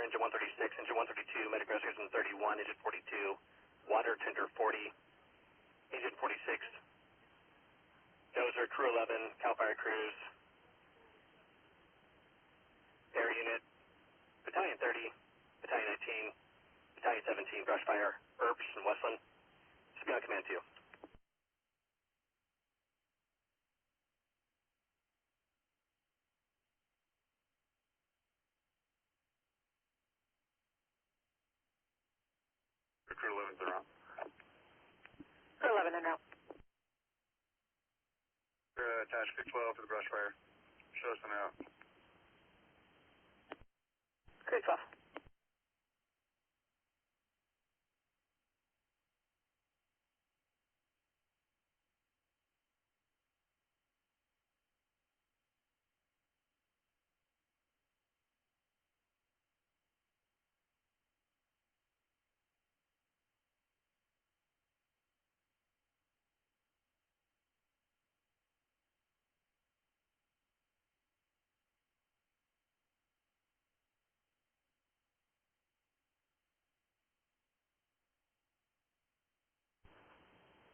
engine 136, engine 132, medic rescues in 31, engine 42, water tender 40, engine 46, dozer crew 11, CAL FIRE crews, air unit, battalion 30, battalion 19, battalion 17, brush fire, Erbes and Westland. Just be on command 2. Crew 11's around. Crew 11 en route. Attach crew 12 to the brush fire. Show us them out. Crew 12.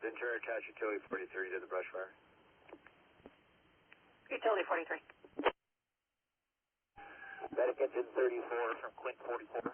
Ventura attach utility 43 to the brush fire. Utility 43. Medic engine 34 from Quint 44.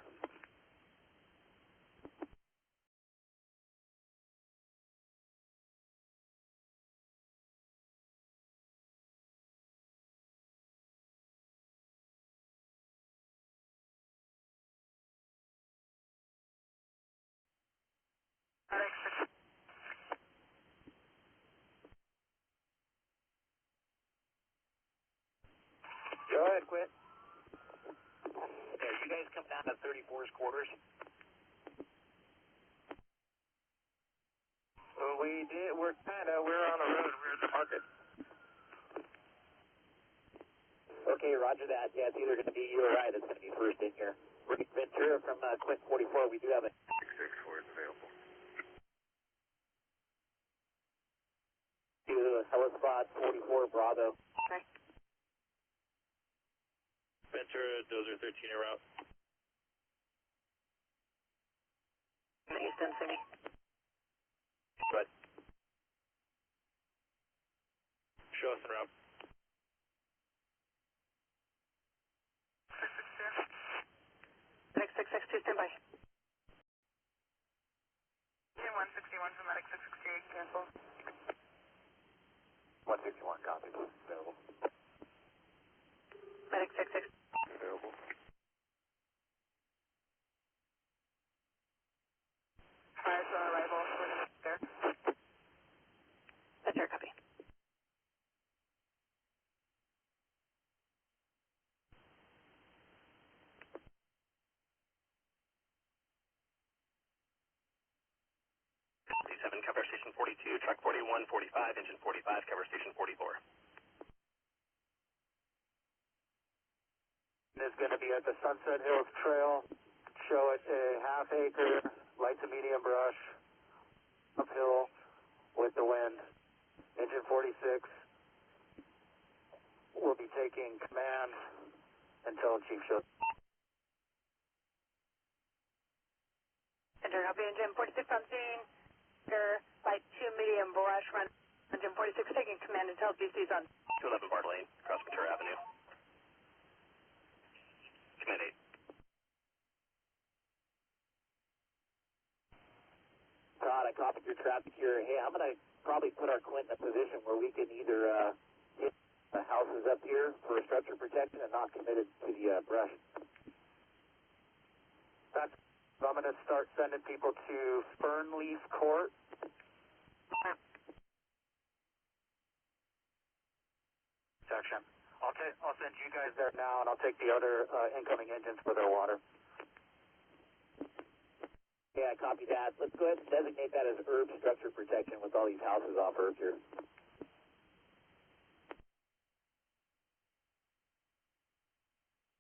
Go ahead, Quint. Okay, you guys come down to 34's quarters. Well, we're on the road, we're at the market. Okay, roger that. Yeah, it's either going to be you or I that's going to be first in here. We're Ventura from Quint 44. We do have a 664 is available. to Helispot 44 Bravo. Okay. Ventura, dozer 13 en route. He's done for me. Good. Show us en route. 662, stand by. Engine 161 from medic 668, cancel. 161 copy. Available. Medic 66. Available. Fires on arrival, we're going to be there. That's your copy. C7, cover station 42, truck 41, 45, engine 45, cover station 44. It's going to be at the Sunset Hills Trail. Show it a half acre, light to medium brush, uphill with the wind. Engine 46 will be taking command until Chief shows. Enter copy. Engine 46 on scene. Light to medium brush run. Engine 46 taking command until GC's on. 211 Bart Lane, across Ventura Avenue. Command 8. Todd, I copied your traffic here. Hey, I'm going to probably put our Quint in a position where we can either get the houses up here for structure protection and not committed to the brush. That's, I'm going to start sending people to Fernleaf Court. Section. I'll send you guys there now, and I'll take the other incoming engines for their water. Yeah, copy that. Let's go ahead and designate that as Erbes structure protection with all these houses off Erbes here.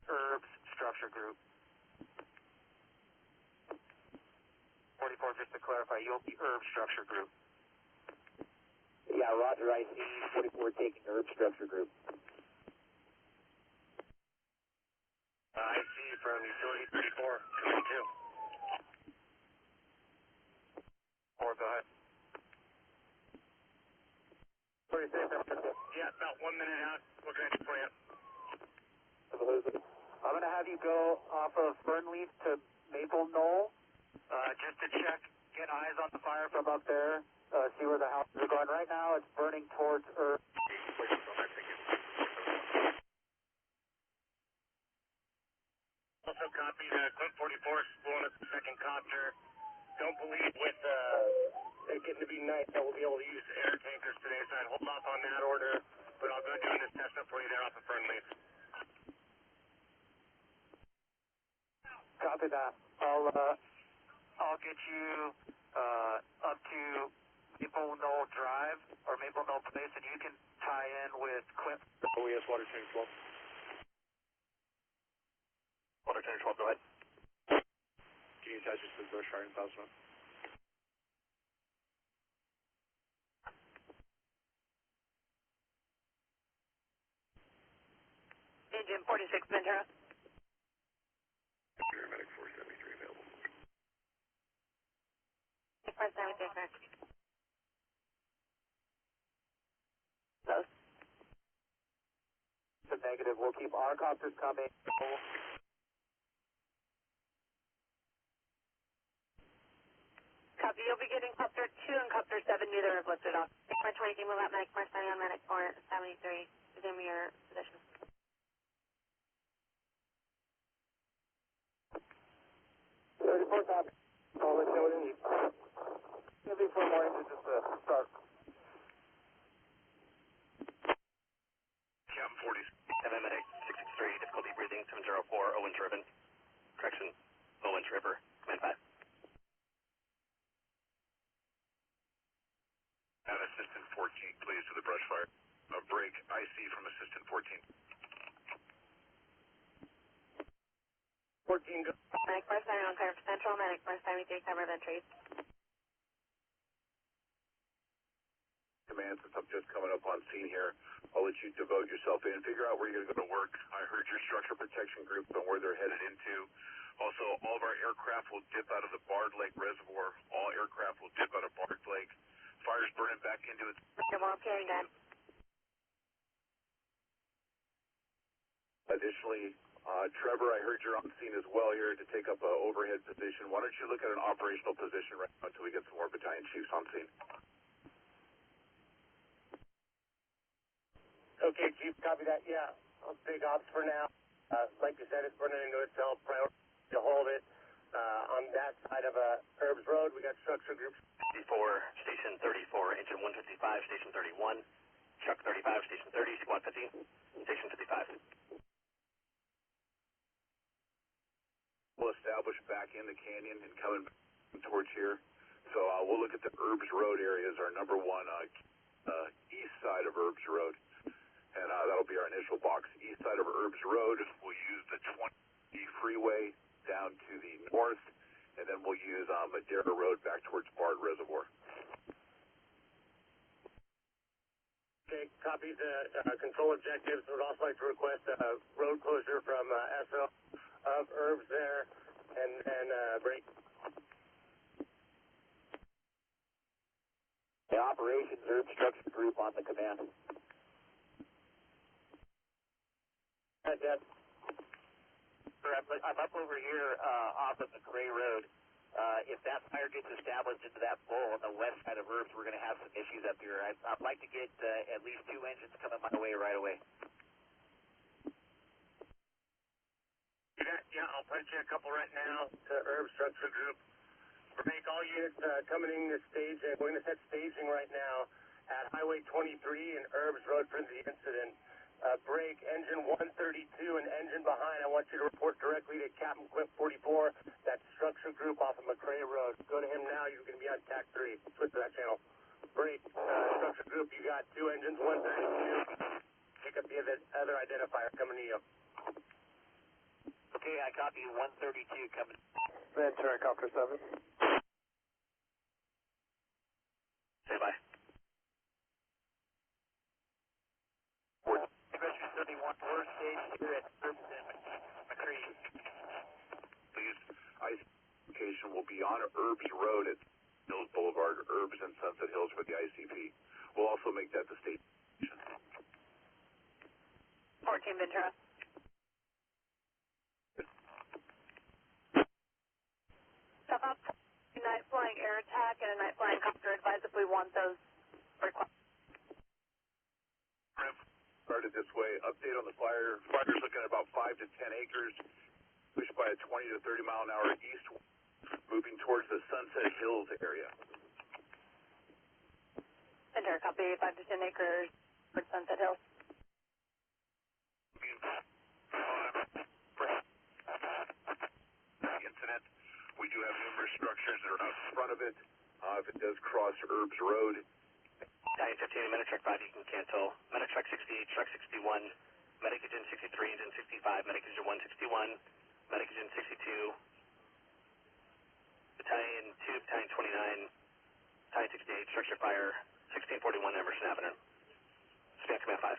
Erbes structure group. 44, just to clarify, you'll be Erbes structure group. Yeah, roger, I see 44 taking Erbes structure group. I see from utility 35 minute out. What can I do for you? I'm going to have you go off of Fernleaf to Maple Knoll. Just to check, get eyes on the fire from up there, see where the houses are going. Right now, it's burning towards Earth. Also copy the Clip 44 is blowing up the second copter. Don't believe with it getting to be night that we'll be able to use air tankers today, so I'd hold off on that order, but I'll go doing this test up for you there off of Fernleaf. Copy that. I'll get you up to Maple Knoll Drive or Maple Knoll Place, and you can tie in with Clip. OES water tank 12. Water tank 12, go ahead. Can you attach it to the brush fire in South Front? Engine 46, Ventura. Paramedic 473 available. First time with sir. Close. It's a negative. We'll keep our copters coming. Copy. You'll be getting copter 2 and copter 7. Neither have lifted off. March 20, move out medic. March 90 on medic 473. Resume your position. Copy. I'll let you know what you need. Give me 4 more inches just to start. Captain 40. MM medic 663, difficulty breathing 704, Owens Ribbon. Correction, Owens River, command 5. Add assistant 14, please, to the brush fire. A break IC from assistant 14. 14, go. Medic first time on cover central. Medic first time with cover of entries. Command, since I'm just coming up on scene here, I'll let you devote yourself in, figure out where you're going to go to work. I heard your structure protection group and where they're headed into. Also, all of our aircraft will dip out of the Bard Lake Reservoir. All aircraft will dip out of Bard Lake. Fire's burning back into its... Well, carrying that. Additionally, Trevor, I heard you're on scene as well here to take up an overhead position. Why don't you look at an operational position right now until we get some more battalion chiefs on scene? Okay, Chief, copy that. Yeah, big ops for now. Like you said, it's burning into itself. Priority to hold it. On that side of Erbes Road, we got structure groups. 54, Station 34, Engine 155, Station 31, Chuck 35, Station 30, Squad 15, Station 55. We'll establish back in the canyon and coming towards here. So we'll look at the Erbes Road area as our number one east side of Erbes Road. And that'll be our initial box. East side of Erbes Road, we'll use the 20 freeway down to the north, and then we'll use Madera Road back towards Bard Reservoir. Okay, copy the control objectives. Would also like to request a road closure from SO of Erbes there and break. The operations Erbes structure group on the command. Deb. I'm up over here off of McRae Road. If that fire gets established into that bowl on the west side of Erbes, we're going to have some issues up here. I'd like to get at least 2 engines coming my way right away. Yeah, I'll punch you a couple right now to Erbes Structure Group. Break all units coming in this stage, and we're going to set staging right now at Highway 23 and Erbes Road for the incident. Break engine 132 and engine behind. I want you to report directly to Captain Clip 44. That's Structure Group off of McRae Road. Go to him now. You're going to be on TAC 3. Switch to that channel. Break Structure Group. You got 2 engines, 132. Pick up the other identifier coming to you. Okay, I copy 132 coming. Ventura County 7. Stand by. 31, we're staged here at Erbes and McCree. Please, location will be on Erbes Road at Hills Boulevard, Erbes and Sunset Hills for the ICP. We'll also make that the station. Ventura. Step up, night flying air attack and a night flying copter. Advise if we want those requests. Started this way. Update on the fire. Fire's looking at about 5 to 10 acres. Pushed by a 20 to 30 mile an hour east, moving towards the Sunset Hills area. Ventura, copy 5 to 10 acres towards Sunset Hills. Incident. We do have numerous structures that are out in front of it. If it does cross Erbes Road. Battalion 15, Medic Truck 5, you can cancel. Medic Truck 68, Truck 61, Medic Engine 63, Engine 65, Medic Engine 161, Medic Engine 62, Battalion 2, Battalion 29, Battalion 68, Structure Fire, 1641 Emerson Avenue. Span Command 5.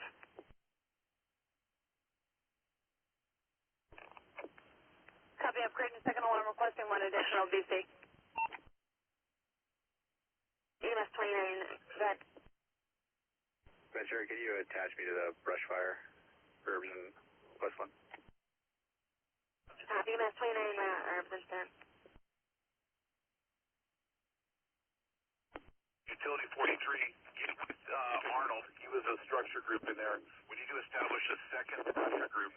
Copy, upgrade and second alarm requesting one additional BC. EMS 29, go ahead. Ventura, can you attach me to the brush fire, Erbes and Westland? Copy, EMS 29, Erbes incident. Utility 43, get with Arnold. He was a structure group in there. We need to establish a second structure group,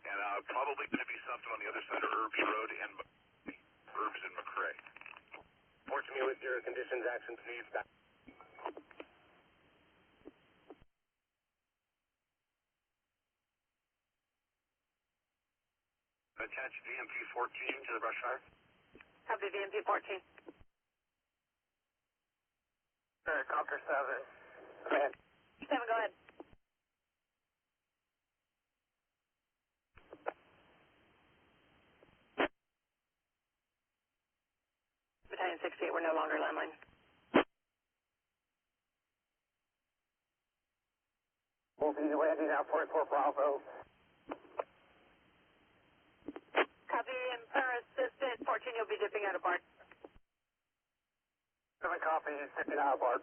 and probably going to be something on the other side of Erbes Road and Erbes and McRae. Report to me with your conditions, actions, needs. Attach VMP 14 to the brush fire. Copy, VMP 14. Copter 7. Go ahead. 7, go ahead. Battalion 68, we're no longer landline. We'll be landing at 44 Bravo. Copy, Emperor Assistant 14, you'll be dipping out of BART. 7 copy, dipping out of BART.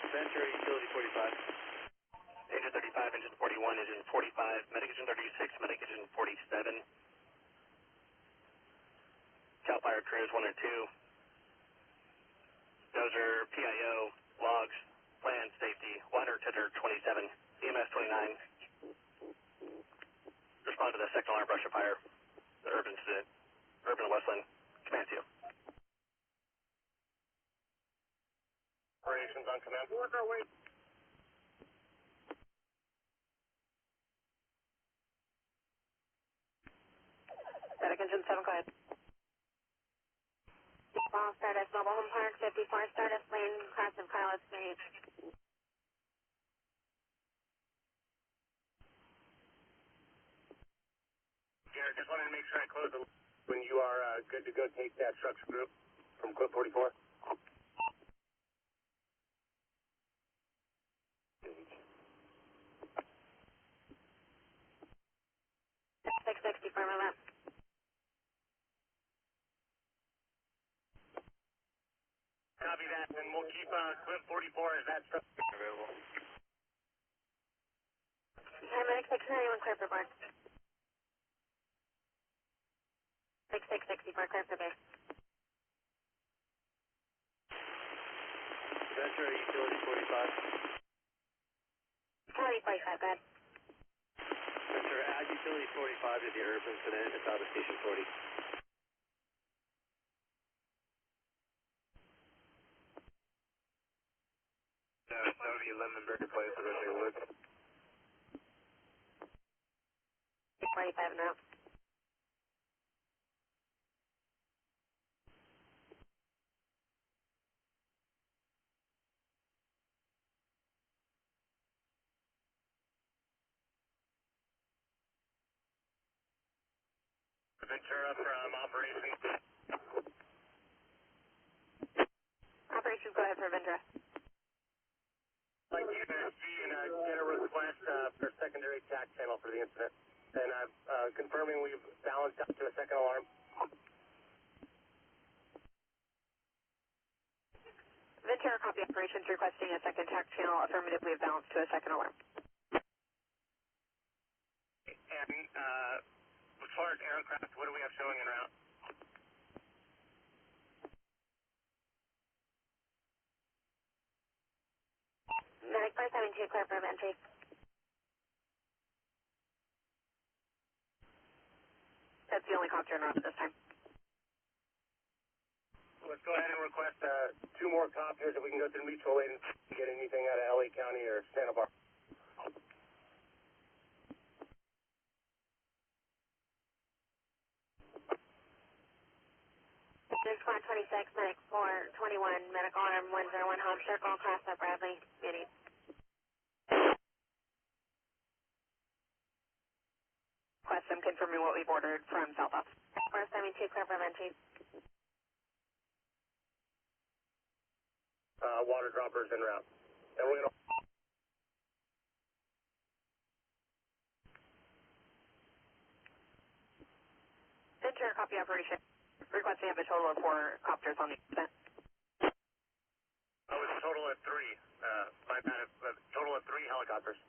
Ventura, Utility 45. Engine 35, Engine 41, Engine 45, Medic Engine 36, Medic Engine 47. Cal Fire Crews 1 and 2. Dozer, PIO, logs, plan, safety, water tender 27, EMS 29. Respond to the second alarm brush of fire, the urban incident, Urban Westland, command to you. Operations on command. Work our way. Medic Engine 7, go ahead. Ball Stardust, Mobile Home Park, 54 Stardust Lane, class of pilots, made. Garrett, just wanted to make sure I close the when you are good to go take that structure group from Clip 44. 660 for my lap. Copy that, and we'll keep Clip 44 as that structure available. Medic 691, clear for BART. 6660 for clear for base. Ventura, Utility 45. Utility 45, go ahead. Ventura, add Utility 45 to the Erbes incident. It's out of Station 40. That would be Lindenberg place where they look. 45 now. Ventura from operations. Operations, go ahead for Ventura. I'd like you to see and get a request for secondary TAC channel for the incident. And I'm confirming we've balanced out to a second alarm. Ventura, copy operations requesting a second TAC channel. Affirmative, we have balanced to a second alarm. far as aircraft, what do we have showing en route? Medic 572, clear for entry. That's the only copter en route at this time. Let's go ahead and request 2 more copters if we can go through mutual aid and get anything out of LA County or Santa Barbara. Squad 26, Medic 421, Medical Arm 101, Home Circle, Class up Bradley, Muni. Request, I'm confirming what we've ordered from South Ops. 472, clear for entry. Water droppers en route. And we're going to... Ventura copy operation. Requesting have a total of 4 copters on the event. Oh, it's a total of 3. My bad, a total of 3 helicopters.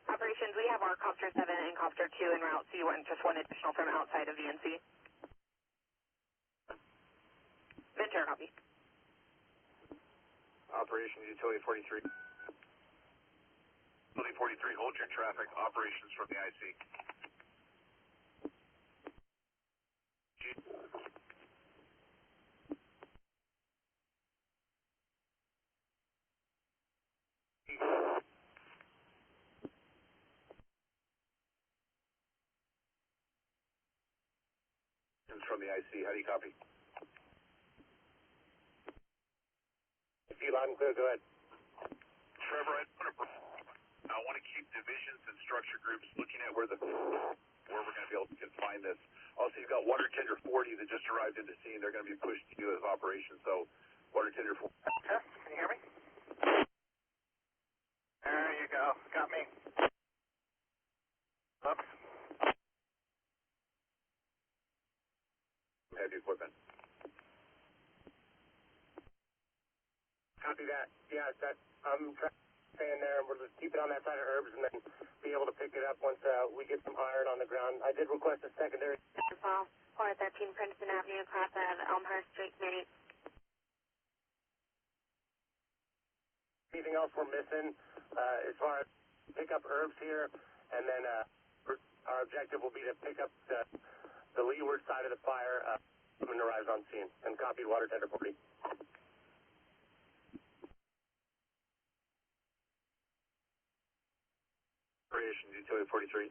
Operations, we have our Copter 7 and Copter 2 en route, so you want just 1 additional from outside of the NC. Ventura copy. Operations Utility 43. Utility 43, hold your traffic. Operations from the IC. From the IC, how do you copy? See loud and clear, go ahead. Trevor, I want to keep divisions and structure groups looking at where we're going to be able to find this. Also, you've got water tender 40 that just arrived in the scene. They're going to be pushed to you as operations. So, water tender 40. Test, can you hear me? There you go. Got me. Oops. Heavy equipment. Copy that. Yeah, I'm staying there, and we'll just keep it on that side of Erbes and then be able to pick it up once we get some iron on the ground. I did request a secondary. Fall 413 Princeton Avenue, cross of Elmhurst Street, Muni. Anything else we're missing as far as pick up Erbes here, and then our objective will be to pick up the leeward side of the fire when it arrives on scene, and copied water tender 40. Operations Utility 43.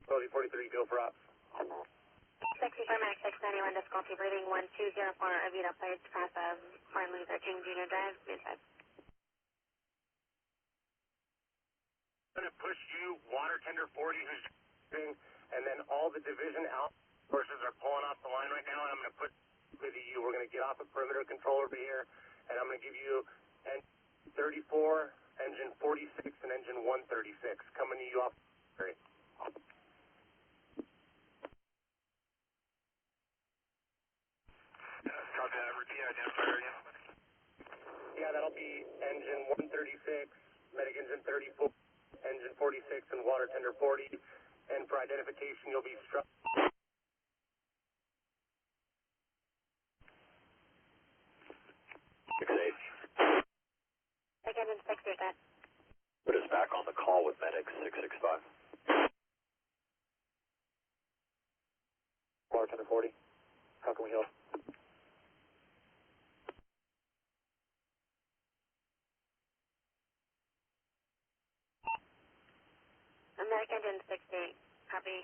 Utility 43, go for ops. 64 Max 691, difficulty breathing 1204, Avita Place, cross of Martin Luther King Jr. Drive, Midsize. I'm going to push you, water tender 40, who's doing, and then all the division out forces are pulling off the line right now, and I'm going to put with you. We're going to get off a perimeter control over here, and I'm going to give you engine 34, engine 46, and engine 136 coming to you off. Great. Copy that. Repeat identifier again. Yeah, that'll be engine 136, medic engine 34, engine 46, and water tender 40. And for identification, you'll be struck. 6-8. Take engine 6, you're good. Put us back on the call with medic 665. Water tender 40. How can we help? Medic engine 68, copy.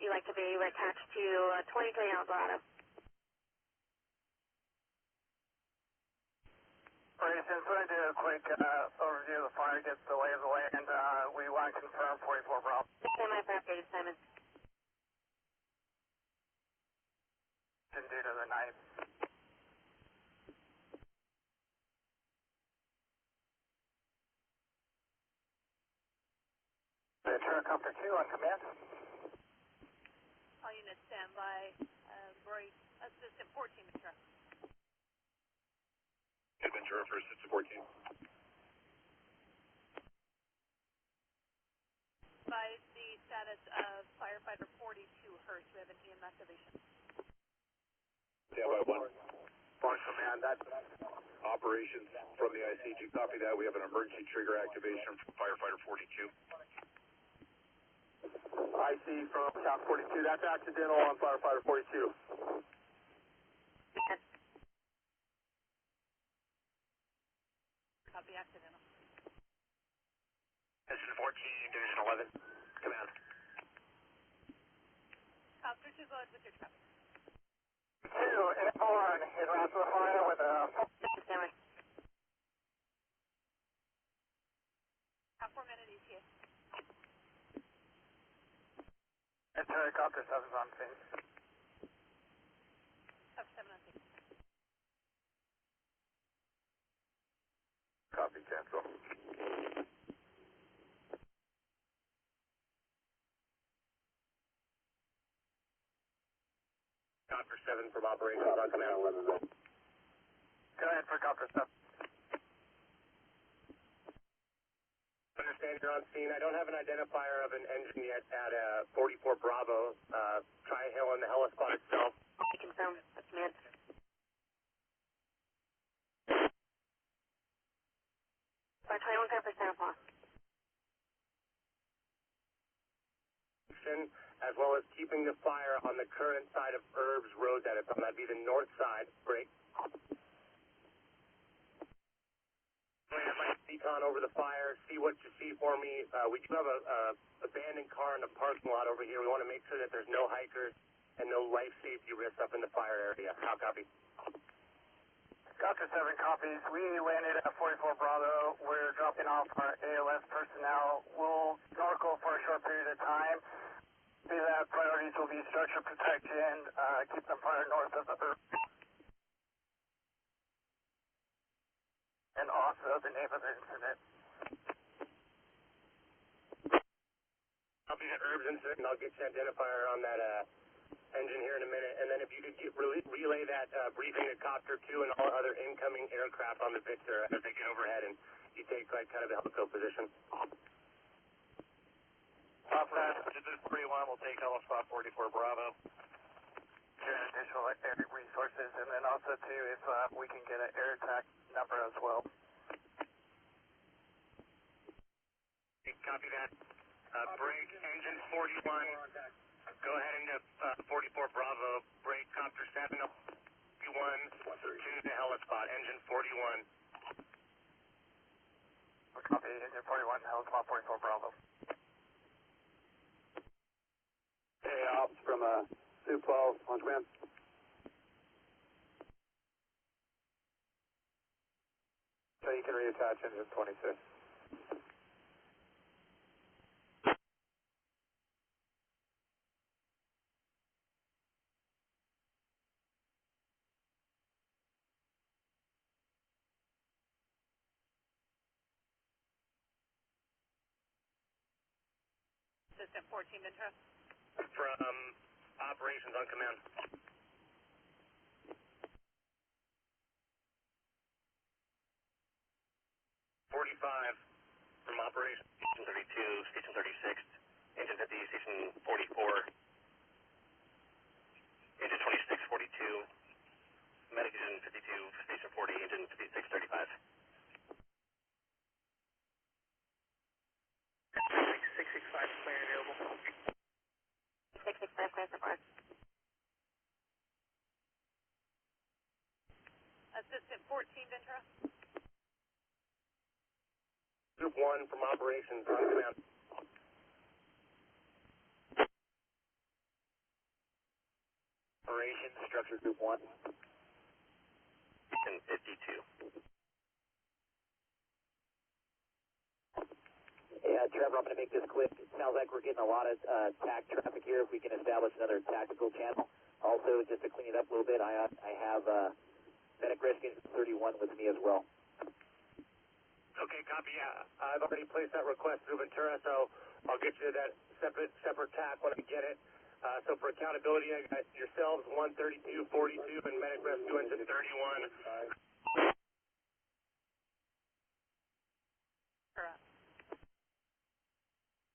You like to be attached to 23 Eldorado. Since I did a quick overview of the fire, get the lay of the land, we want to confirm 44 Bravo. Semi for updated Simon. Due to the night. Ventura Copter 2 on command. All units stand by. Roy, Assistant 14, Ventura. Ventura for Assistant 14. status of firefighter 42 Hurst. We have an EM activation. Yeah, by one. Boss Command, that's Operations from the ICG. Copy that. We have an emergency trigger activation from firefighter 42. IC from South 42. That's accidental on firefighter 42. Copy accidental. Engine 14, Division 11. Command. Copter 2, go ahead with your traffic. 2, info on Erbes Fire with a... Half 4 minute ETA. Ventura County 7's on scene. Half 7 on scene. Copy, cancel. Copter 7 from operations on command 11. Go ahead for Copter 7. Understand you're on scene. I don't have an identifier of an engine yet at 44 Bravo. Tri-Hill and the helipad itself. Confirm. That's command. Bar 21 for Santa Claus. As well as keeping the fire on the current side of Erbes Road that it's on. That'd be the north side. Break. Decon over the fire, see what you see for me. We do have a abandoned car in the parking lot over here. We want to make sure that there's no hikers and no life safety risks up in the fire area. How copy? Copter 7 copies. We landed at 44 Bravo. We're dropping off our ALS personnel. We'll snorkel for a short period of time. See that priorities will be structure protection, keep them fire north of the Earth. And also the name of the incident. I'll be at Erbes incident, and I'll get you identifier on that engine here in a minute. And then if you could relay that briefing to Copter 2 and all other incoming aircraft on the Victor as they get overhead, and you take like kind of a helico position. Top that, Engine 41 will take helipad 44 Bravo. Additional air resources, and then also too, if we can get an air attack number as well. Copy that. Break engine 41. Go ahead into 44 Bravo. Break Copter 7. 41 to the helipad. Engine 41. Copy engine 41, helipad 44 Bravo. Hey, ops from Sioux Falls on command. So you can reattach engine 26. Assistant 14 Ventura. From operations on command. 45 from operations. Station 32, Station 36, Engine 50, Station 44, Engine 26, 42, Medic Engine 52, Station 40, Engine 56, 35. 665 clear available. 665 clear for bar. Assistant 14 Ventura. Group 1 from operations on command. Operations, structure group 1. And 52. Yeah, Trevor, I'm going to make this quick. It sounds like we're getting a lot of TAC traffic here. If we can establish another tactical channel. Also, just to clean it up a little bit, I have Medic Rescue 31 with me as well. Okay, copy. Yeah, I've already placed that request through Ventura, so I'll get you that separate TAC when I get it. So for accountability, I got yourselves 132, 42, and Medic Rescue Engine 31. Correct.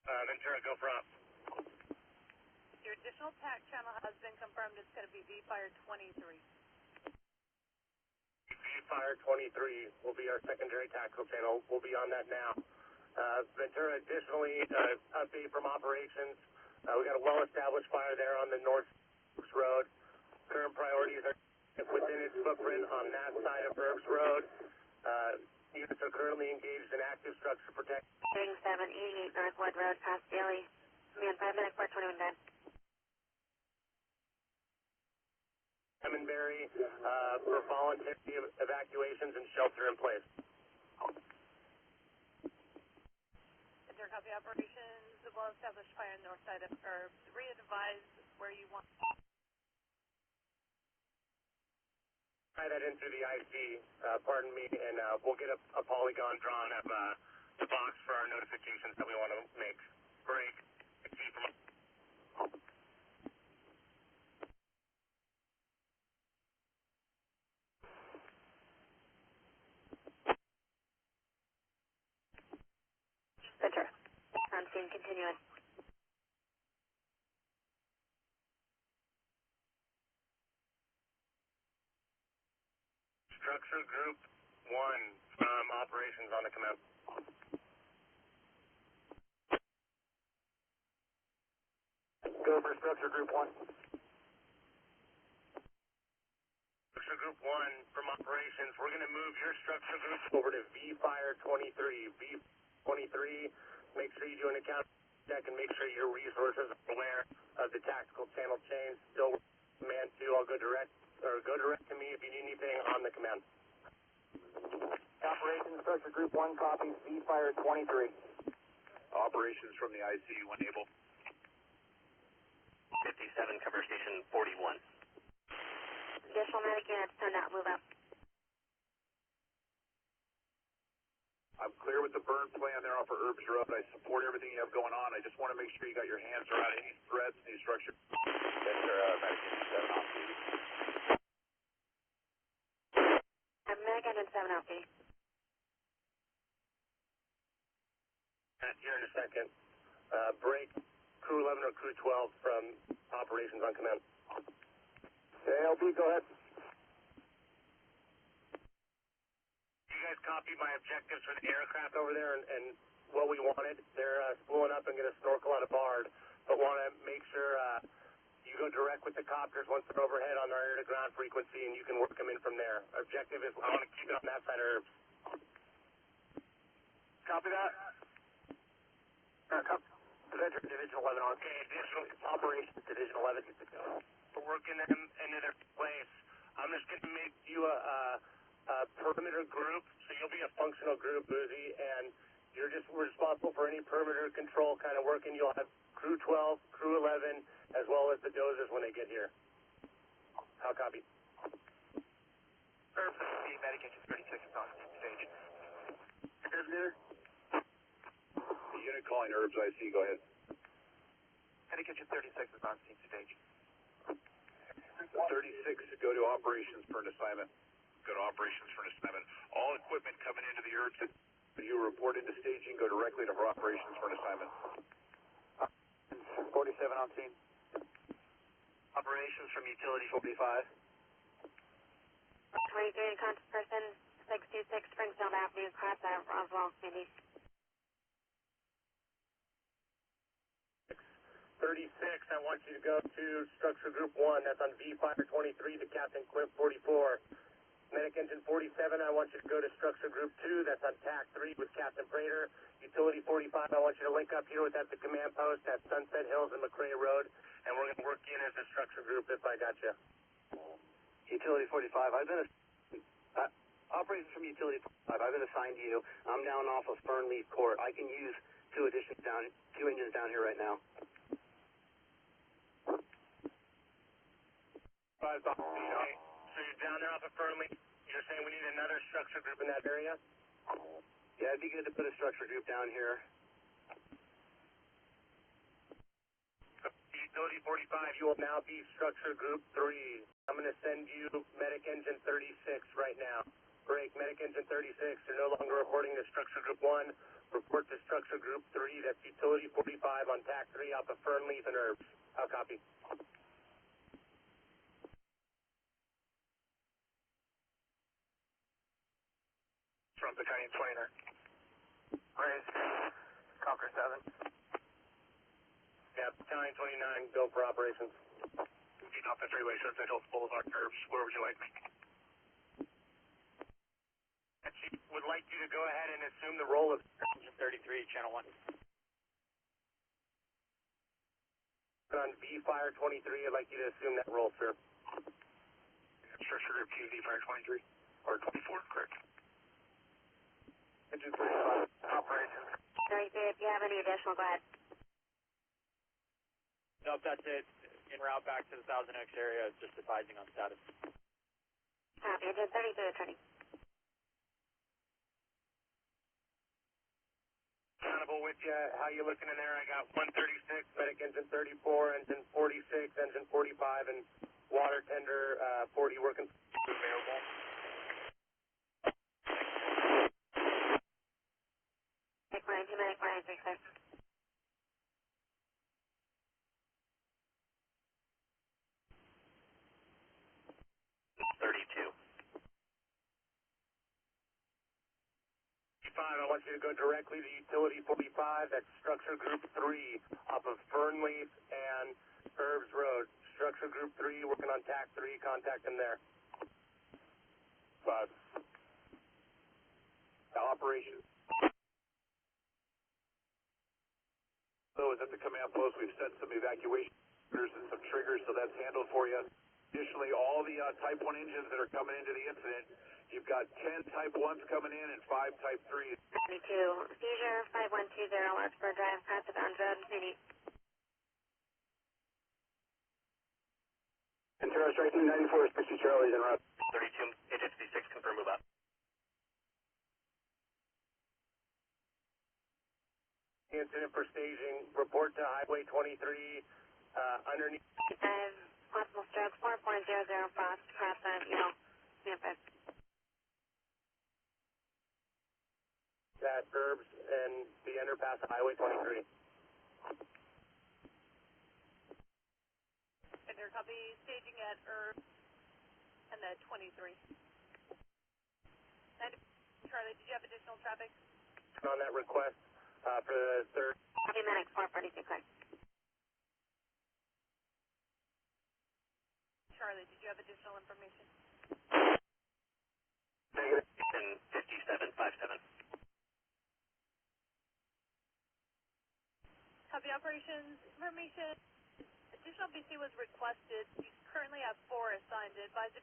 Ventura, go for up. additional TAC channel has been confirmed. It's going to be V-Fire 23. V-Fire 23 will be our secondary tactical channel. We'll be on that now. Ventura, additionally, update from operations. We got a well-established fire there on the North Road. Current priorities are within its footprint on that side of Erbes Road. Units are currently engaged in active structure protection. Heading 788 Northwood Road, past Daly. Command 5 minutes, 421 dead. Emenberry for voluntary evacuations and shelter in place. Ventura copy operations. The well-established fire on the north side of Erbes. Re-advise where you want. Try that in through the IC, pardon me, and we'll get a polygon drawn of the box for our notifications that we want to make. Break. Ventura. On scene, continuous. Structure Group 1 from operations on the command. Go for Structure Group 1. Structure Group 1 from operations. We're going to move your structure group over to V-Fire 23. V-23, make sure you do an account check and make sure your resources are aware of the tactical channel change. Still command 2, I'll go direct to me if you need anything on the command. Operations Structure Group 1 copies V-Fire 23. Operations from the IC when able. 57, cover station 41. Additional medic units turned out, move up. I'm clear with the burn plan there off of Erbes Road. I support everything you have going on. I just want to make sure you got your hands around any threats, any structure. Medic engine 7 LP. Here in a second. Break crew 11 or crew 12 from operations on command. LP, go ahead. You guys copied my objectives for the aircraft over there and what we wanted. They're spooling up and going to snorkel out of Bard, but want to make sure you go direct with the copters once they're overhead on our air-to-ground frequency, and you can work them in from there. Objective is I want to keep it on that side of Erbes. Copy that? Division 11 on. Okay, additional operations, Division 11. We're working them into their place. I'm just going to make you a perimeter group, so you'll be a functional group, Boozy, and you're just responsible for any perimeter control kind of working. You'll have crew 12, crew 11, as well as the dozers when they get here. How copy? Erbes, medic engine 36 is on stage. Erbes, neither? The unit calling Erbes IC, go ahead. Medic engine 36 is on scene stage. 36, go to operations for an assignment. Go to operations for an assignment. All equipment coming into the Erbes, you report into staging, go directly to operations for an assignment. 47 on scene. Operations from utility 45. 23 in contact person, 626 Springfield Avenue, cross out of Roswell, Cindy. 36, I want you to go to Structure Group 1, that's on V-Fire 23 to Captain Cliff 44. Medic Engine 47, I want you to go to Structure Group 2, that's on TAC 3 with Captain Prater. Utility 45, I want you to link up here with at the command post at Sunset Hills and McRae Road, and we're going to work in as a structure group if I got you. Utility 45, I've been operations from Utility 45, I've been assigned to you. I'm down off of Fernleaf Court. I can use two engines down here right now. So you're down there off of Fernleaf. You're saying we need another structure group in that area? Yeah, it'd be good to put a structure group down here. Utility 45, you will now be structure group 3. I'm going to send you medic engine 36 right now. Break, medic engine 36, you're no longer reporting to structure group 1. Report to structure group 3, that's utility 45 on TAC 3 off of Fernleaf and Erbes. How copy? From battalion 29. Raise. Copter 7. Yeah, battalion 29, go for operations. Moving off the freeway, Central Boulevard, Erbes. Where would you like me? She would like you to go ahead and assume the role of Engine 33, channel 1. on V Fire 23. I'd like you to assume that role, sir. Structure group 2, V Fire 23. Or 24, correct. Engine 35. Operations. 33, if you have any additional, go ahead. Nope, that's it. En route back to the Thousand Oaks area, just advising on status. Copy, engine 33 returning. Accountable with you. How you looking in there? I got 136, medic engine 34, engine 46, engine 45, and water tender 40 working. Available. Medic 42, medic 43, sir. I want you to go directly to utility 45. That's structure group 3 off of Fernleaf and Erbes Road. Structure group 3 working on TAC 3. Contact them there. 5. Operation. So is at the command post. We've set some evacuation orders and some triggers, so that's handled for you. Additionally, all the Type 1 engines that are coming into the incident, you've got 10 Type 1s coming in and 5 Type 3s. 72, seizure 5120, Larkspur Drive, passive on road, Mini. Ventura Strike 294, 60 Charlie's en route. 32, agency 6, confirm move out. Incident for staging. Report to Highway 23 underneath. Possible stroke 4400 frost, cross on, Memphis. At Erbes and the underpass of Highway 23. Center copy, staging at Erbes and the 23. Charlie, did you have additional traffic? On that request for the third. Copy, medic 442, correct. Charlie, did you have additional information? Negative. 5757. Copy operations information. Additional BC was requested. You currently have 4 assigned. Advise if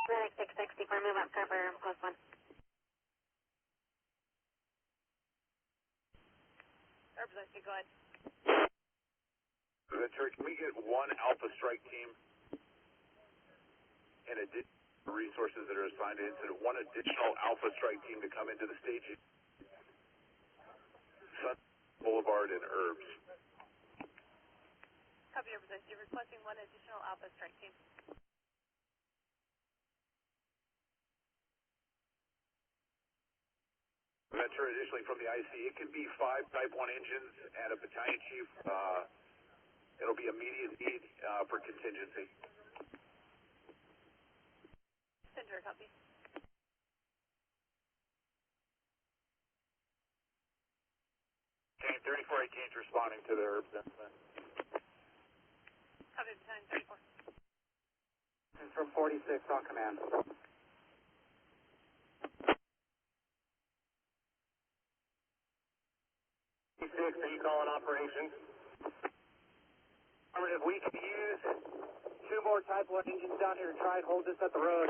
Medic 660 for move up cover, post 1. Erbes, I see, go ahead. Ventura, can we get one Alpha Strike team in addition to the resources that are assigned to incident, one additional Alpha Strike team to come into the staging? Sun Boulevard and Erbes. Copy, Erbes, I see. Requesting 1 additional Alpha Strike team. Ventura, additionally from the IC, it can be 5 Type 1 engines and a battalion chief. It'll be immediate need for contingency. Center copy. Okay, 3418 is responding to the Erbes incident. Copy, battalion 34. This is from 46 on command. 46, are you calling operations? If we could use 2 more Type 1 engines down here to try and hold this at the road.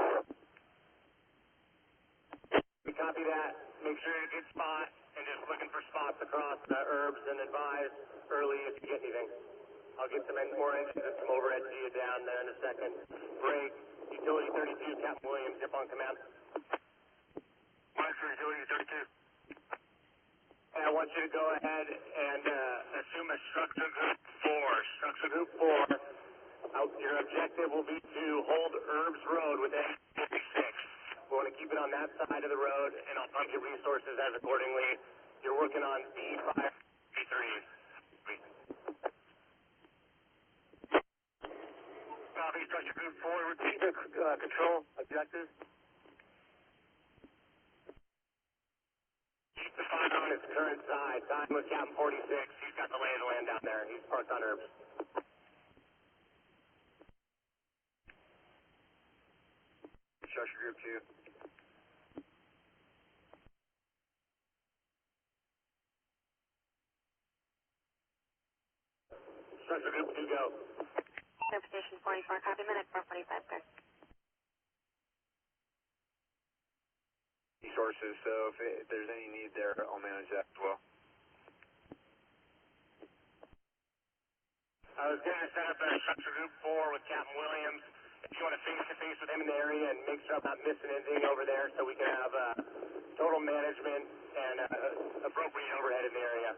We copy that. Make sure you're in a good spot and just looking for spots across the Erbes and advise early if you get anything. I'll get some more engines and some overhead to you down there in a second. Break. Utility 32, Captain Williams, zip on command. Monitor utility 32. And I want you to go ahead and assume a structure group 4. Structure group 4, your objective will be to hold Erbes Road with engine 46. We want to keep it on that side of the road, and I'll pump your resources as accordingly. You're working on B5, B3. Copy, structure group 4, repeat the control objectives. Keep the fire on its current side. Time with Captain 46. He's got the lay of the land down there. He's parked on Erbes. Structure group 2. Structure group 2, go. Position 44, copy, minute 445, sir. Resources, so if there's any need there, I'll manage that as well. I was going to set up a structure group 4 with Captain Williams. If you want to face-to-face with him in the area and make sure I'm not missing anything over there so we can have total management and appropriate overhead in the area.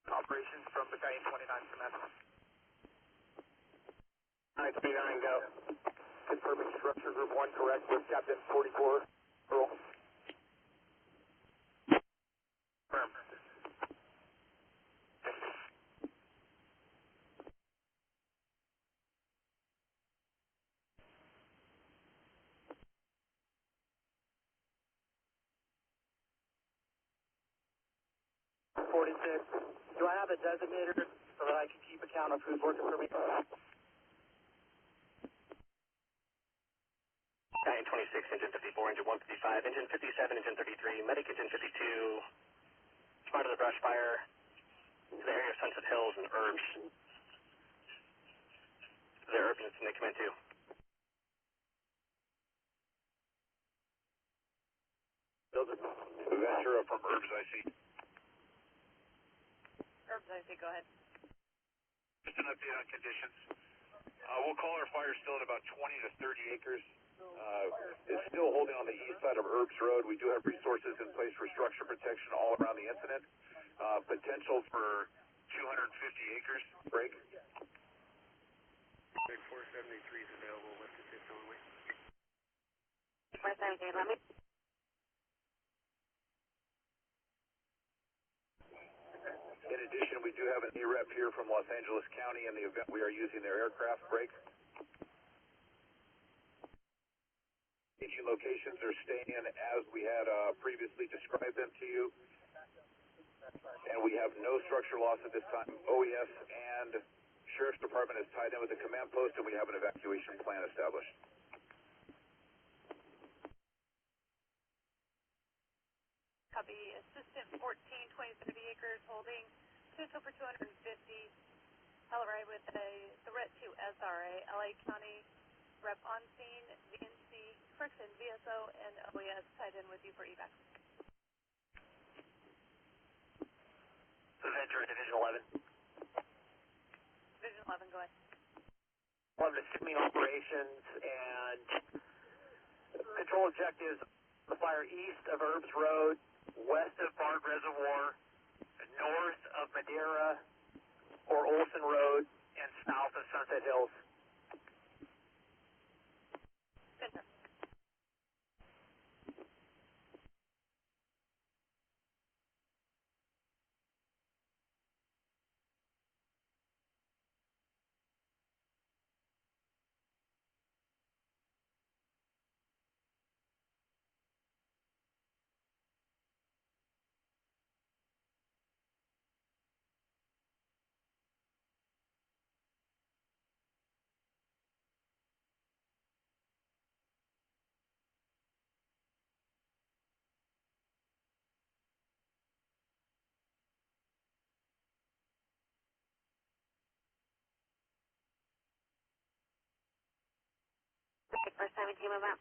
Operations from Battalion 29 from F. 929, go. Confirming structure group 1 correct with Captain 44. Roll. Confirm. Do I have a designator so that I can keep account of who's working for me? Battalion 26, engine 54, engine 155, engine 57, engine 33, medic engine 52, smart of the brush fire to the area of Sunset Hills and Erbes. The Erbes and they come in too. Ventura from Erbes, I see. Erbes, I see, go ahead. Just an update on conditions. We'll call our fire still at about 20 to 30 acres. It's still holding on the east side of Erbes Road. We do have resources in place for structure protection all around the incident. Potential for 250 acres. Break. Big 473 is available with the 6 only. 473, let me. In addition, we do have an E-Rep here from Los Angeles County in the event we are using their aircraft. Break. Teaching locations are staying as we had previously described them to you. And we have no structure loss at this time. OES and Sheriff's Department is tied in with the command post, and we have an evacuation plan established. Copy, assistant 14, 20, 30 acres, holding potential for 250. Telluride with a threat to SRA, LA County, rep on scene, VNC, Friction, VSO, and OES tied in with you for evac. Ventura, Division 11. Division 11, go ahead. Well, I'm assuming operations and control objectives the fire east of Erbes Road, west of Bard Reservoir, north of Madeira or Olson Road, and south of Sunset Hills. Confirm. First time we move out.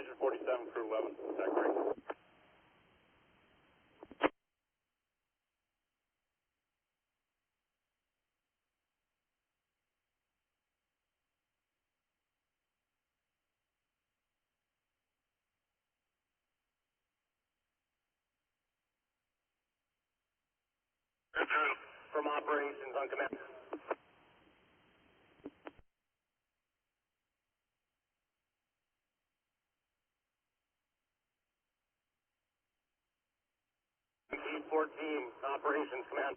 Engine 47, crew 11, attack break. From operations on command. Team 14, operations command.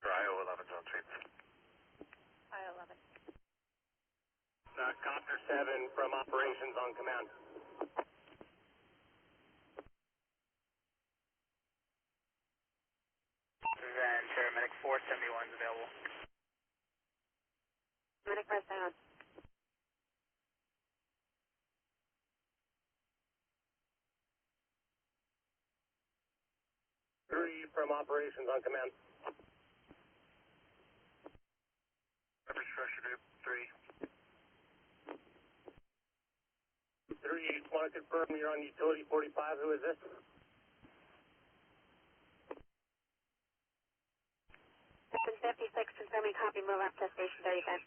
IO-11 zone 3. I-11. Copter 7 from operations on command. Ventura Medic 471 is available. Medic press down. Three from operations on command. Structure group 3. 3, want to confirm you're on utility 45. Who is this? Captain 56, confirming copy, move up to station 35.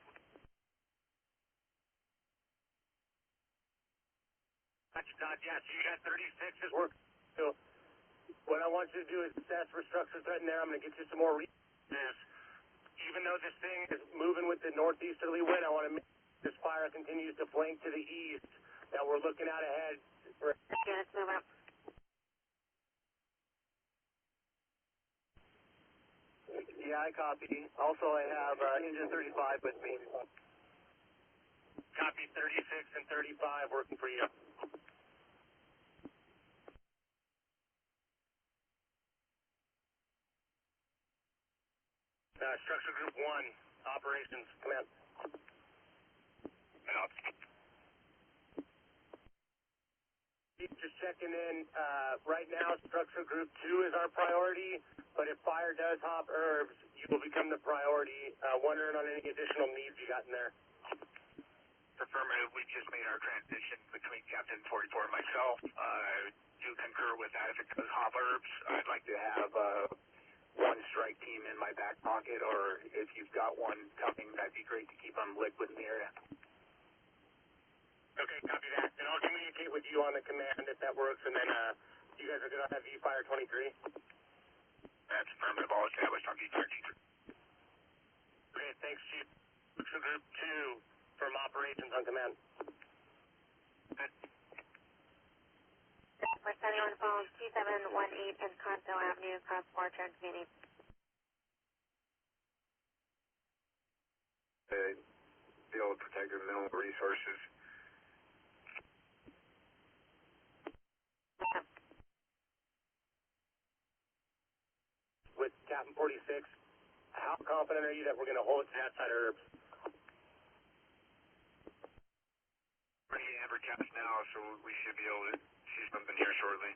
Yeah, so you got 36 is work. So what I want you to do is assess for structure threat in there. I'm going to get you some more resources. Even though this thing is moving with the northeasterly wind, I want to make sure this fire continues to flank to the east, that we're looking out ahead. Units move up. Yeah, I copy. Also, I have engine 35 with me. Copy 36 and 35 working for you. Structure group 1, operations, command. Just checking in. Right now, structure group 2 is our priority, but if fire does hop Erbes, you will become the priority. Wondering on any additional needs you got in there. Affirmative, we just made our transition between Captain 44 and myself. Do concur with that. If it does hop Erbes, I'd like to have one strike team in my back pocket, or if you've got one coming, that'd be great to keep them liquid in the area. Okay, copy that. And I'll communicate with you on the command if that works, and then you guys are good on that V-Fire 23? That's affirmative. All established on V-Fire 23. Okay, thanks, Chief. Structure group 2 from operations on command. We're setting on phone 2718 and Conto Avenue, across 4 transmitting. Be able to protect their minimal resources. With Captain 46, how confident are you that we're going to hold it to that side of Erbes? Pretty advertised now, so we should be able to see something here shortly.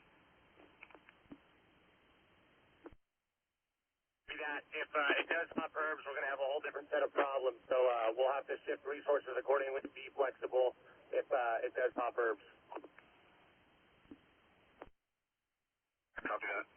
That if it does hop Erbes, we're going to have a whole different set of problems. So we'll have to shift resources accordingly to be flexible if it does hop Erbes. Copy that.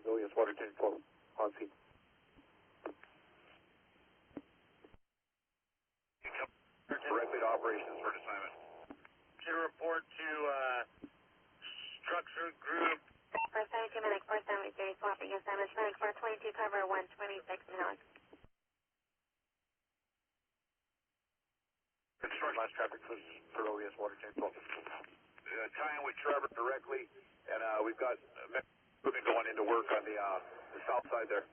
Julius, water tank full, on scene. Directly to operations for assignment. Should report to structure group. For 72 Medic 473, swapping assignments. Medic 422, cover 126 Malik. last traffic for OES Water Tank 12. Tying with Trevor directly, and we've got moving going into work on the south side there.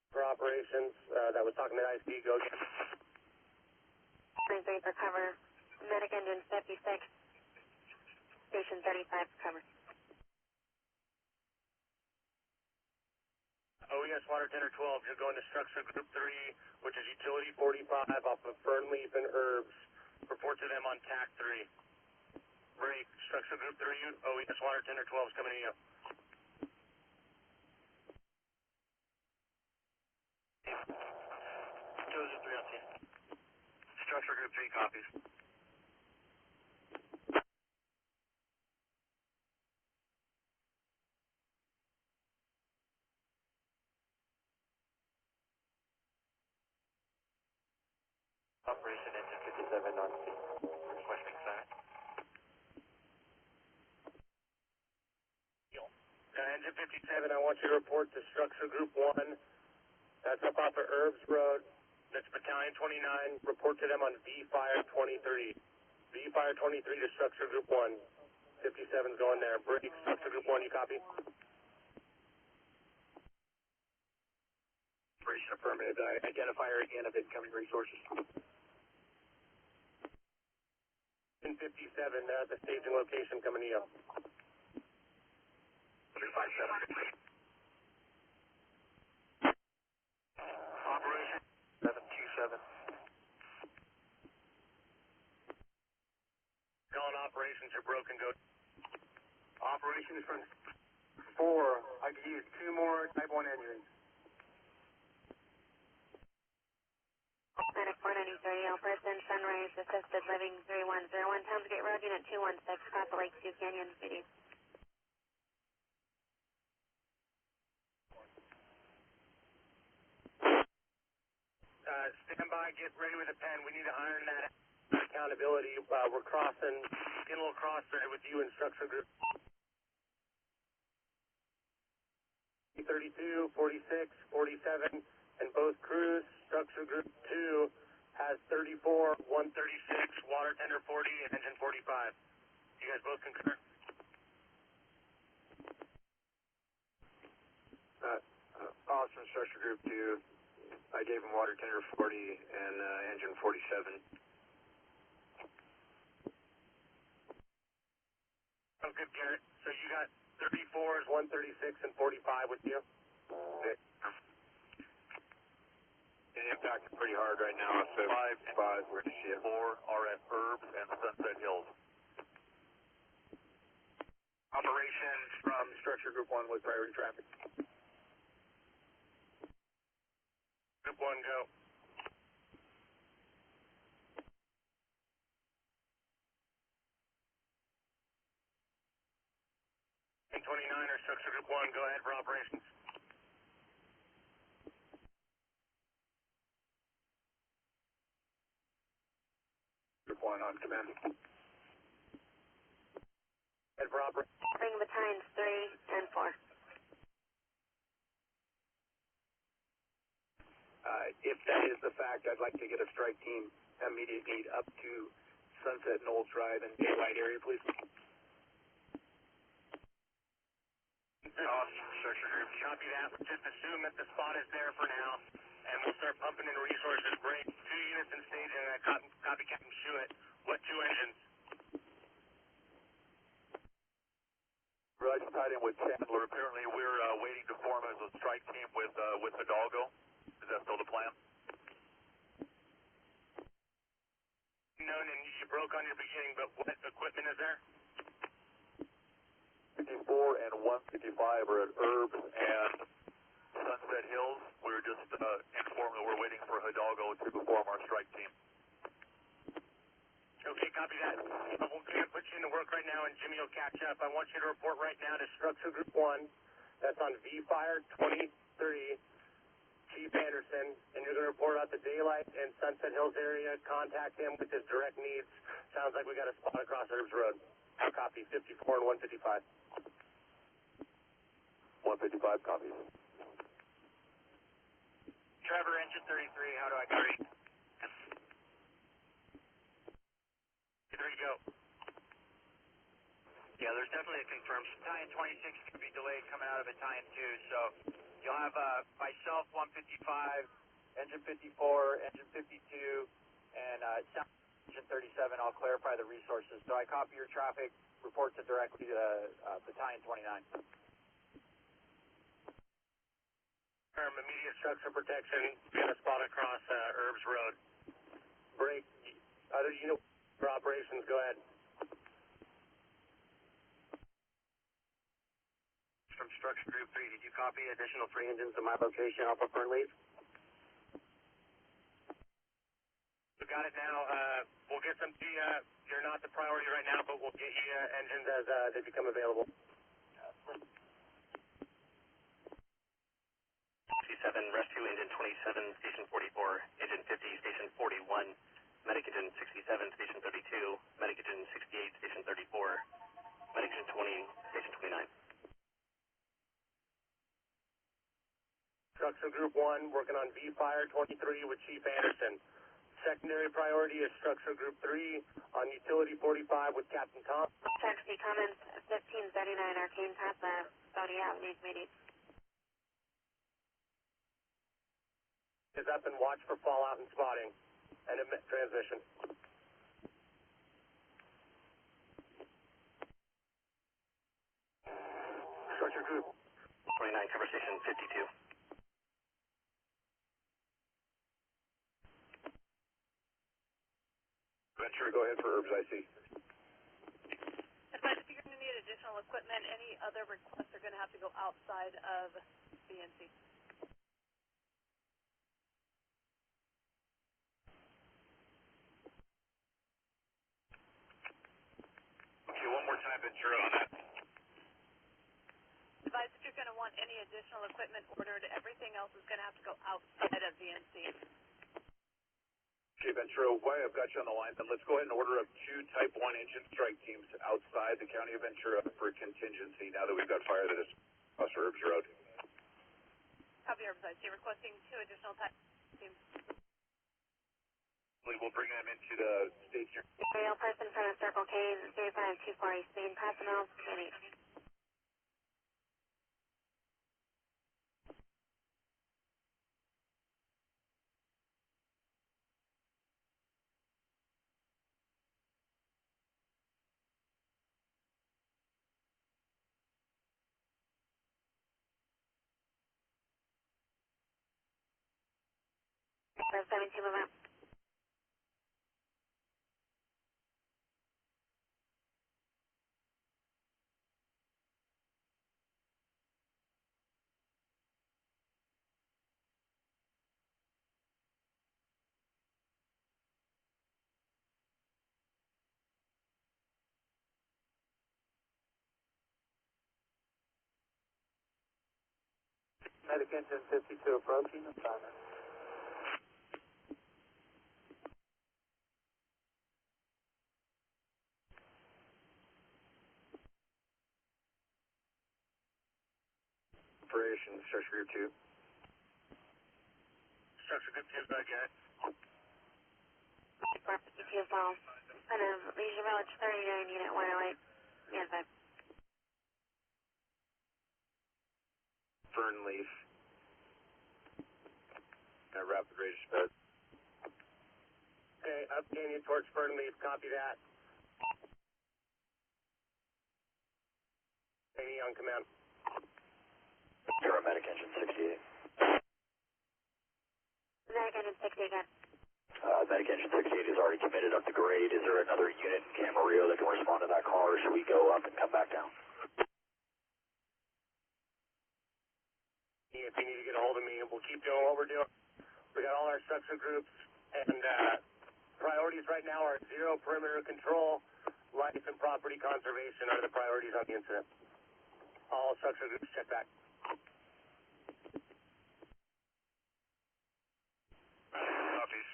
For operations, that was talking to IC, go again. 23 for cover. Medic engine 56. Station 35 for cover. OES Water Tender 12, you're going to structure group 3, which is utility 45 off of Fernleaf and Erbes. Report to them on TAC 3. Break, structure group 3, OES Water Tender 12 is coming to you. Structure group 3 copies. Operation engine 57 on scene. Requesting SAT. Engine 57, I want you to report to structure group 1. That's up off of Erbes Road. That's battalion 29. Report to them on V-Fire 23. V-Fire 23 to structure group 1. 57's going there. Break, structure group 1, you copy? Operation affirmative. Identifier again of incoming resources. In 57, they're at the staging location coming to you. 357. Operation 727. Calling operations are broken, go. Operations from 4. I could use 2 more type 1 engines. Medic 493, all person, Sunrise, assisted living 3101, Townsgate Road, Unit 216, Copper Lake 2 Canyon City. Stand by, get ready with a pen. We need to iron that accountability. We're crossing, getting a little cross-threaded with you in structure group 32, 46, 47, and both crews. Structure group 2 has 34, 136, water tender 40, and engine 45. You guys both concur? Austin, structure group 2. I gave him water tender 40 and engine 47. Oh, good, Garrett. So you got 34s, 136, and 45 with you? It impacted pretty hard right now. So 5, where do you see it? 4 are at Erbes and Sunset Hills. Operations from structure group 1 with priority traffic. Group 1, go. And 29 or structure group 1, go ahead for operations. Group 1 on command. Head for operations. Bring battalions 3 and 4. If that is the fact, I'd like to get a strike team immediate lead up to Sunset Knolls Drive and Daylight area, please. Structure group, copy that. We'll just assume that the spot is there for now, and we'll start pumping in resources. Break 2 units in staging, and I copy Captain Shuett. What 2 engines? I just tied in with Chandler. Apparently, we're waiting to form as a strike team with Hidalgo. Is that still the plan? No, and you broke on your beginning, but what equipment is there? 54 and 155 are at Erbes and Sunset Hills. We're just informed that we're waiting for Hidalgo to form our strike team. Okay, copy that. We're going to put you into work right now, and Jimmy will catch up. I want you to report right now to Structure Group 1. That's on V-Fire 23, Chief Anderson, and you're going to report out the Daylight and Sunset Hills area. Contact him with his direct needs. Sounds like we got a spot across Erbes Road. Copy, 54 and 155. 155 copies. Trevor, engine 33, how do I carry? 3 go. Yeah, there's definitely a confirmed. Battalion 26 could be delayed coming out of Battalion 2, so you'll have myself 155, engine 54, engine 52, and engine 37. I'll clarify the resources. So I copy your traffic, report to directly to Battalion 29. Immediate structure protection. We got a spot across Erbes Road. Break. Other unit for operations, go ahead. From Structure Group 3, did you copy additional 3 engines To my location, Alpha Fern Leaf. We got it now. We'll get some to you. You're not the priority right now, but we'll get you engines As they become available. 67, Rescue Engine 27, Station 44, Engine 50, Station 41, Medic Engine 67, Station 32, Medic Engine 68, Station 34, Medic Engine 20, Station 29. Structure Group 1 working on V-Fire 23 with Chief Anderson. Secondary priority is Structure Group 3 on Utility 45 with Captain Tom. Taxi comments 1539 Arcane Path, Saudi Avenue, immediate. Is up and watch for fallout and spotting. And emit transmission. Structure Group 29, conversation 52. Ventura, go ahead for Erbes, I see. Advise if you're going to need additional equipment, any other requests are going to have to go outside of BNC. Okay, one more time, Ventura, on that. Advise if you're going to want any additional equipment ordered, everything else is going to have to go outside of VNC. Okay, Ventura, while I've got you on the line, then let's go ahead and order up 2 Type 1 engine strike teams outside the county of Ventura for contingency now that we've got fire that is across Erbes Road. Copy, Erbes. You're requesting 2 additional type teams. We'll bring them into the station. Real person from Circle K, 0524 East Main, personnel, immediate. There's 17 move out. Medic Engine 52 approaching, assignment. Operation Structure Group 2. Structure Group 2, go ahead. 452 as well. Kind of Leisure Village 39, Unit 108. Yes, sir. Fernleaf. Rapid rate of sped. Okay, up Canyon towards Fernleaf. Copy that. Any on command. Paramedic Engine 68. Medic Engine 60 again. Medic Engine 68 is already committed up the grade. Is there another unit in Camarillo that can respond to that call, or should we go up and come back down? If you need to get a hold of me, we'll keep doing what we're doing. We got all our structure groups, and priorities right now are 0 perimeter control, life and property conservation are the priorities on the incident. All structure groups check back. Copies.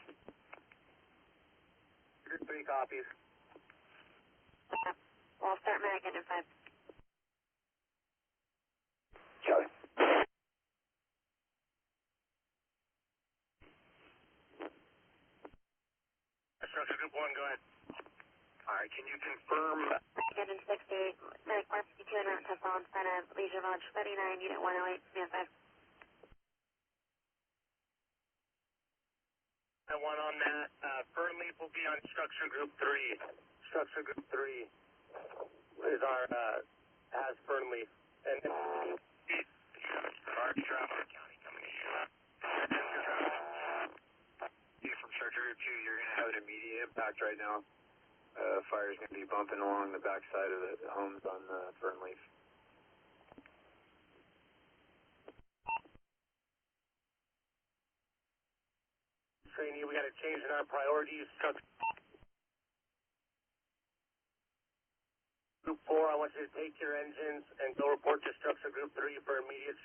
Group 3 copies. We'll start Medic Engine 5. Charlie. Alright, can you confirm? Engine 68, medic 152 and route test all in front of Leisure Lodge 39, unit 108, stand 5. I want on that, Fernleaf will be on structure group 3. Structure group 3 is our, has Fernleaf. And Ventura County coming to you. You from structure group 2, you're going to have an immediate impact right now. Fire's going to be bumping along the backside of the homes on Fernleaf. trainee, we got to change in our priorities. Group 4, I want you to take your engines and go report to structure group 3 for immediate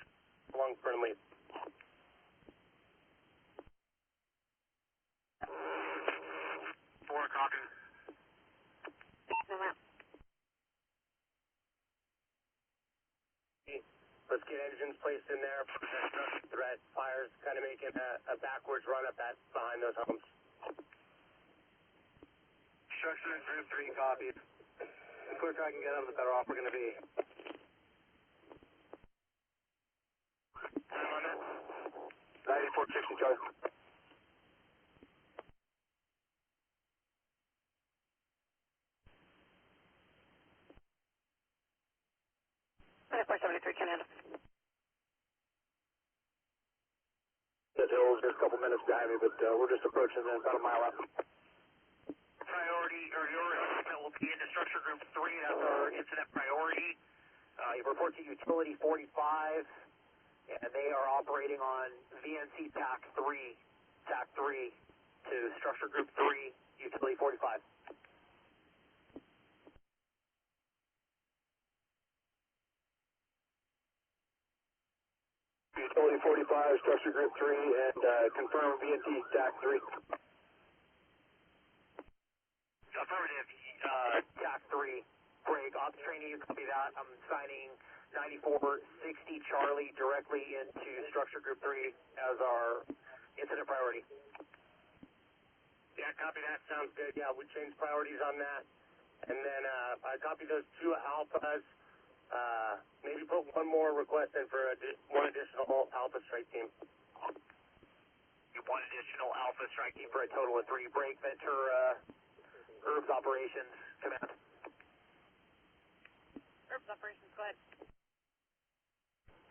along Fernleaf. 4, copy. Let's get engines placed in there for the structure threat. Fire's kind of making a backwards run up that behind those homes. Structure group 3, copy. The quicker I can get them, the better off we're going to be. Time on that? 9460, Charlie. Medic 473, Canada. That hill's just a couple minutes behind me, but we're just approaching them about a mile out. Priority, or your assessment will be into structure group 3. That's our incident priority. You report to utility 45, and they are operating on VNC TAC 3 to structure group 3, utility 45. Utility 45, structure group 3, and confirm VNT TAC 3. Affirmative, TAC 3, break, ops trainee, copy that. I'm signing 9460 Charlie directly into structure group 3 as our incident priority. Yeah, copy that. Sounds good. Yeah, we changed priorities on that. And then I copy those 2 alphas. Maybe put one more request in for one additional alpha strike team. One additional alpha strike team for a total of 3. Break, Ventura, Erbes Operations, command. Erbes Operations, go ahead.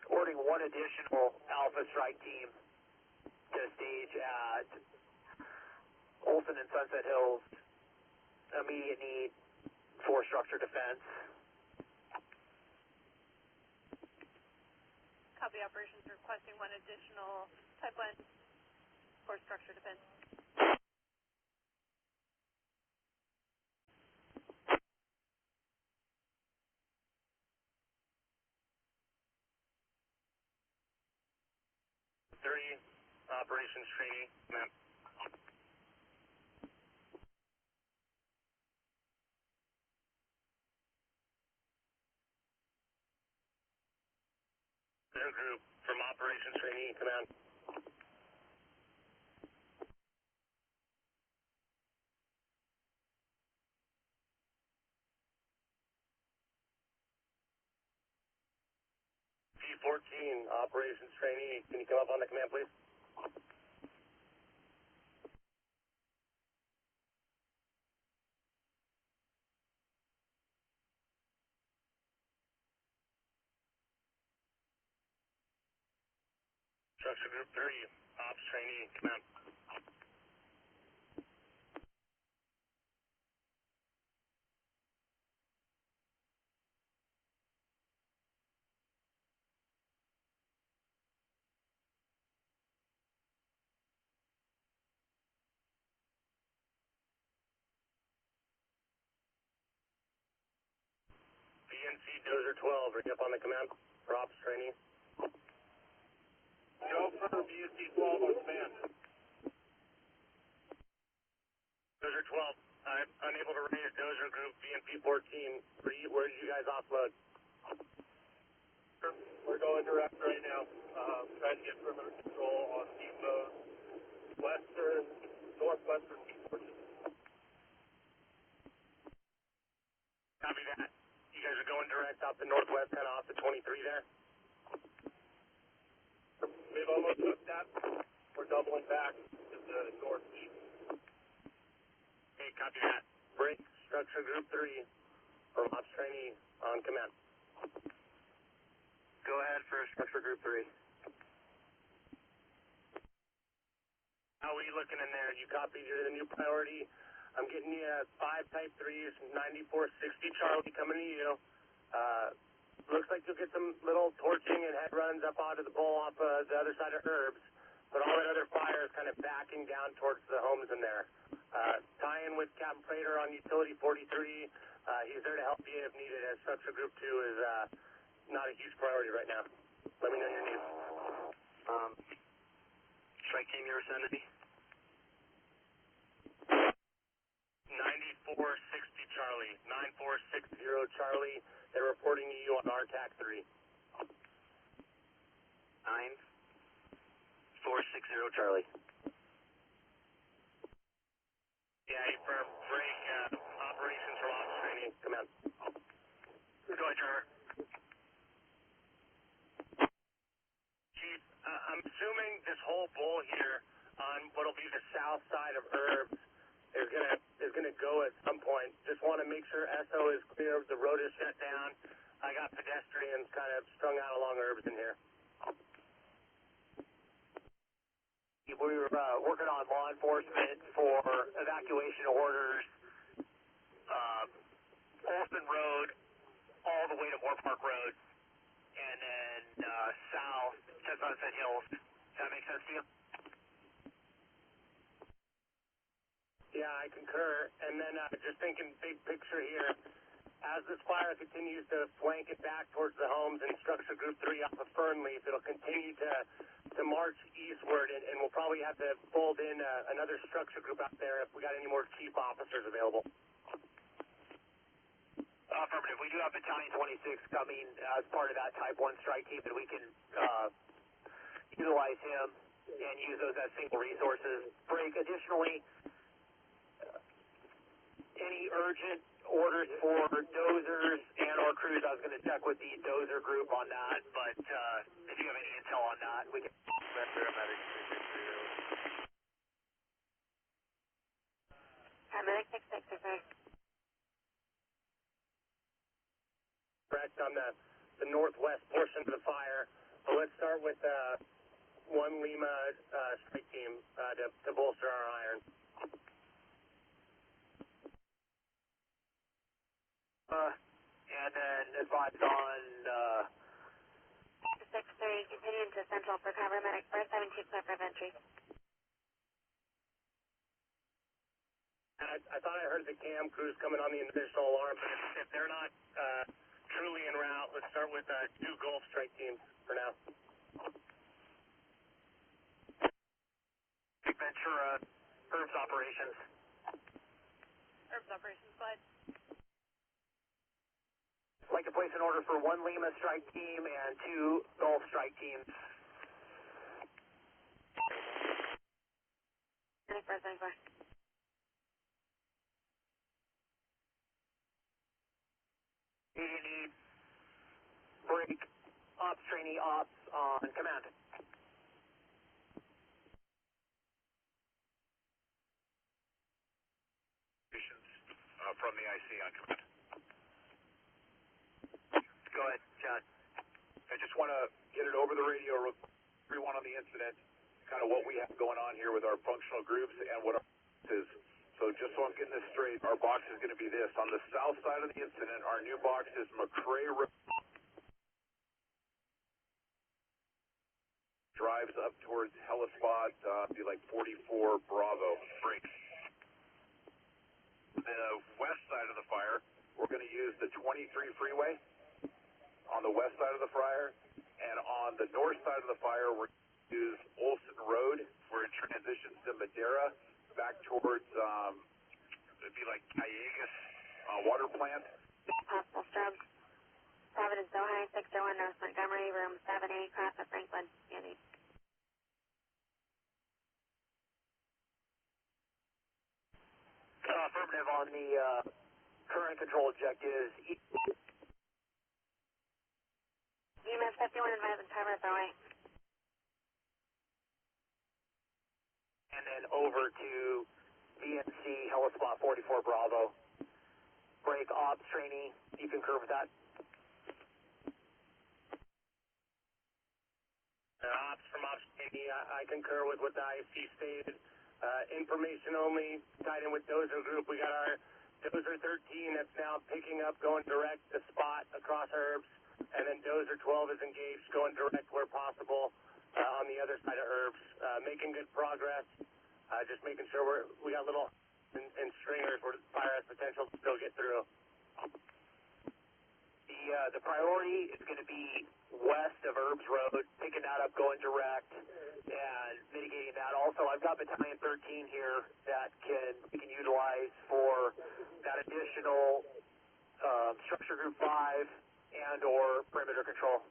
Ordering one additional alpha strike team to stage at Olson and Sunset Hills. Immediate need for structure defense. Copy operations requesting one additional type 1 for structure defense. Operations trainee, ma'am. Group from operations trainee, command. P14, operations trainee, can you come up on the command, please? Structure group 3, ops trainee, command. VNC Dozer 12, are you up on the command for ops trainee? Go for VNC 12 on command. Dozer 12, I'm unable to raise Dozer group VNP 14. Where did you guys offload? We're going direct right now. Trying to get perimeter control on Depot, northwestern P14. Copy that. You guys are going direct off the northwest, kind of off the 23 there? We've almost hooked that. We're doubling back to the northeast. Hey, copy that. Break, structure group 3, from ops trainee on command. Go ahead for structure group 3. How are you looking in there? You copied the new priority. I'm getting you 5 type 3s, 9460 Charlie coming to you. Looks like you'll get some little torching and head runs up onto the bowl off the other side of Erbes, but all that other fire is kind of backing down towards the homes in there. Tie in with Captain Prater on utility 43. He's there to help you if needed, as structure group 2 is not a huge priority right now. Let me know your needs. Strike team your vicinity. 9460 Charlie. 9460 Charlie. They're reporting to you on RTAC 3. 9460 Charlie. Yeah, for break operations for ops training. Come on. Go ahead, Trevor. Chief, I'm assuming this whole bowl here on what'll be the south side of Erbes is gonna go at some point. Just want to make sure SO is clear. The road is shut down. I got pedestrians kind of strung out along Erbes in here. We were working on law enforcement for evacuation orders, Olson Road, all the way to Moore Park Road, and then south to Sunset Hills. Does that make sense to you? Yeah, I concur. And then just thinking big picture here, as this fire continues to flank it back towards the homes in structure group 3 off of Fernleaf, it'll continue to march eastward, and we'll probably have to fold in another structure group out there if we got any more chief officers available. Affirmative. We do have Battalion 26 coming as part of that Type 1 strike team, and we can utilize him and use those as single resources. Break. Additionally, any urgent orders for dozers and or crews, I was going to check with the dozer group on that, but if you have any intel on that, we can... Paramedic 66 is there. Correct on the northwest portion of the fire. But let's start with 1 Lima strike team to bolster our iron. And then advise on 6-3, continuing to Central for paramedic 472 clear for entry. And I thought I heard the cam crews coming on the initial alarm, but if they're not truly en route, let's start with 2 Gulf strike teams for now. Ventura, Erbes operations. Erbes operations, go ahead. I'd like to place an order for 1 Lima strike team and 2 Gulf strike teams. 94-74. You need break ops trainee ops on command. From the IC on command. Go ahead, John. I just want to get it over the radio, everyone on the incident, kind of what we have going on here with our functional groups and what our box is. So just so I'm getting this straight, our box is going to be this. On the south side of the incident, our new box is McCrae Road. Drives up towards Hellespot, be like 44 Bravo, breaks. The west side of the fire, we're going to use the 23 freeway on the west side of the fire, and on the north side of the fire, we're going to use Olson Road, where it transitions to Madera, back towards, it'd be like Callegas water plant. Possible strobes. 7 is Zohar, 601 North Montgomery, room 7A, cross of Franklin. Andy. Affirmative on the Current control objectives. EMS 51 advise and timer SOA. And then over to VNC Helispot 44 Bravo. Break ops trainee. You concur with that? Ops from ops trainee, I concur with what the IC stated. Information only, tied in with Dozer Group. We got our Dozer 13 that's now picking up, going direct to spot across Erbes, and then Dozer 12 is engaged, going direct where possible on the other side of Erbes. Making good progress, just making sure we got little and stringers where fire has potential to still get through. The priority is going to be west of Erbes Road, picking that up, going direct, and mitigating that. Also, I've got Battalion 13 here that we can utilize for that additional Structure Group 5 and or perimeter control.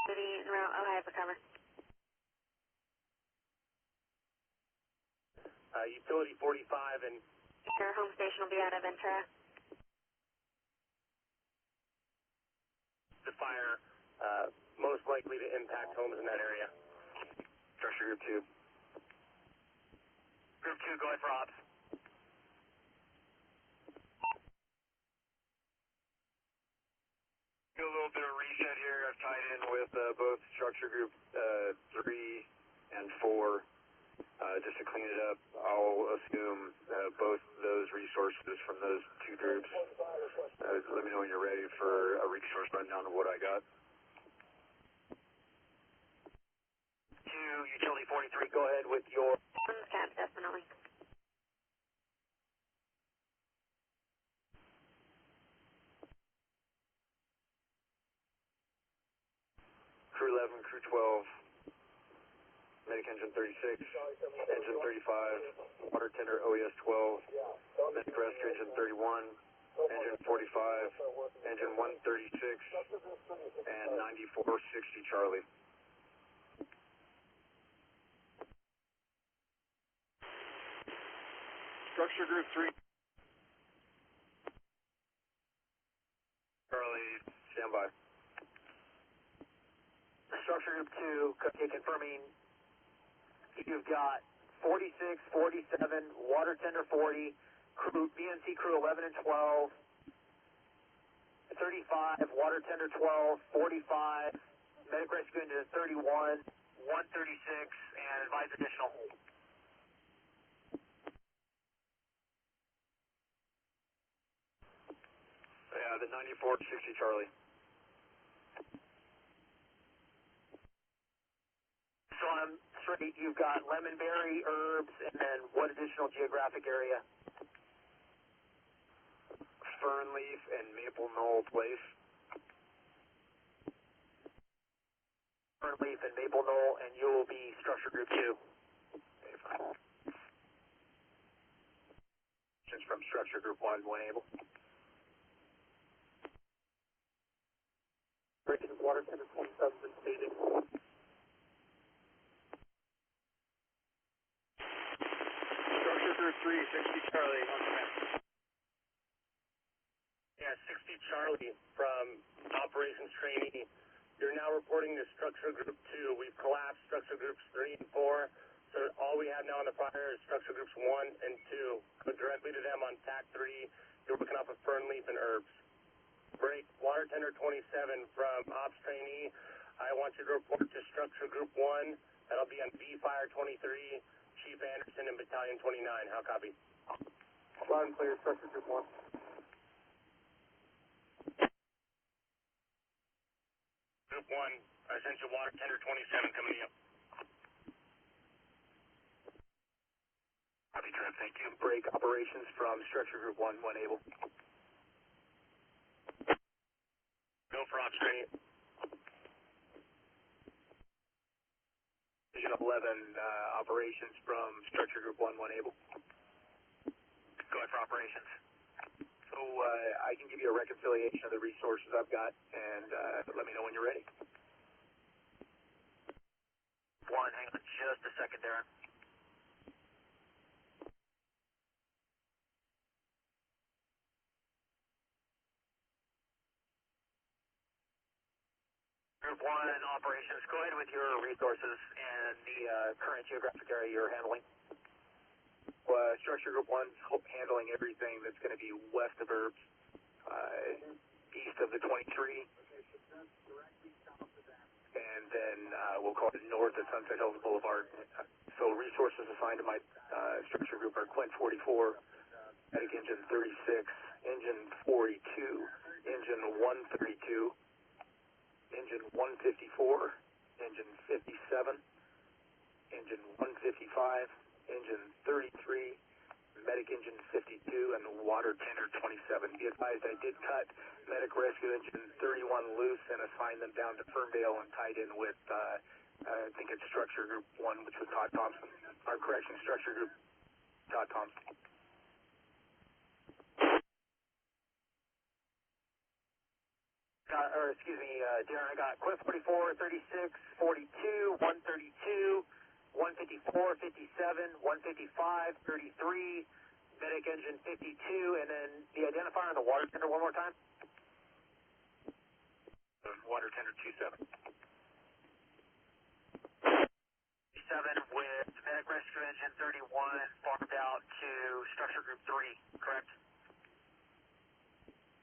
City en route, Ohio for cover. Utility 45 and Your home station will be out of Ventura. the fire most likely to impact homes in that area. Structure Group 2. Group 2, go ahead for ops. Do a little bit of reset here. I've tied in with both Structure Group 3 and 4. Just to clean it up, I'll assume both those resources from those two groups. Let me know when you're ready for a resource rundown of what I got. 2, Utility 43, go ahead with your... Cap, definitely. Crew 11, Crew 12, Medic Engine 36, Engine 35, Water Tender OES 12, Medic Rescue Engine 31, Engine 45, Engine 136, and 9460 Charlie. Structure Group 3. Charlie, stand by. Structure Group 2, confirming you've got 46, 47, Water Tender 40, BNC Crew 11 and 12, 35, Water Tender 12, 45, Medic Rescue Engine 31, 136, and advise additional. Yeah, the 9460 Charlie. So I'm straight, you've got Lemonberry, Erbes, and then what additional geographic area? Fernleaf and Maple Knoll Place. Fernleaf and Maple Knoll, and you will be Structure Group 2. Since from Structure Group 1, when able. Water Tender 27 staging. Structure Group 3, 60 Charlie, on command. Yeah, 60 Charlie from Operations Trainee. You're now reporting to Structure Group 2. We've collapsed Structure Groups 3 and 4, so all we have now on the fire is Structure Groups 1 and 2. Go directly to them on TAC 3. You're working off of Fernleaf and Erbes. Break Water Tender 27 from Ops Trainee. I want you to report to Structure Group 1. That'll be on V Fire 23, Chief Anderson, and Battalion 29. How copy? Loud and clear, Structure Group 1. Group 1, I sent you Water Tender 27 coming in. Copy, Trent, thank you. Break operations from Structure Group 1, when able. Go for Ops Trainee. Division 11, operations from Structure Group 1, when able. Go ahead for operations. So I can give you a reconciliation of the resources I've got, and let me know when you're ready. Hang on just a second, Darren. Group 1 operations, go ahead with your resources and the current geographic area you're handling. Structure Group 1's handling everything that's going to be west of Erbes, east of the 23, and then we'll call it north of Sunset Hills Boulevard. So resources assigned to my structure group are Quint 44, medic engine 36, engine 42, engine 132, engine 154, engine 57, engine 155, engine 33, medic engine 52, and water tender 27. Be advised, I did cut medic rescue engine 31 loose and assign them down to Ferndale and tied in with, I think it's structure group 1, which was Todd Thompson. Our correction, structure group Todd Thompson. Darren, I got Quint 44, 36, 42, 132, 154, 57, 155, 33, medic engine 52, and then the identifier on the water tender one more time. Water tender 27. 7 with medic rescue engine 31 farmed out to structure group 3, correct?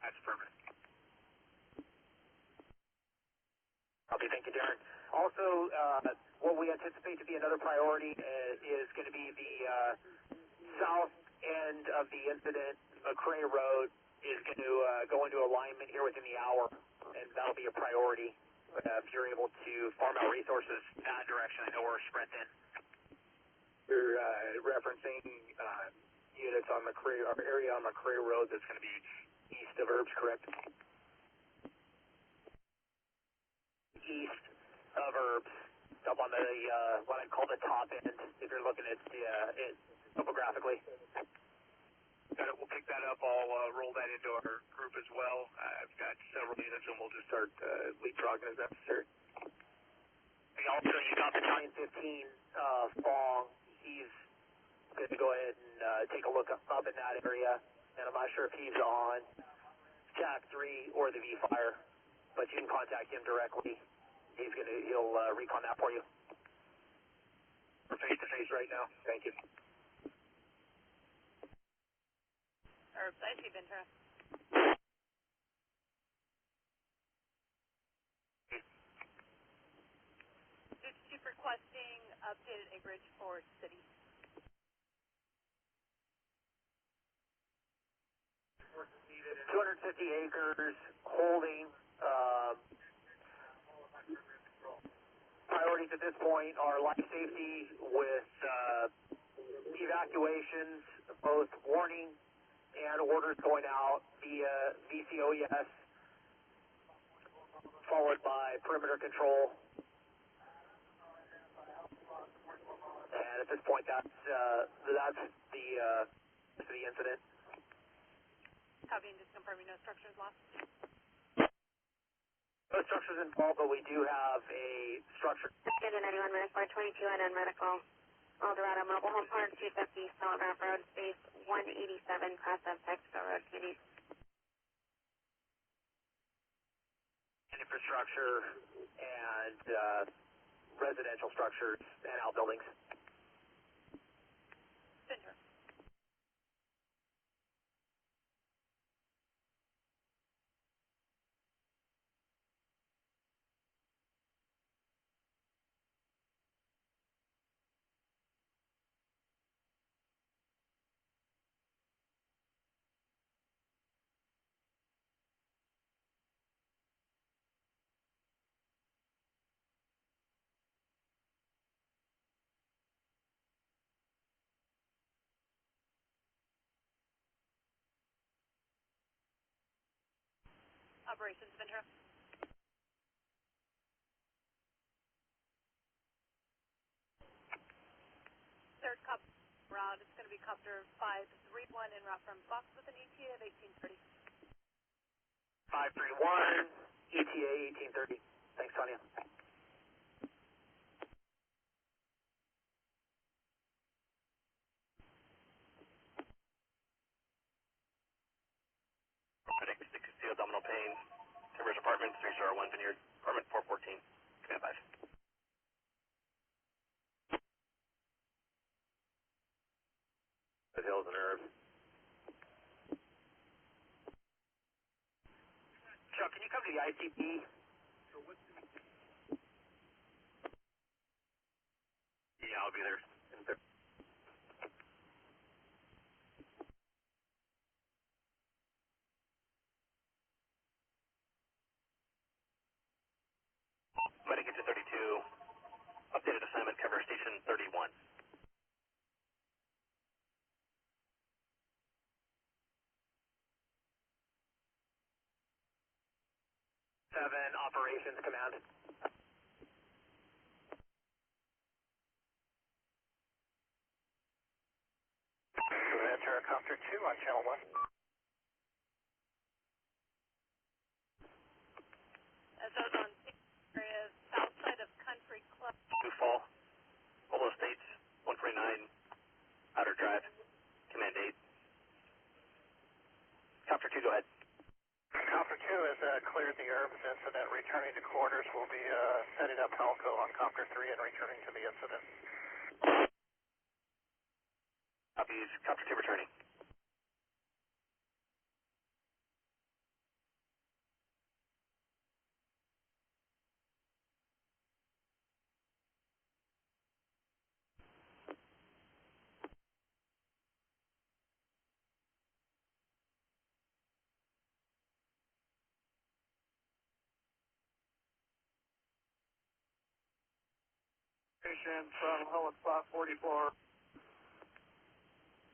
That's perfect. Okay, thank you, Darren. Also, what we anticipate to be another priority is going to be the south end of the incident. McCray Road is going to go into alignment here within the hour, and that'll be a priority if you're able to farm out resources in that direction. I know we're sprinting. You're referencing units on McCray, our area on McCray Road that's going to be east of Erbes, correct? East of Erbes, up on the what I'd call the top end, if you're looking at it topographically. Got it. We'll pick that up. I'll roll that into our group as well. I've got several units, and we'll just start leapfrogging as necessary. And also, you got Battalion 15, Fong. He's going to go ahead and take a look up in that area, and I'm not sure if he's on TAC 3 or the V Fire, but you can contact him directly. He'll recon that for you. We're face to face right now. Thank you. Erbes, I see Ventura. Duke Chief requesting updated acreage for city. 250 acres holding. Priorities at this point are life safety with evacuations, both warning and orders going out via VCOES, followed by perimeter control. And at this point, that's the incident. Copy and just confirming no structures lost. No structures involved, but we do have a structure. 91 Medical 22 and medical. Eldorado Mobile Home Park 250 Telegraph Road, space 187, cross of Texaco Road, Community. Infrastructure and residential structures and outbuildings. Ventura. Operations, Ventura. Third cop route, it's going to be copter 531 en route from Fox with an ETA of 1830. 531, ETA 1830. Thanks, Tanya. Medic 6 abdominal pain, Timbers Apartments, 301 Vineyard, apartment 414. Hills and Erbes. Chuck, can you come to the ICP? Yeah, I'll be there. Medic into 32. Updated assignment, cover station 31. 7, Operations Command. Ventura Copter 2 on channel 1. As those on areas south side of Country Club. New Fall, Polo Estates, 149, Outer Drive, Command 8. Copter 2, go ahead. Copter 2 has cleared the Erbes incident. Returning to quarters, we'll be setting up Helco on Copter 3 and returning to the incident. Copies, Copter 2 returning. From Hello Spot 44.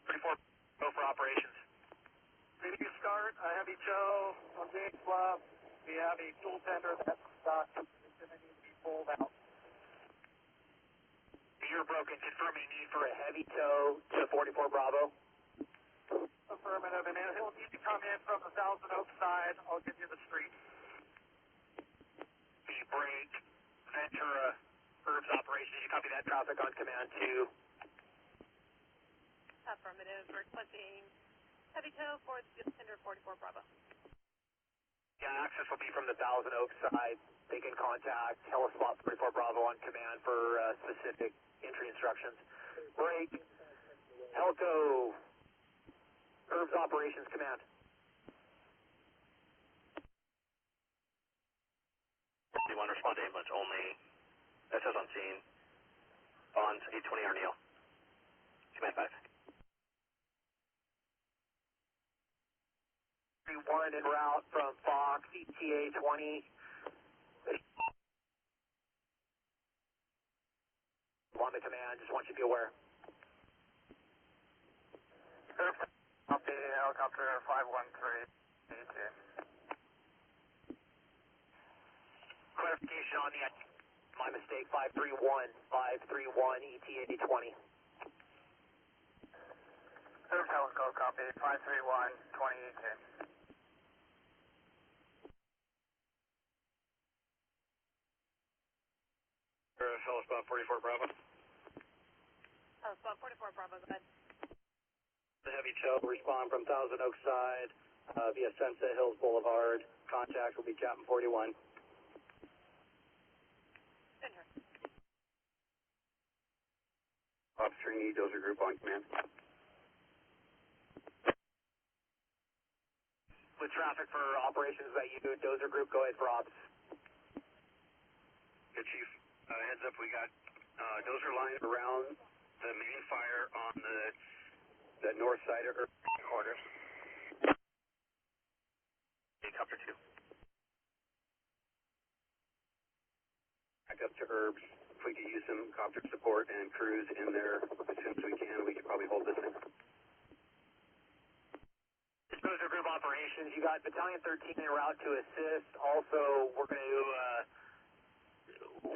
34, go for operations. Ready to start. I have each O on James Club. We have a tool tender that's stuck. It's going to need to be pulled out. You're broken. Confirming need for a heavy tow to 44 Bravo. Affirmative. And he'll need to come in from the Thousand Oaks side. I'll give you the street. The break, Ventura, Erbes operations. You copy that traffic on command 2. Affirmative. Requesting heavy tow for the tender 44 Bravo. Yeah, access will be from the Thousand Oaks side. They can contact Helispot 44 Bravo on command for specific entry instructions. Break, Helco, Erbes operations command. 51, respond to ambulance only. SS on scene. Bonds 820 Arneal. Command 5. 31 en route from Fox, ETA 20. On the command, just want you to be aware. Updated helicopter 513. Clarification on the, my mistake, 531 ETA 20. Erbes Helico, copy. 531, 2018. Helispot 44 Bravo. Spot 44 Bravo, go ahead. The heavy tow, respond from Thousand Oaks side via Sunset Hills Boulevard. Contact will be Captain 41. Ventura. Officer need dozer group on command. With traffic for operations, is that you, dozer group, go ahead for ops. Good, Chief. Heads up, we got dozer line around the main fire on the north side of Erbes quarters. Copter 2. Back up to Erbes. If we could use some copter support and crews in there as soon as we can, we could probably hold this thing. Dozer group operations, you got Battalion 13 en route to assist. Also, we're going to,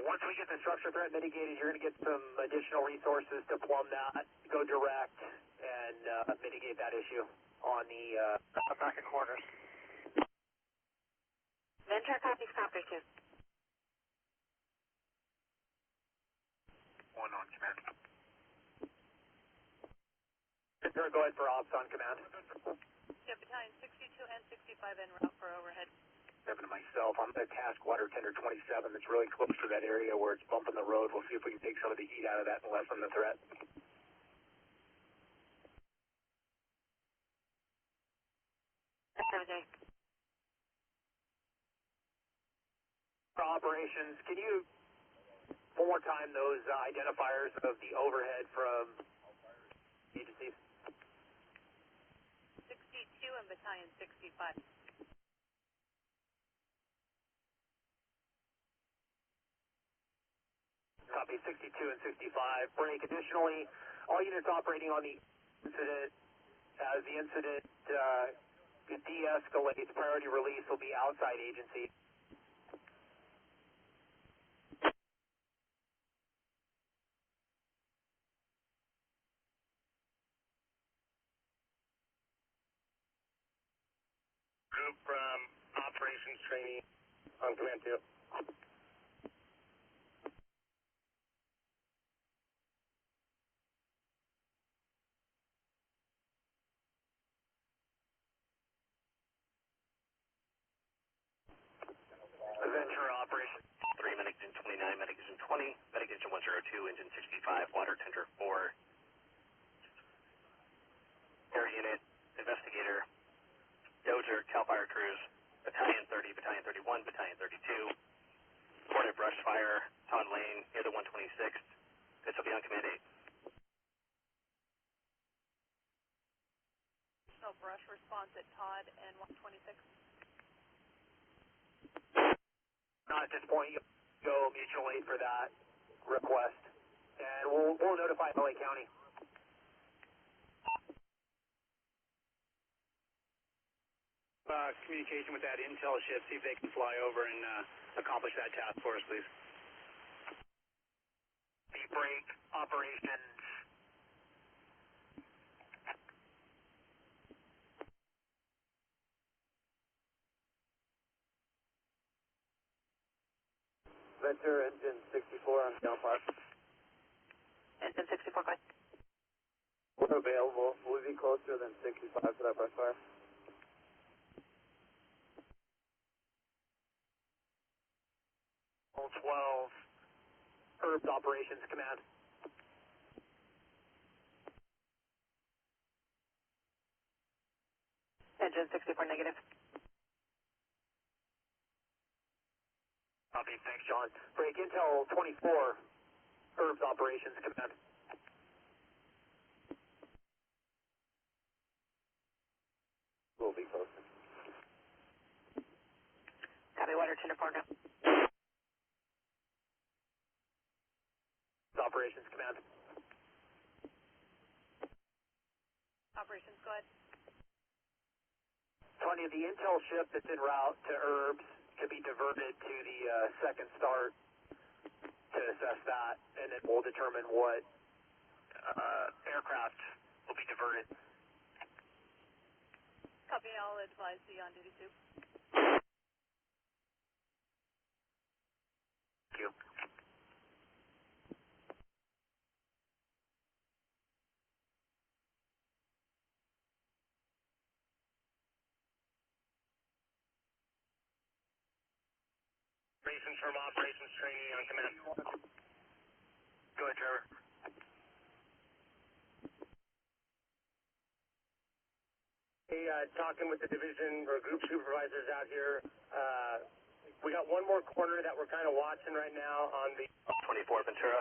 once we get the structure threat mitigated, you're going to get some additional resources to plumb that, go direct, and mitigate that issue on the Back at quarters. Ventura copies Copter 2. 1 on command. Ventura, go ahead for ops on command. Yeah, Battalion 62 and 65 en route for overhead. 7 to myself, I'm going to task water tender 27 that's really close to that area where it's bumping the road. We'll see if we can take some of the heat out of that and lessen the threat. Roger. For operations, can you one more time those identifiers of the overhead from agencies? 62 and Battalion 65. Copy 62 and 65. Break. Additionally, all units operating on the incident, as the incident de-escalates, priority release will be outside agency. Group from operations training on command 2. Ventura operation 3, medic engine 29, medic engine 20, medic engine 102, engine 65, water tender 4. Air unit, investigator, Dozer, CAL FIRE crews, Battalion 30, Battalion 31, Battalion 32. Reported brush fire, Todd Lane, near the 126th. This will be on command 8. No brush response at Todd and 126. Not at this point. You go mutual aid for that request, and we'll notify LA County. Communication with that intel ship, see if they can fly over and accomplish that task for us, please. The break operations. Ventura engine 64 on down park. Engine 64, go ahead. We're available. Will we be closer than 65 for that brush fire? 12, Erbes Operations Command. Engine 64, negative. Copy, thanks, John. Break Intel 24, Erbes Operations Command. We'll be closer. Copy, water tender 4 now. Operations Command. Operations, go ahead. 20, the intel ship that's en route to Erbes could be diverted to the second start to assess that, and then we'll determine what aircraft will be diverted. Copy, I'll advise the on-duty soup. Thank you. Operations from operations training on command. Go ahead, Trevor. Hey, talking with the division or group supervisors out here. We got one more corner that we're kind of watching right now on the 24 Ventura.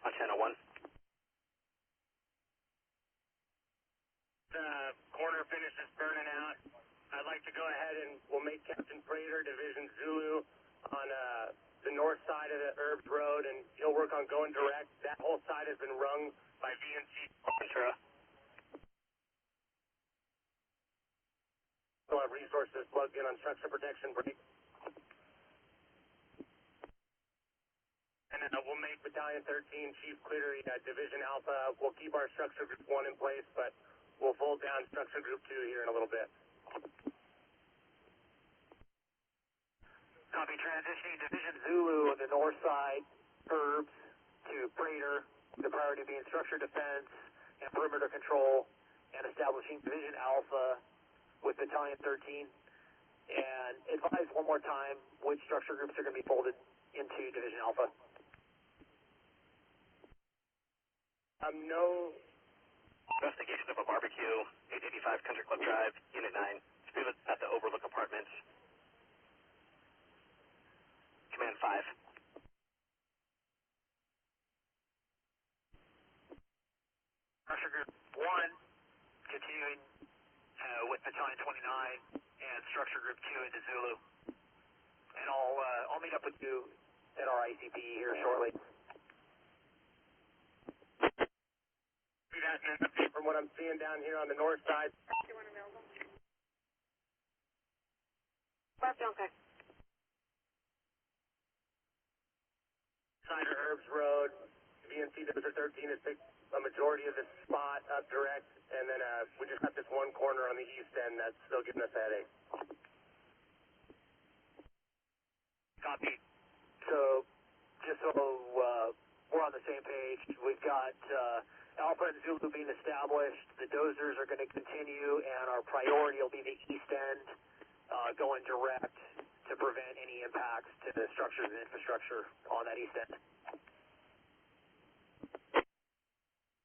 On channel 1. Corner finishes burning out. I'd like to go ahead and we'll make Captain Prater, Division Zulu, on the north side of the Erbes Road, and he'll work on going direct. That whole side has been rung by VNC. Ventura. We'll have resources plugged in on structure protection break. And then we'll make Battalion 13, Chief Cleary, Division Alpha. We'll keep our structure group 1 in place, but we'll fold down structure group 2 here in a little bit. Copy, transitioning Division Zulu on the north side, Erbes to Prater, the priority being structure defense and perimeter control, and establishing Division Alpha with Battalion 13. And advise one more time which structure groups are going to be folded into Division Alpha. No Investigation of a barbecue, 885 25 Country Club Drive, Unit 9. Speed at the Overlook Apartments. Command 5. Structure Group 1, continuing with Battalion 29 and Structure Group 2 into Zulu. And I'll meet up with you at our ICP here shortly. From what I'm seeing down here on the north side. Okay. Side of Erbes Road, VNC Dozer 13 has picked a majority of the spot up direct, and then we just got this one corner on the east end that's still giving us a headache. Copy. So, just so we're on the same page, we've got Alpha and Zulu being established, the dozers are going to continue, and our priority will be the east end going direct to prevent any impacts to the structures and infrastructure on that east end.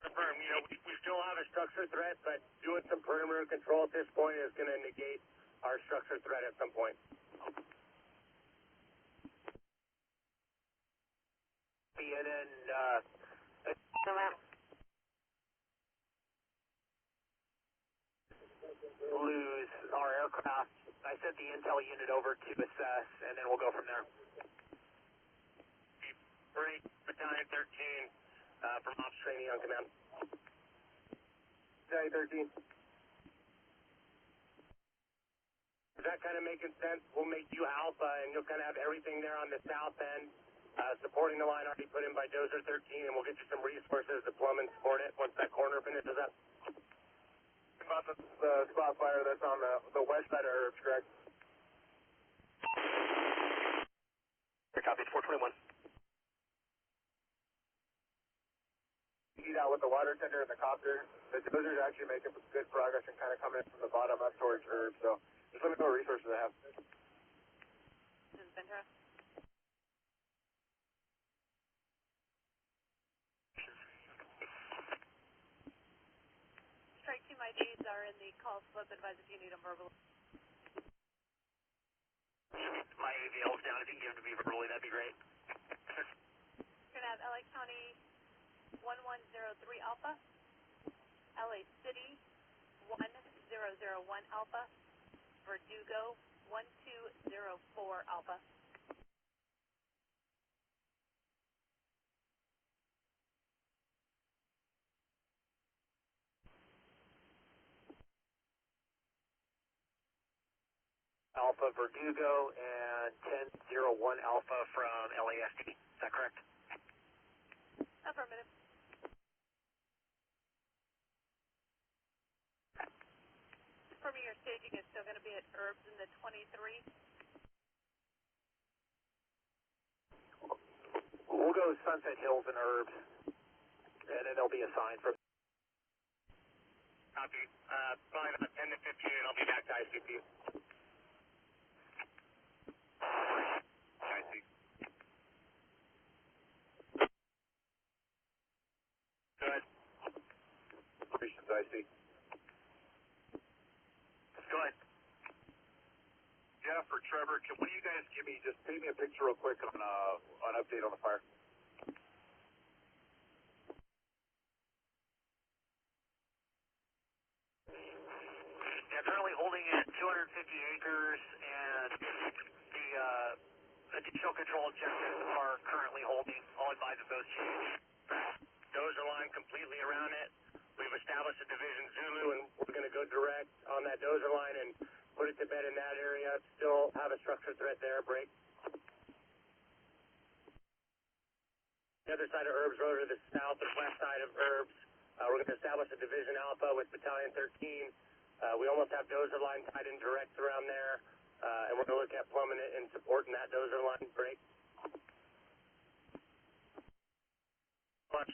Confirm, we still have a structure threat, but doing some perimeter control at this point is going to negate our structure threat at some point. And then, lose our aircraft. I sent the intel unit over to assess, and then we'll go from there. Break, Battalion 13, from Ops Training on command. Battalion 13. Is that kind of making sense? We'll make you Alpha, and you'll kind of have everything there on the south end, supporting the line already put in by Dozer 13, and we'll get you some resources to plumb and support it once that corner finishes up. About the spot fire that's on the west side of Erbes, correct? Copy, 421. You see that with the water tender and the copter, the Dozer's actually making good progress and kind of coming in from the bottom up towards Erbes, so just let me know what resources I have. This is Ventura. Strike team IDs are in the call slip. Advise if you need them verbally. My AVL's down. If you can give them to me verbally, that'd be great. We're going to have LA County 1103 Alpha, LA City 1001 Alpha, Verdugo 1204 Alpha. Alpha Verdugo and 1001 Alpha from LASD. Is that correct? Affirmative. For me, your staging is still going to be at Erbes in the 23. We'll go Sunset Hills and Erbes, and then there'll be a sign from. Copy. Probably about 10 to 15, and I'll be back to ICP. I see. Good. Operations, I see. Go ahead. Jeff or Trevor, can one of you guys just paint me a picture real quick on an update on the fire? Yeah, currently holding at 250 acres, and the additional control objectives are currently holding. I'll advise if those change. Dozer line completely around it. We've established a division Zulu, and we're going to go direct on that Dozer line and put it to bed in that area. Still have a structure threat there. Break. The other side of Erbes Road, or the south and west side of Erbes, we're going to establish a division Alpha with Battalion 13. We almost have Dozer line tied in direct around there, and we're going to look at plumbing it and supporting that Dozer line. Break.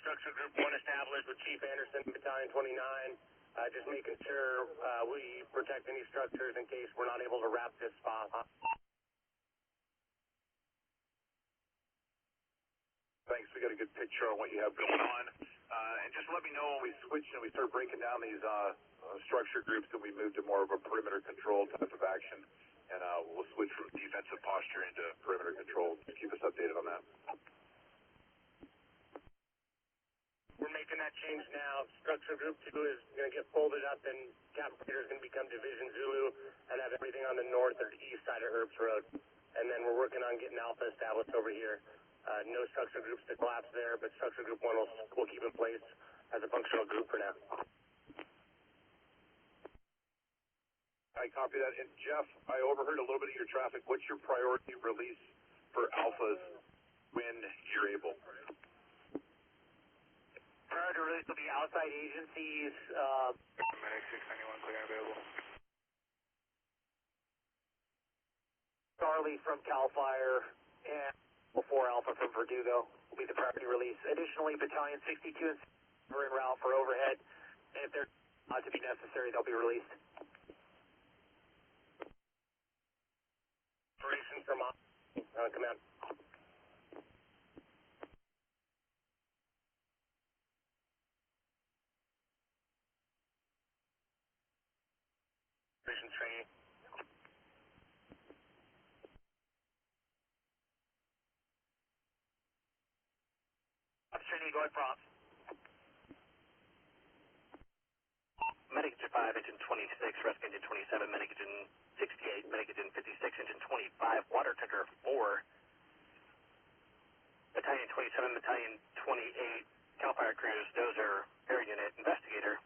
Structure Group 1 established with Chief Anderson, Battalion 29, just making sure we protect any structures in case we're not able to wrap this spot. Thanks. We got a good picture on what you have going on. And just let me know when we switch and we start breaking down these structure groups, and we move to more of a perimeter control type of action. And we'll switch from defensive posture into perimeter control. Just keep us updated on that. We're making that change now. Structure Group 2 is going to get folded up, and Captain Peter is going to become Division Zulu and have everything on the north or the east side of Erbes Road. And then we're working on getting Alpha established over here. No structure groups to collapse there, but Structure Group 1 will keep in place as a functional group for now. I copy that. And Jeff, I overheard a little bit of your traffic. What's your priority release for Alphas when you're able? Priority release will be outside agencies. Medic 691 clear and available. Charlie from CAL FIRE and 4 Alpha from Verdugo will be the priority release. Additionally, Battalion 62 and 6 are en route for overhead, and if they're not to be necessary, they'll be released. Operation from command. Operations training. Training, go ahead, props. Medic Engine 5, Engine 26, Rescue Engine 27, Medic Engine 68, Medic Engine 56, Engine 25, Water Tender 4, Battalion 27, Battalion 28, CAL FIRE Crews, Dozer, Air Unit, Investigator,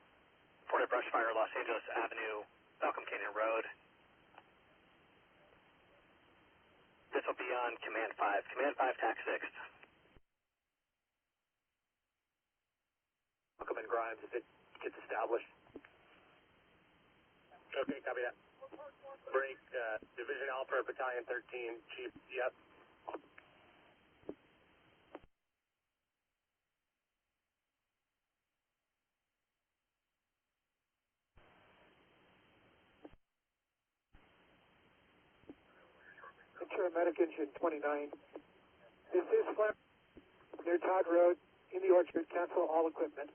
Fort Erbes Fire, Los Angeles Avenue, Malcolm Canyon Road. This will be on Command 5. Command 5, TAC 6. Malcolm and Grimes, if it gets established. Okay, copy that. Break, Division Alpha, Battalion 13, Chief, yep. Ventura Medic Engine 29. This is Flint near Todd Road in the Orchard. Cancel all equipment.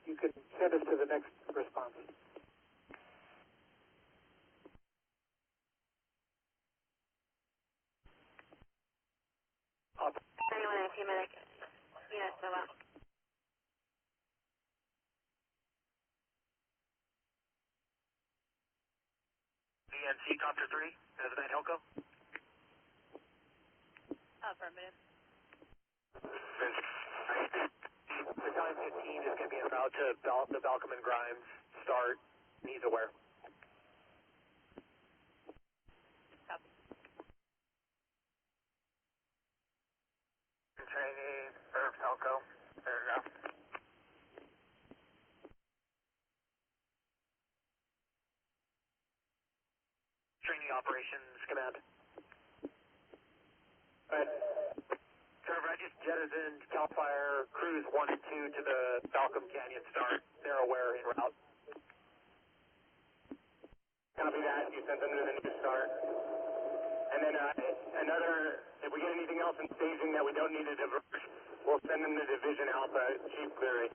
You can send us to the next response. Anyone in medic? Yes, so well. VNC Copter 3, as an Helco. Affirmative. Battalion 15 is going to be en route to the Malcolm and Grimes start. He's aware. Copy. Training, Erbes Helco. There you go. Training Operations Command. Trevor, I just jettisoned CAL FIRE Crews 1 and 2 to the Malcolm Canyon start. They're aware en route. Copy that. You sent them to the new start. And then if we get anything else in staging that we don't need to diverge, we'll send them to Division Alpha, Chief Cleary.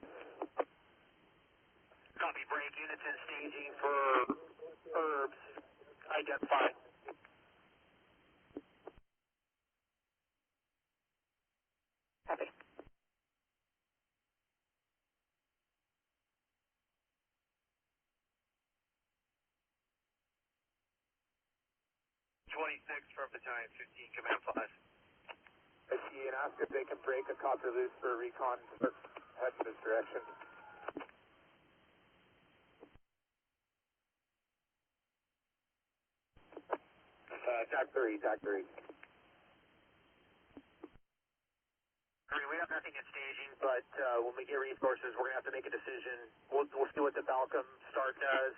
Copy, break. Units in staging for Erbes. Identify. Copy. From Battalion 15, Command 5. I see, and ask if they can break a copter loose for recon to head in this direction. TAC 3, TAC 3. We have nothing in staging, but when we get resources, we're going to have to make a decision. We'll see what the Malcolm start does.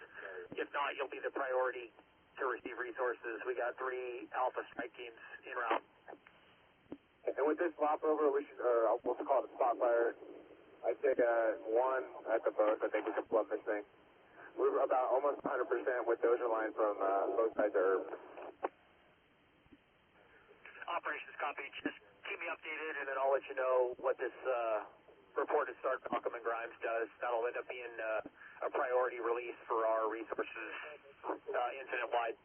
If not, you'll be the priority to receive resources. We got 3 Alpha strike teams en route. And with this swap over, we should, or we'll call it a spot fire. I take one at the boat. I think we can plug this thing. We're about almost 100% with dozer line from both sides of Erbes. Operations copy. Just keep me updated, and then I'll let you know what this report to start Malcolm and Grimes does. That'll end up being a priority release for our resources incident-wide.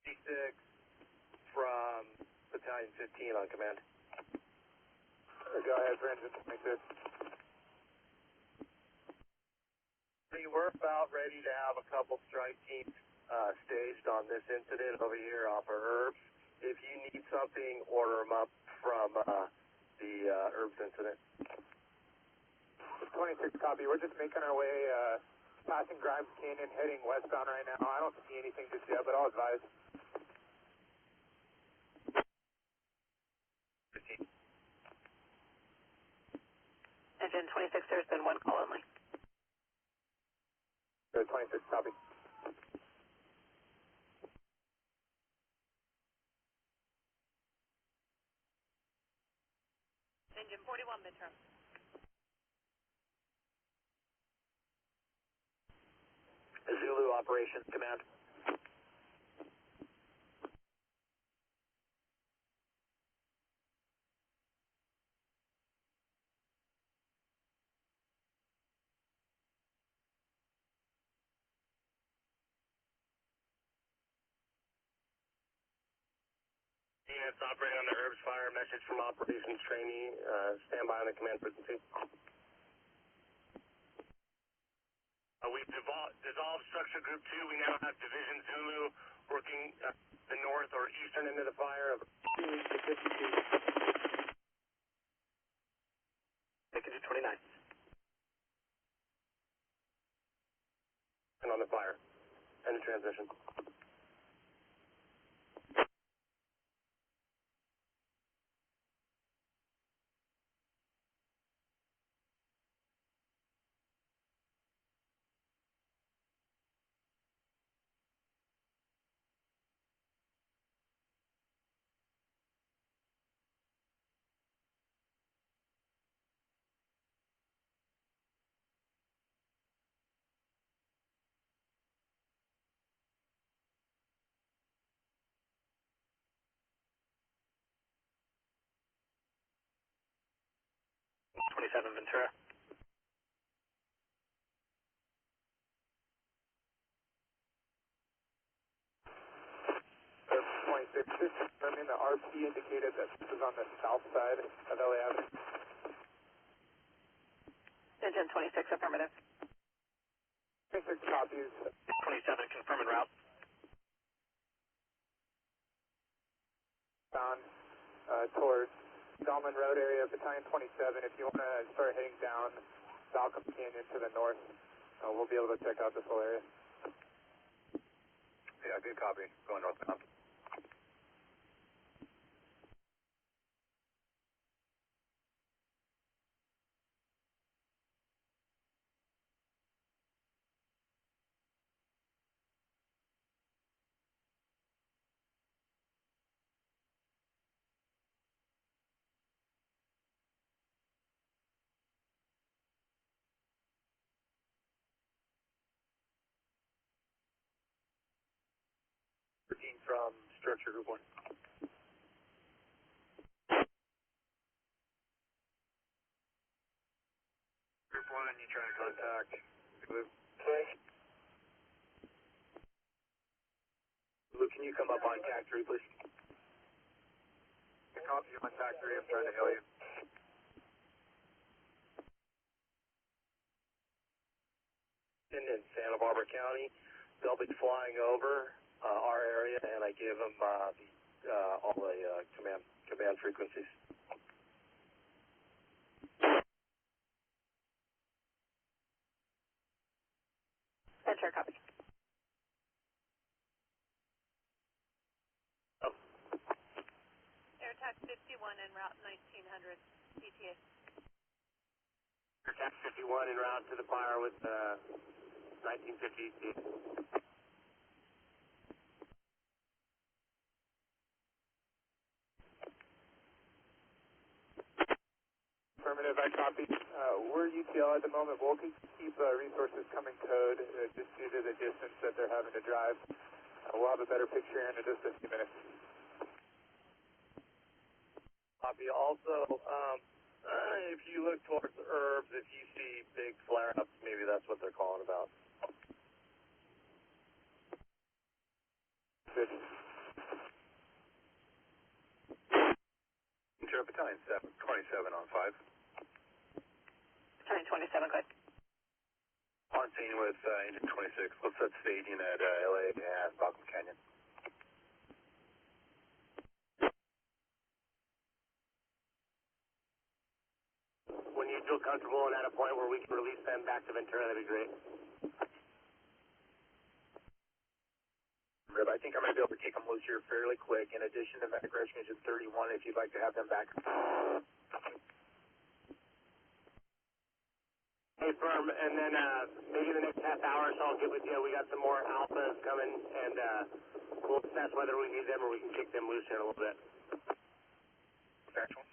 D6 from Battalion 15 on command. Go ahead for engine 26. We're about ready to have a couple strike teams staged on this incident over here off of Erbes. If you need something, order them up from the Erbes incident. 26 copy. We're just making our way passing Grimes Canyon, heading westbound right now. I don't see anything just yet, but I'll advise. Engine 26, there's been one call only. 26 copy. Engine 41, Ventura. Zulu Operations Command. Units operating on the Erbes Fire, message from operations trainee, stand by on the command frequency. We've dissolved structure group 2. We now have division Zulu working the north or eastern Turn into the fire of 2 to 52. Take it to 29. And on the fire. End of transition. Ventura. Erbes 26, just confirming the RP indicated that this is on the south side of LA Avenue. Engine 26, affirmative. 26 copies. 27, confirming route. Down towards Dalman Road area, Battalion 27. If you want to start heading down Malcolm Canyon to the north, we'll be able to check out this whole area. Yeah, good copy. Going northbound. From structure group 1. Group 1, you trying to contact Zulu? Luke, can you come up on TAC 3, please? Copy on TAC 3, I'm trying to hail you. In Santa Barbara County, they'll be flying over our area, and I gave them all the command frequencies. Ventura, copy. Air Tax 51 en route 1900 DTA. Air Tax 51 en route to the fire with 1950 Affirmative, I copy. We're UTL at the moment. We'll keep resources coming code just due to the distance that they're having to drive. We'll have a better picture in just a few minutes. Copy. Also, if you look towards Erbes, if you see big flare-ups, maybe that's what they're calling about. Ventura Battalion 27 on 5. Battalion 27, good. On scene with Engine 26. Let's set staging at LA and Balcom Canyon. When you feel comfortable and at a point where we can release them back to Ventura, that'd be great. Rib, I think I'm going to be able to kick them loose here fairly quick. In addition to Medic Rescue Engine 31, if you'd like to have them back. Hey, firm, and then maybe in the next half hour or so I'll get with you. We got some more alphas coming, and we'll assess whether we need them or we can kick them loose here in a little bit. Factual.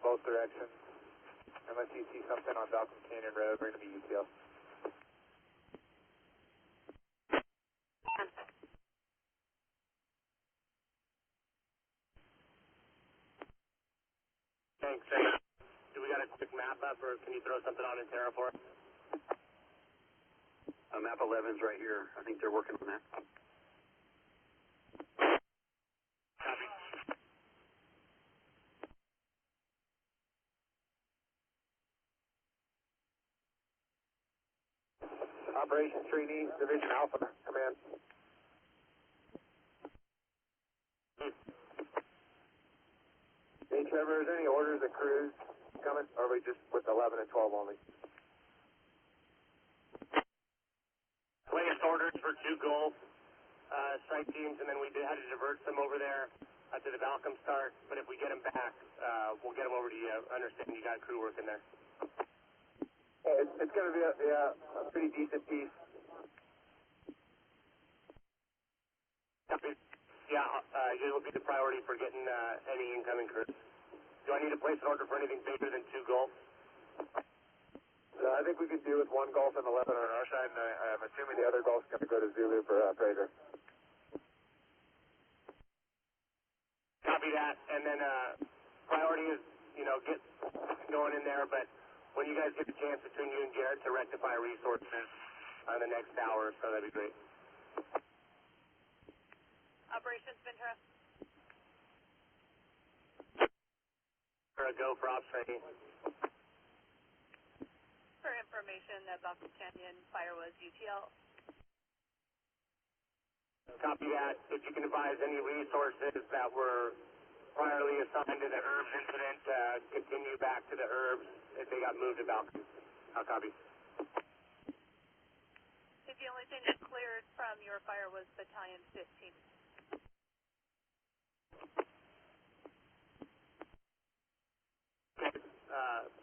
Both directions. Unless you see something on Balcom Canyon Road, we're going to be UTL. Thanks. Do we got a quick map up, or can you throw something on in Terra for us? Map 11's right here. I think they're working on that. Copy. Operations Trainee, Division Alpha, command. Hey, Trevor, is there any orders of crews coming, or are we just with 11 and 12 only? Latest orders for 2 Gulf strike teams, and then we had to divert some over there to the Balcom start, but if we get them back, we'll get them over to you. Understand you got crew working there. It's going to be a pretty decent piece. Copy. Yeah, it will be the priority for getting any incoming crews. Do I need to place an order for anything bigger than 2 Gulf? I think we could do with 1 Gulf and 11 on our side, and I'm assuming the other Gulf's going to go to Zulu for Prager. Copy that, and then priority is, get going in there, but when you guys get the chance between you and Garrett to rectify resources on the next hour or so, that'd be great. Operations Ventura. Go for ops training. For information, that Balcom Canyon fire was UTL. Copy that. If you can advise any resources that were priorly assigned to the Erbes incident, continue back to the Erbes if they got moved to Balcom. I'll copy. If the only thing that cleared from your fire was Battalion 15.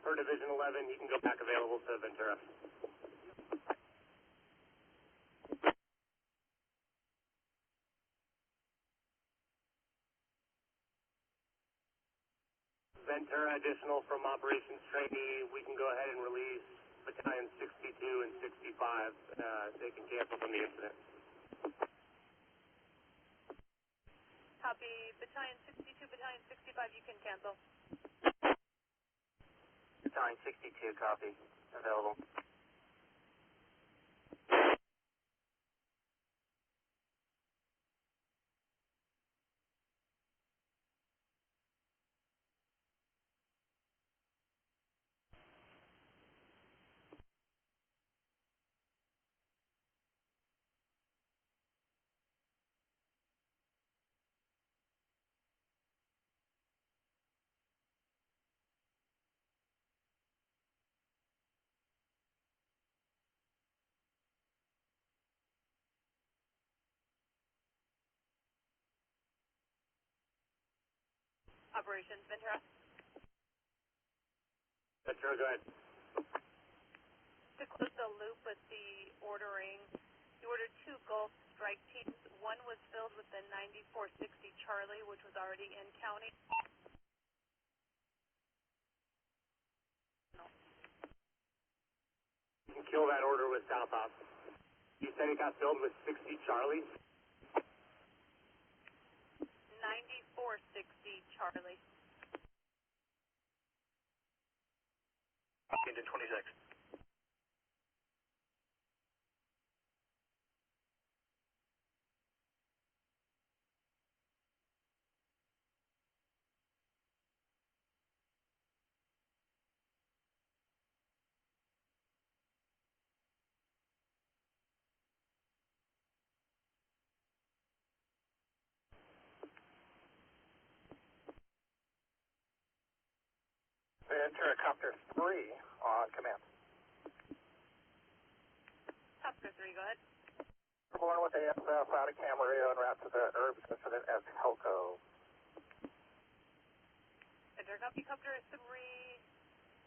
Per Division 11, you can go back available to Ventura. Ventura additional from operations trainee, we can go ahead and release Battalion 62 and 65. They can cancel from the incident. Copy. Battalion 62, Battalion 65, you can cancel. Battalion 62, copy. Available. Operations Ventura. Ventura, go ahead. To close the loop with the ordering, you ordered 2 Gulf strike teams. One was filled with the 9460 Charlie, which was already in county. You can kill that order with South Ops. You said it got filled with 60 Charlies? Charlie. Engine 26. Ventura Copter 3 on command. Copter 3, go ahead. Born with ASF out of Camarillo en route to the Erbes incident as Helco. Ventura copy, Copter 3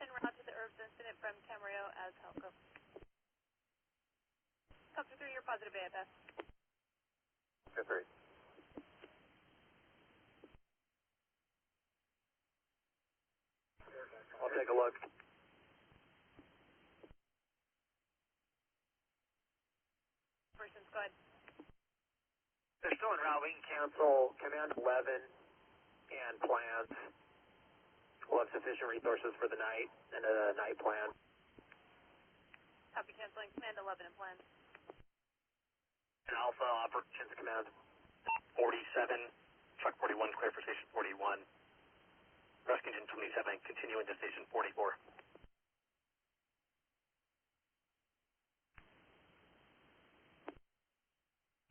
en route to the Erbes incident from Camarillo as Helco. Copter 3, you're positive AFS. Good 3. I'll take a look. Operations, go ahead. They're still en route. We can cancel Command 11 and plans. We'll have sufficient resources for the night and a night plan. Copy, canceling Command 11 and plans. And Alpha Operations Command. 47, truck 41, clear for station 41. Rescue engine 27, continuing to station 44.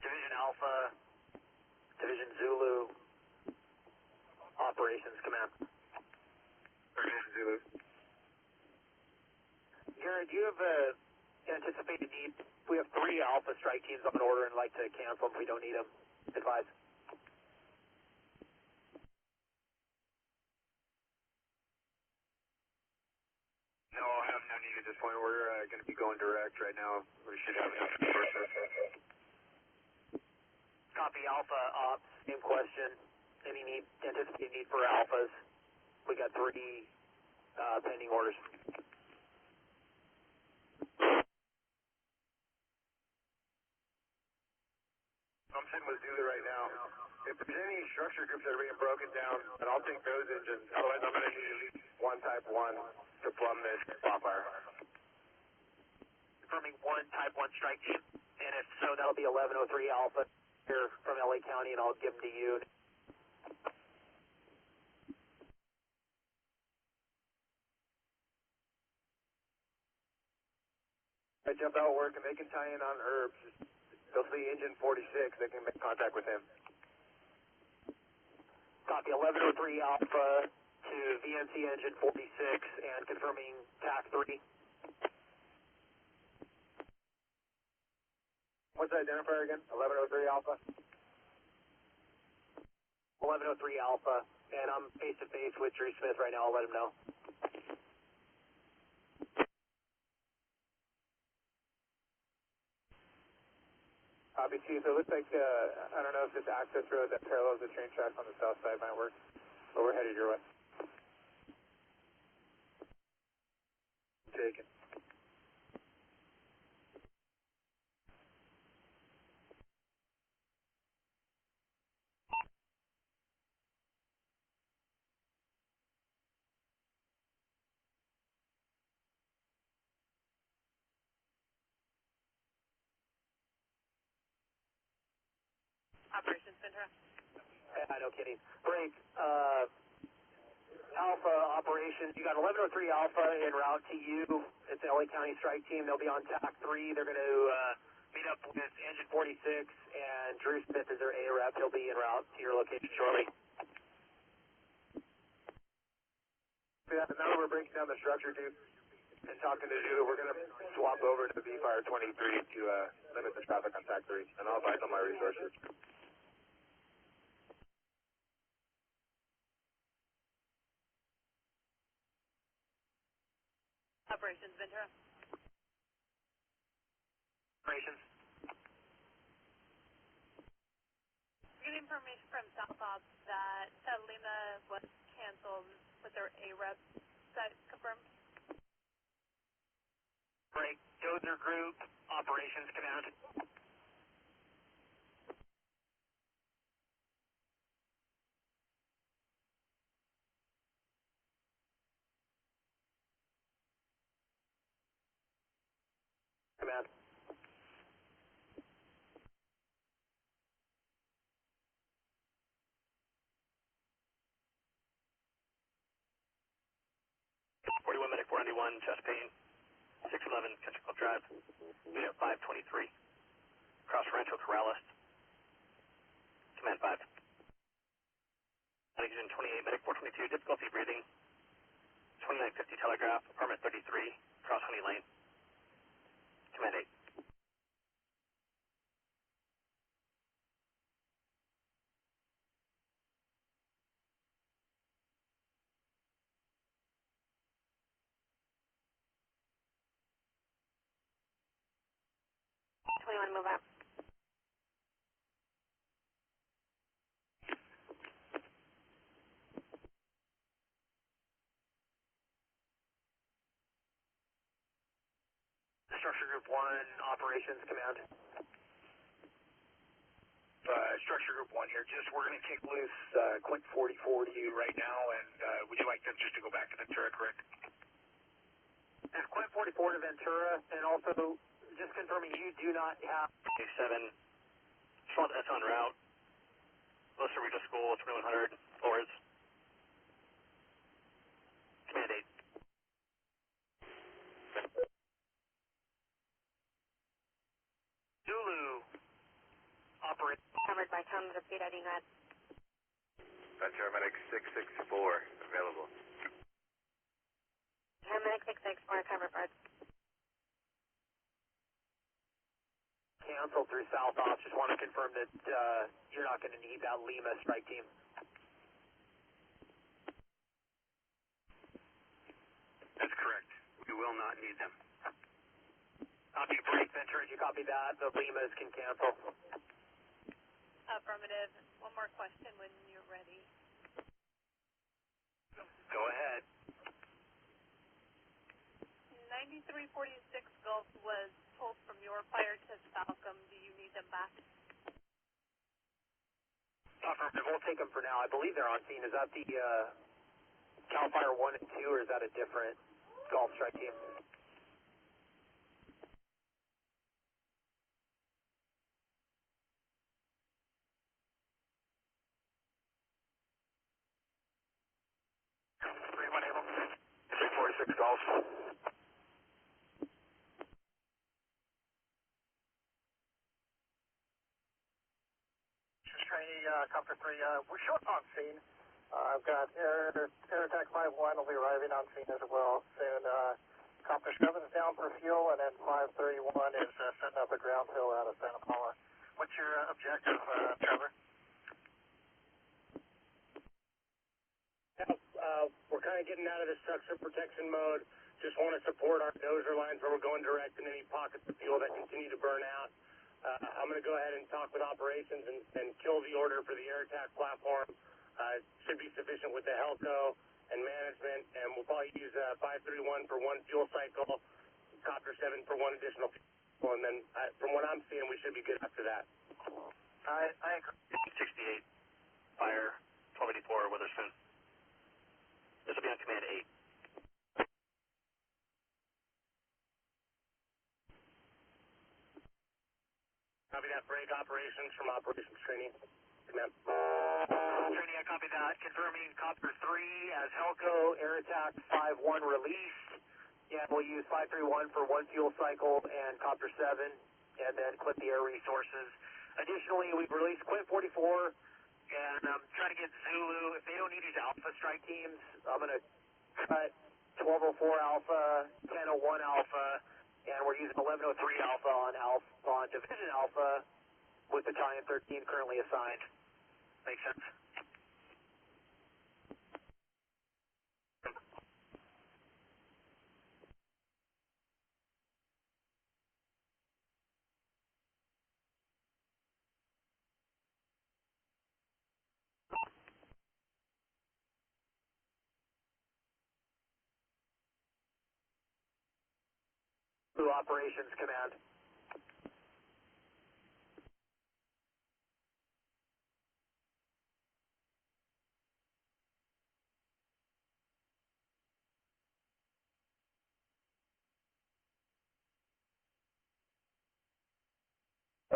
Division Alpha, Division Zulu, Operations Command. Division Zulu. Garrett, do you have anticipated need? We have 3 Alpha strike teams on order and like to cancel them if we don't need them. Advise. No, I'll have no need at this point. We're going to be going direct right now. We should have enough resources. Copy Alpha Ops. Same question. Any need, anticipated need for Alphas? We got 3 pending orders. I'm sitting with Zulu right now. If there's any structure groups that are being broken down, then I'll take those engines. Otherwise, I'm going to need at least one Type 1 to plumb this spot fire. Confirming 1 Type 1 strike team. And if so, that'll be 1103 Alpha here from LA County, and I'll give them to you. I jump out work and they can tie in on Erbes. They'll see engine 46. They can make contact with him. Copy 1103 Alpha to VNC engine 46 and confirming TAC 3. What's the identifier again? 1103 Alpha? 1103 Alpha, and I'm face to face with Drew Smith right now. I'll let him know. Copy, Chief. It looks like, I don't know if this access road that parallels the train tracks on the south side might work, but we're headed your way. Taken. Operations, Ventura. I know, Kitty. Break. Alpha operations. You got 1103 Alpha en route to you. It's the LA County strike team. They'll be on TAC 3. They're going to meet up with engine 46, and Drew Smith is their A-Rep. He'll be en route to your location shortly. Now that we're breaking down the structure, dude, and talking to Zulu, we're going to swap over to V-Fire 23 to limit the traffic on TAC 3, and I'll advise on my resources. Operations, Ventura. Operations. We're getting information from South Ops that Catalina was canceled with their A-Rep. Is that confirmed? Break. Dozer Group, Operations Command. Command. Medic 491, chest pain, 611 Kensico Drive, unit 523, cross Rancho Corrales, command 5. Oxygen 28, medic 422, difficulty breathing, 2950 telegraph, apartment 33, cross Honey Lane, command 8. Move up. Structure Group 1, Operations Command. Structure Group 1 here. We're going to kick loose Quint 44 to you right now, and would you like them just to go back to Ventura, correct? And Quint 44 to Ventura, and also just confirming you do not have... A7, that's en route. Los Cerritos School, 2100, Flores. Command 8. Zulu, operate. Covered by Tom, repeat ID not. Ventura Medic 664, available. Medic 664, cover bird. Cancel through South Ops. Just want to confirm that you're not going to need that Lima strike team. That's correct. We will not need them. Copy, break, Ventura. Did you copy that? The Limas can cancel. Affirmative. One more question when you're ready. Go ahead. 9346 Gulf was pulled from your fire to Falcom. Do you need them back? Affirmative. We'll take them for now. I believe they're on scene. Is that the Cal Fire 1 and 2, or is that a different Gulf strike team? Able. 346 Golf. Trainee, Copter 3, we're short on scene. I've got Air Attack 5-1 will be arriving on scene as well soon. Copter 7 is down for fuel, and then 531 is setting up a ground fill out of Santa Paula. What's your objective, Trevor? We're kind of getting out of the structure protection mode. Just want to support our dozer lines where we're going direct in any pockets of fuel that continue to burn out. I'm going to go ahead and talk with operations and kill the order for the air attack platform. Should be sufficient with the Helco and management, and we'll probably use 531 for one fuel cycle, Copter 7 for one additional fuel, and then from what I'm seeing, we should be good after that. I agree. 68, fire, 1284, Witherspoon. This will be on command 8. Copy that. Break operations from operations training. Command. Training, I copy that. Confirming Copter 3 as Helco, Air Attack 5-1 released. Yeah, we'll use 531 for one fuel cycle and Copter 7, and then clip the air resources. Additionally, we've released Quint 44, and I'm trying to get Zulu. If they don't need these Alpha strike teams, I'm going to cut 1204 Alpha, 1001 Alpha, and we're using 1103 Alpha on Division Alpha with Battalion 13 currently assigned. Makes sense? Blue Operations Command.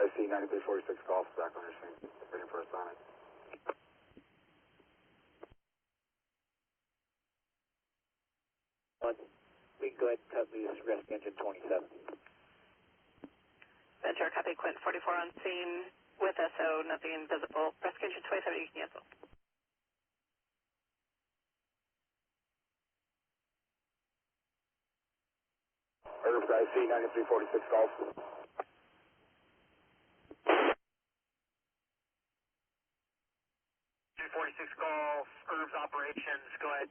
IC 9346 Golf, back on your scene, waiting for assignment. We can go ahead and cut loose rescue engine 27. Ventura, copy, Quint 44 on scene with SO, nothing visible. Rescue engine 27, you can cancel. Erbes IC 9346 Golf. 346 Golf, Erbes operations, go ahead.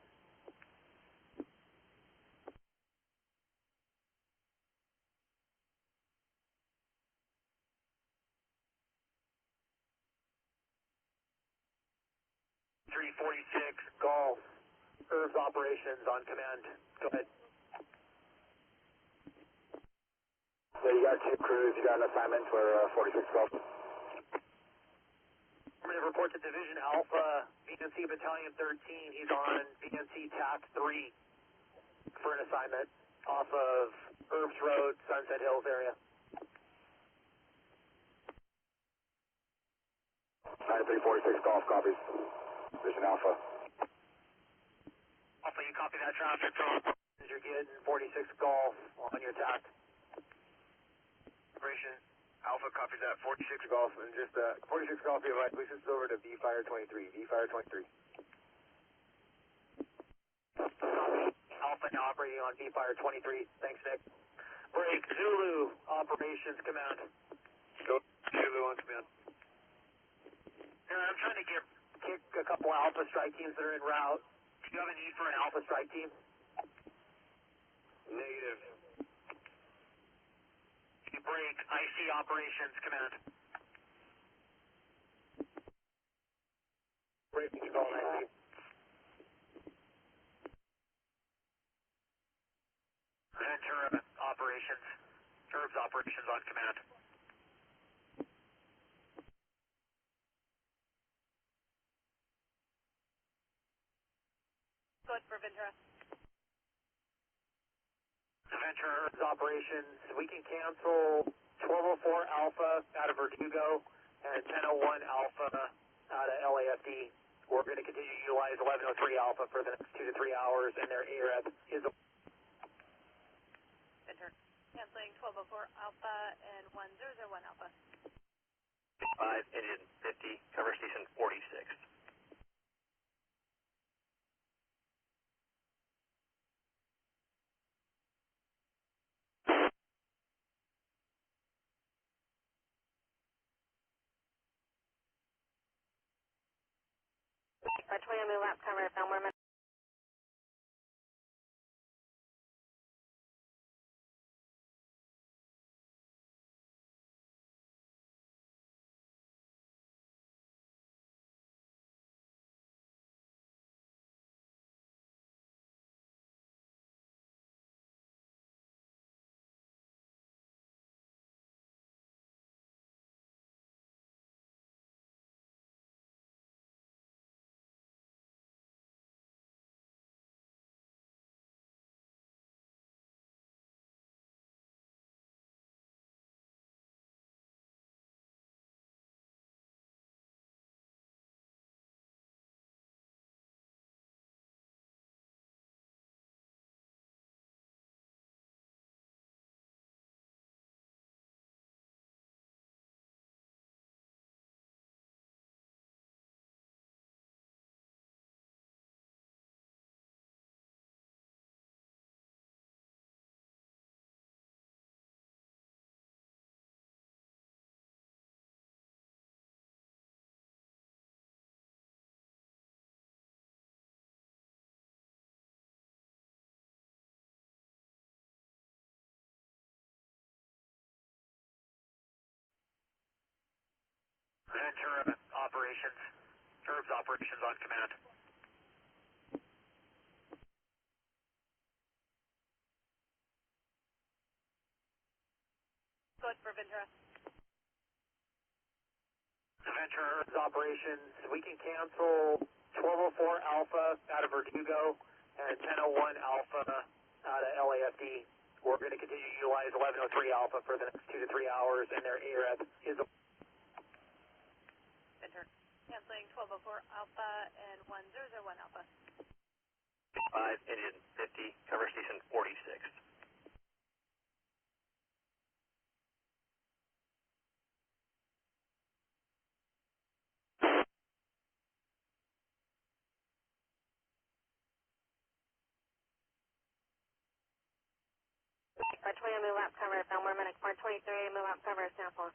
Golf, Erbes operations on command. Go ahead. Yeah, you got two crews, you got an assignment for 46 Golf. I'm going to report to Division Alpha, VNC Battalion 13. He's on VNC TAC 3 for an assignment off of Erbes Road, Sunset Hills area. 9346 Golf, copies. Division Alpha. Alpha, you copy that traffic? You're getting 46 Golf on your TAC. Operation Alpha copies that. 46 Golf, and just 46 Golf, you're right. Please switch over to V Fire 23. V Fire 23. Alpha now operating on V Fire 23. Thanks, Nick. Break Zulu operations command. Go Zulu on command. I'm trying to Kick a couple Alpha strike teams that are en route. Do you have a need for an Alpha strike team? Negative. Break IC operations command. Break control IC. Ventura operations. Erbes operations on command. Go ahead for Ventura. Ventura Erbes operations. We can cancel 1204 Alpha out of Verdugo and 1001 Alpha out of LAFD. We're going to continue to utilize 1103 Alpha for the next 2 to 3 hours, and their AREP is Ventura. Canceling 1204 Alpha and 1001 Alpha. 5, engine 50, cover station 46. Virtually on the lap cover, Belmore. Ventura operations. Erbes operations on command. Go ahead for Ventura. Ventura Erbes operations. We can cancel 1204 Alpha out of Verdugo and 1001 Alpha out of LAFD. We're going to continue to utilize 1103 Alpha for the next 2 to 3 hours, and their AREP is Ventura. Canceling 1204 Alpha and 1001 Alpha. 5, engine 50, cover station 46. Car 20, move up cover, Belmore Medic 423, move up cover, sample.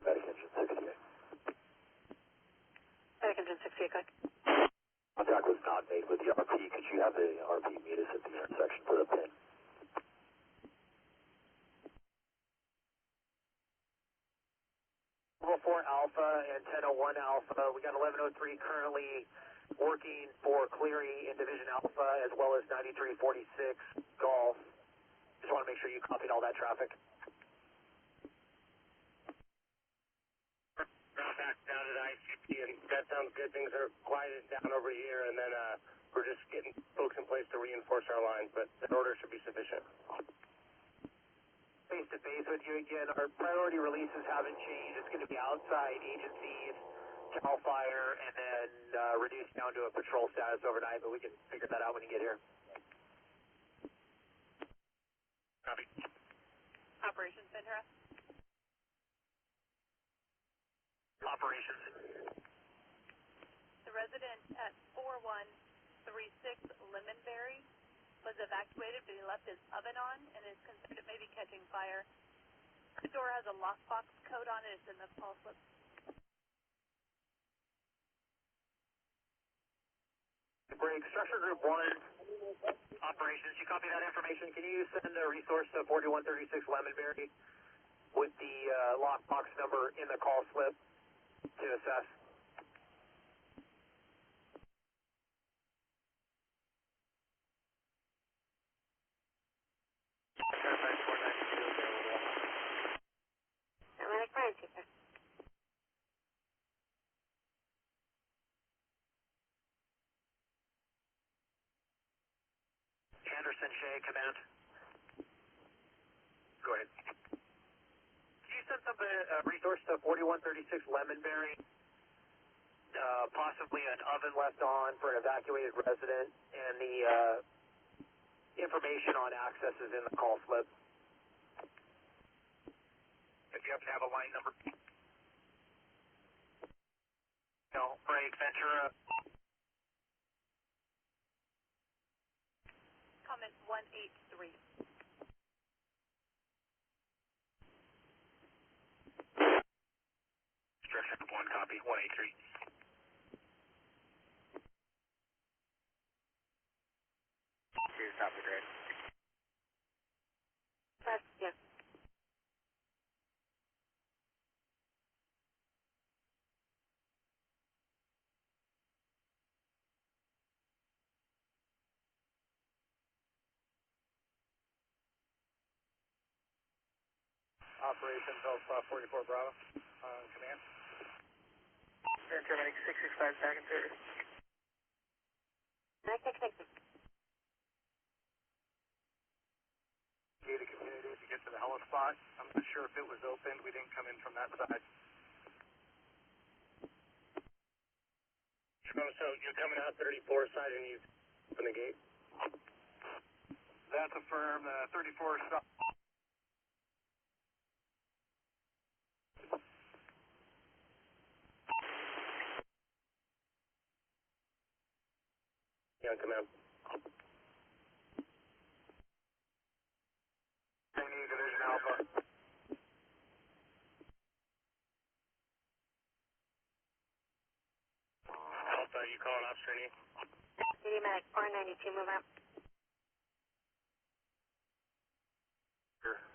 Medic engine 68. Medic engine 68, good. Contact was not made with the RP. Could you have the RP meet us at the intersection for the pin? 4 Alpha and 1001 Alpha. We got 1103 currently working for clearing in Division Alpha as well as 9346 Golf. Just want to make sure you copied all that traffic. Back down to the ICP, and that sounds good. Things are quieted down over here, and then we're just getting folks in place to reinforce our lines, but the order should be sufficient. Face-to-face with you again. Our priority releases haven't changed. It's going to be outside agencies, CAL FIRE, and then reduced down to a patrol status overnight, but we can figure that out when you get here. Copy. Operations Ventura. Operations. The resident at 4136 Lemonberry was evacuated, but he left his oven on and is concerned it may be catching fire. The door has a lockbox code on it. It's in the call slip. Break. Structure Group 1. Operations. You copy that information? Can you send a resource to 4136 Lemonberry with the lockbox number in the call slip to assess? Medic 526. Anderson, Shea, command. Go ahead. Can you send some resource to 4136 Lemonberry? Possibly an oven left on for an evacuated resident, and the information on access is in the call slip. If you happen to have a line number. No, break, Ventura. Comment 183. Structure 1, copy, 183. Here's copy, Greg. That's, yeah. Operations Alpha 44 Bravo, command. Ventura Medic 665 back in service. Medic 666. Gated community to get to the heli spot. I'm not sure if it was opened. We didn't come in from that side. So you're coming out 34 side and you open the gate? That's affirmed. 34 stop. Yeah, command. Division Alpha. trainee. City Medic 492, move up.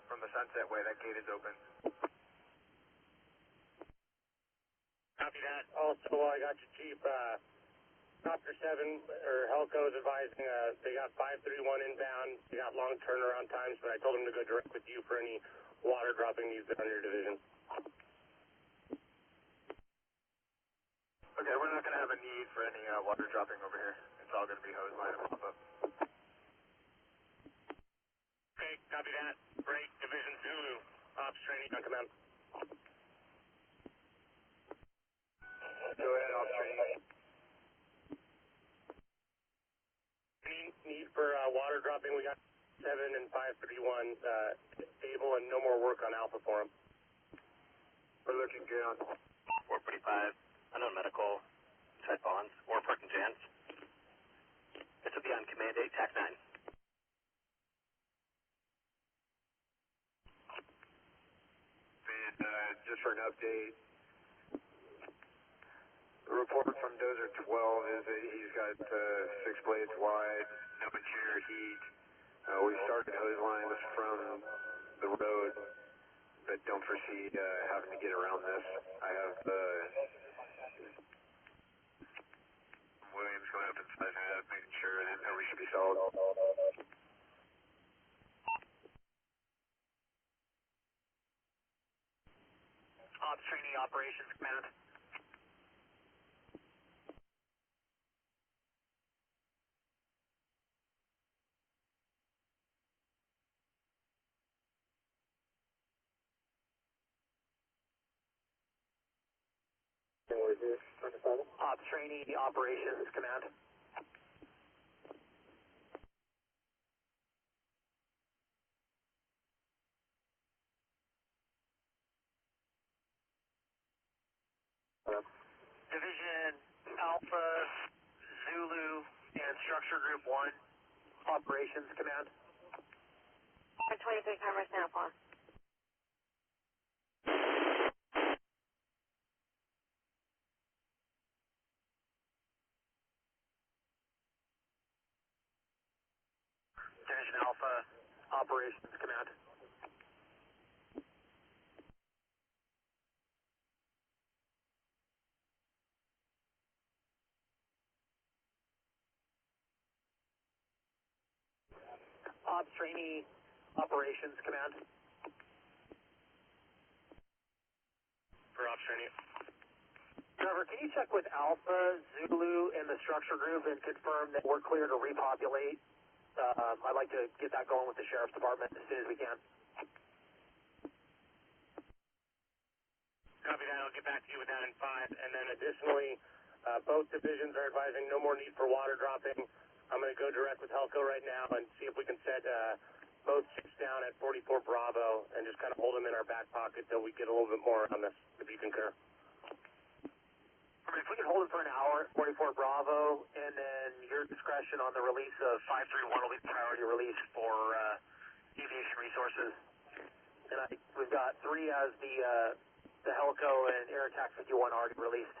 From the Sunset Way, that gate is open. Copy that. Also, I got your chief, Copter 7, or Helco is advising, they got 531 inbound, they got long turnaround times, but I told them to go direct with you for any water dropping needs that are on your division. Okay, we're not going to have a need for any water dropping over here. It's all going to be hose line and pop up. Okay, copy that. Break, Division Zulu. Ops training on command. Go ahead, ops training. Any need for water dropping, we got 7 and 531 stable and no more work on Alpha for them. We're looking good on 445, unknown medical, set bonds, or parking jams. This will be on command 8, TAC 9. And just for an update, the report from Dozer 12 is that he's got 6 blades wide, no interior heat. We started hose lines from the road, but don't foresee having to get around this. I have Williams going up and sizing it up, making sure that we should be solid. Ops training operations command. Ops training operations command. Division Alpha, Zulu, and Structure Group 1, operations command. 23 covers Napa. Division Alpha, operations command. Ops trainee operations command. For ops training. Trevor, can you check with Alpha, Zulu, and the structure group and confirm that we're clear to repopulate? I'd like to get that going with the Sheriff's Department as soon as we can. Copy that. I'll get back to you with that in 5. And then additionally, both divisions are advising no more need for water dropping. I'm going to go direct with Helco right now and see if we can set both chips down at 44 Bravo and just kind of hold them in our back pocket till we get a little bit more on this, if you concur. If we can hold it for an hour at 44 Bravo, and then your discretion on the release of 531 will be priority release for aviation resources. And we've got 3 as the Helco and Air Attack 51 already released.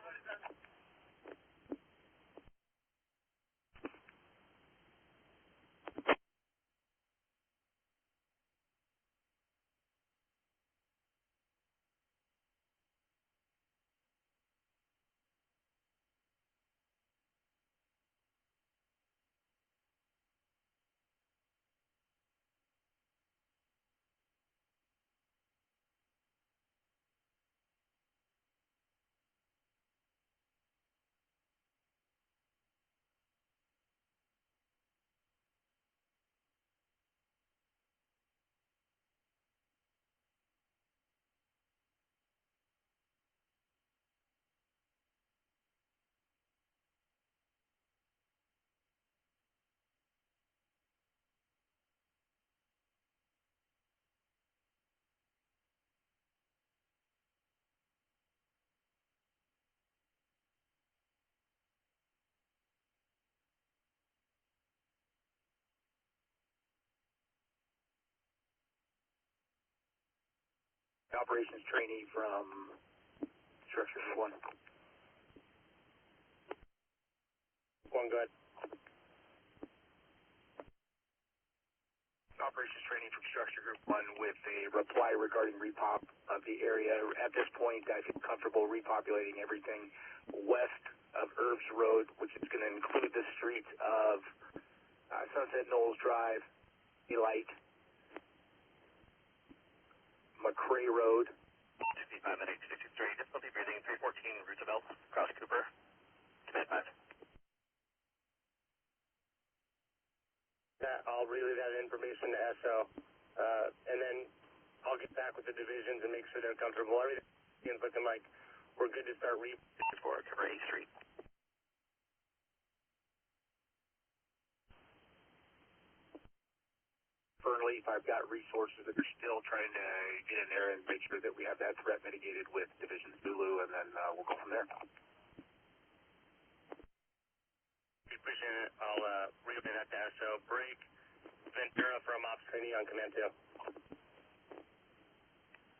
Operations trainee from Structure 1. 4 661, go ahead. Operations training from Structure Group 1 with a reply regarding repop of the area. At this point, I feel comfortable repopulating everything west of Erbes Road, which is going to include the streets of Sunset Knolls Drive, Delight, McCray Road. 65 minutes, 63, difficulty breathing, 314, route of Elf, Cross Cooper, command 5. I'll relay that information to SO, and then I'll get back with the divisions and make sure they're comfortable. Everything's looking like we're good to start for cover 8th Street. Fernleaf, I've got resources that are still trying to get in there and make sure that we have that threat mitigated with Division Zulu, and then we'll go from there. Appreciate it. I'll relay that to SO. Break Ventura from Ops Trainee on Command 2.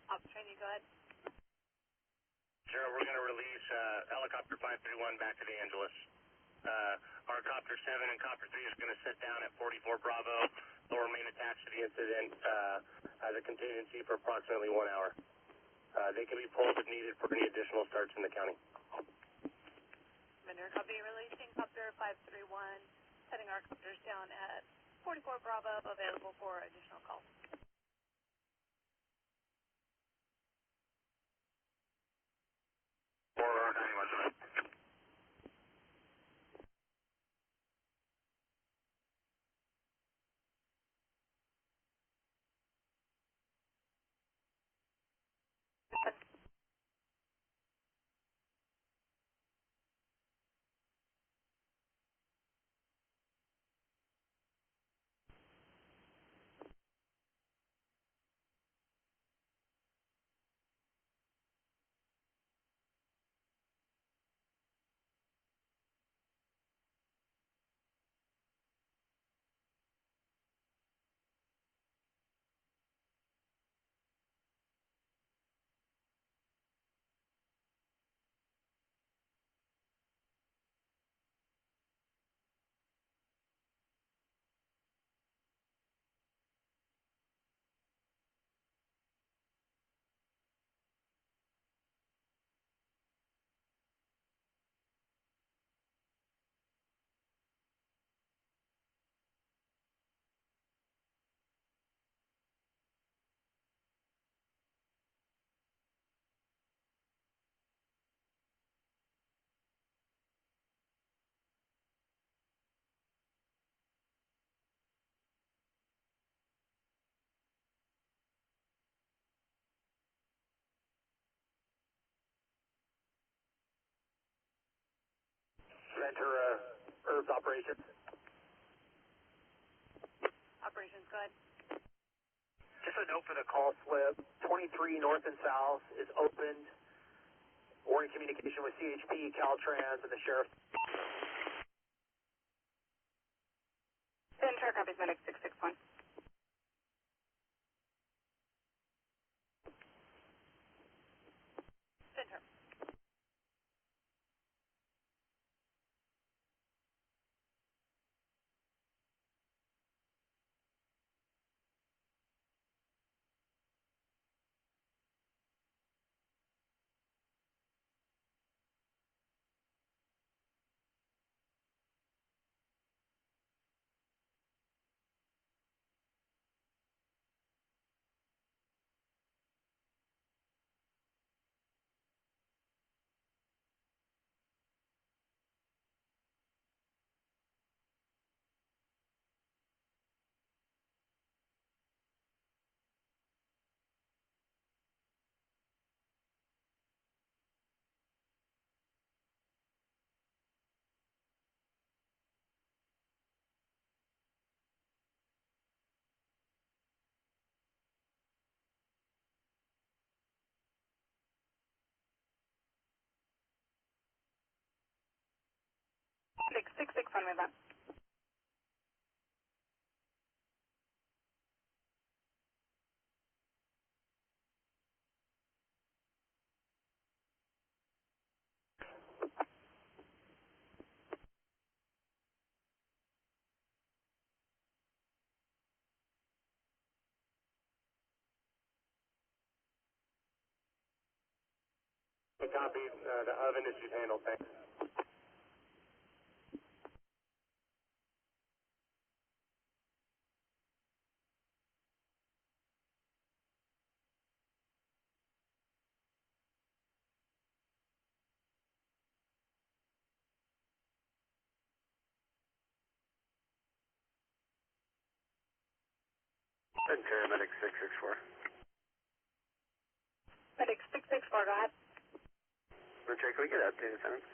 Ops Trainee, go ahead. Sure, we're going to release helicopter 531 back to the Angeles. Our copter 7 and copter 3 is going to sit down at 44 Bravo. They'll remain attached to the incident as a contingency for approximately 1 hour. They can be pulled if needed for any additional starts in the county. Ventura copy, releasing copter 531, setting our copters down at 44 Bravo, available for additional calls. Ventura, Erbes operations. Operations, go ahead. Just a note for the call slip, 23 north and south is opened. We're in communication with CHP, Caltrans, and the sheriff. Ventura copies medic 661. Ventura. Medic 661 with that. copy. The oven issue's handled, thanks. Ventura, Medic 664. Medic 664, go ahead. Ventura, can we get updated sentence?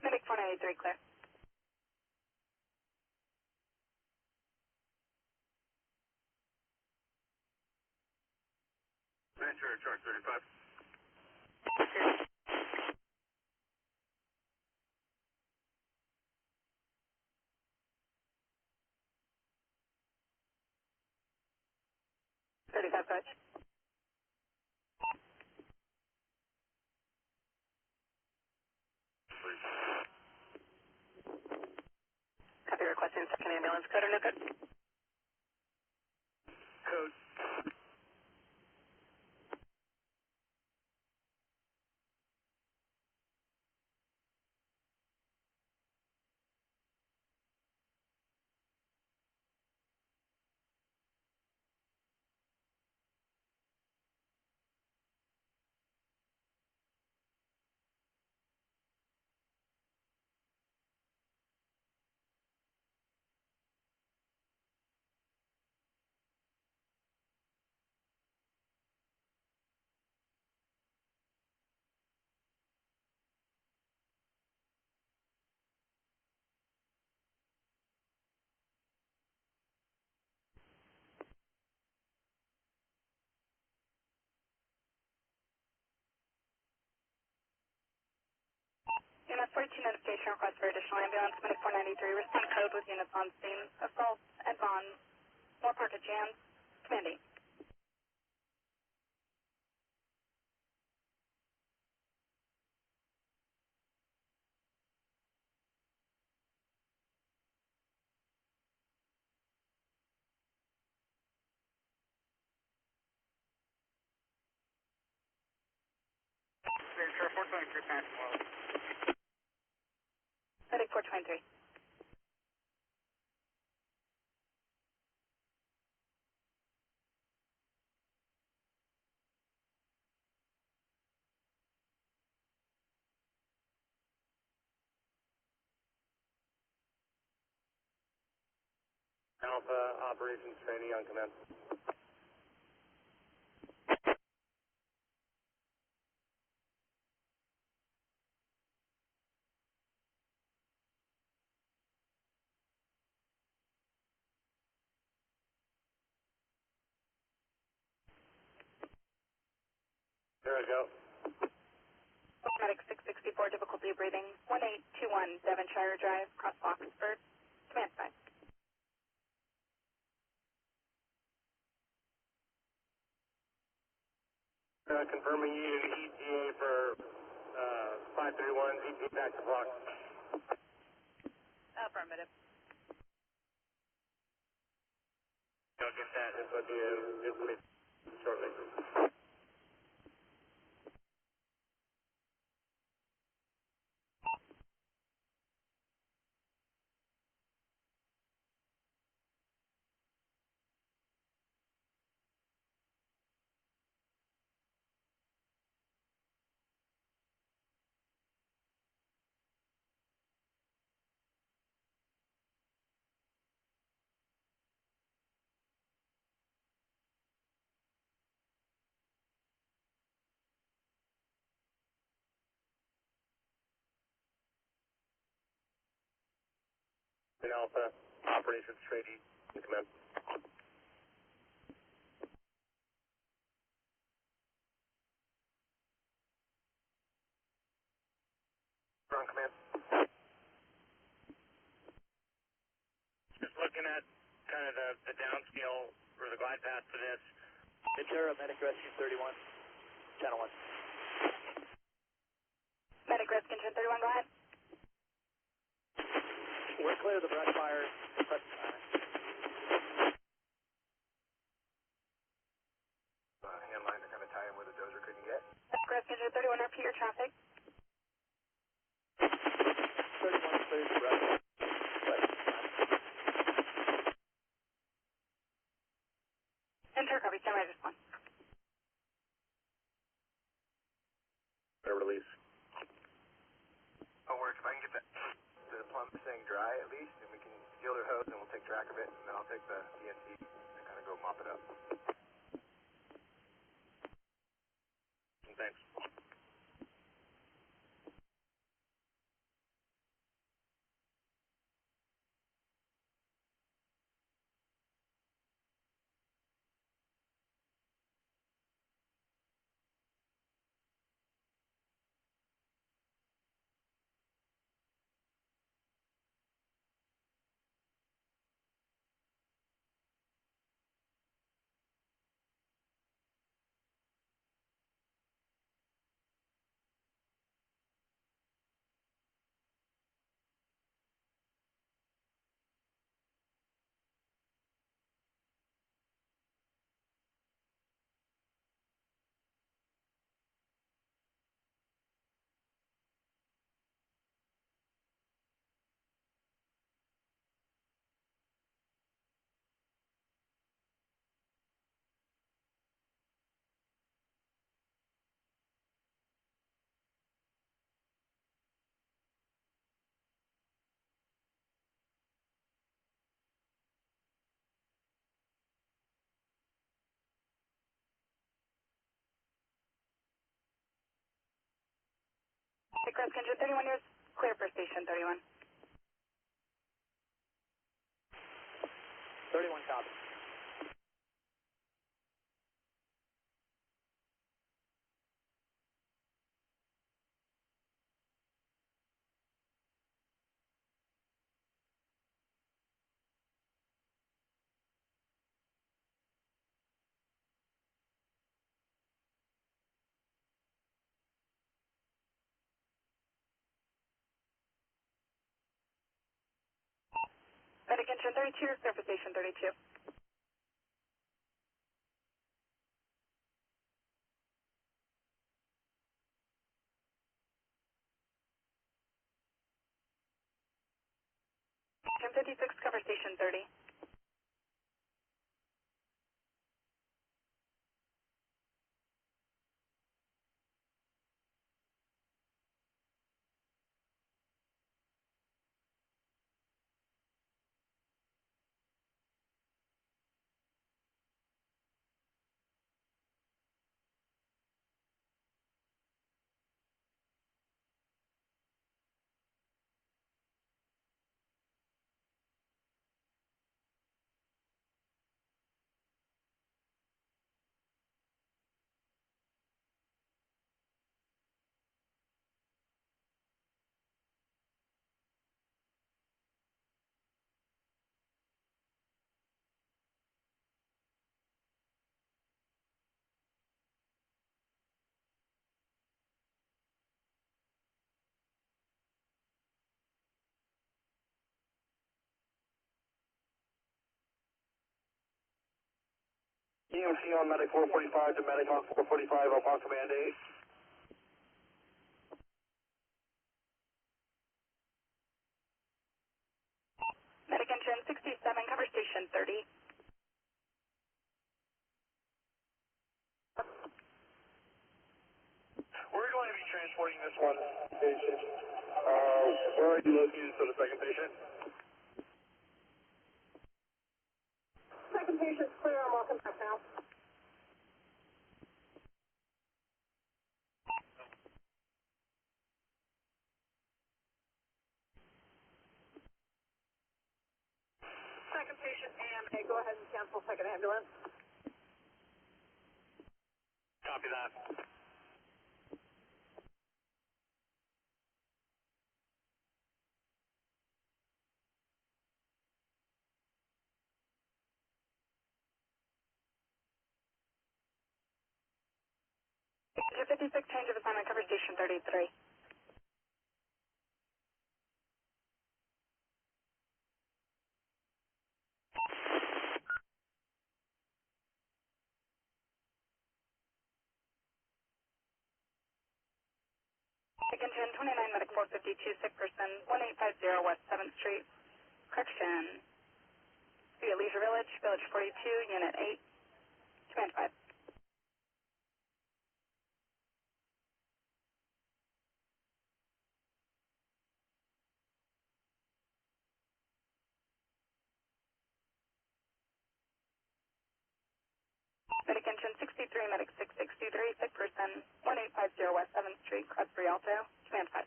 Medic 493, clear. Ventura, charge 35. Coach. Copy, requesting second ambulance. Code or no code? Code. Unit 42 notification request for additional ambulance. Medic 493, respond code with units on scene. Assault at Vaughn. More Park at Jans. Commanding. Ventura, 423, pass tomorrow. Medic 423. Alpha, operations training on command. There we go. Medic 664, difficulty breathing. 1821 Devonshire Drive, cross Oxford. Command side. Confirming you to the ETA for 531, ETA back to block. Affirmative. I'll get that. This will be information shortly. In Alpha, operations training on command. looking at kind of the downscale or the glide path for this. Ventura, Medic Rescue 31, Channel 1. Medic Rescue Engine 31, go ahead. We're clear of the brush fire. Hand line to kind of tie in where the dozer couldn't get. Medic Rescue Engine 31, repeat your traffic. 31 clears the brush fire. Ventura, copy, stand by, respond. Release. I'll work if I can get the plumb thing dry at least, and we can steal their hose and we'll take track of it, and then I'll take the DNC and kind of go mop it up. Thanks. Medic Rescue Engine 31, you're clear for Station 31. 31 copy. Medic Engine 32, you're clear for Station 32. Engine 56, cover Station 30. EMC on Medic 445 to Medic on 445, upon command 8. Medic Engine 67, cover Station 30. We're going to be transporting this one patient. Where are you located for the second patient? Second patient's clear, I'm walking back now. Second patient AMA, go ahead and cancel second ambulance. Copy that. 456, change of assignment, cover station 33. Engine 29, medic 452, sick person, 1850 West 7th Street. Correction. Via Leisure Village, Village 42, Unit 8, Command 5. Medic engine 63, medic 663, sick person, 1850 West 7th Street, Cross Rialto, Command 5.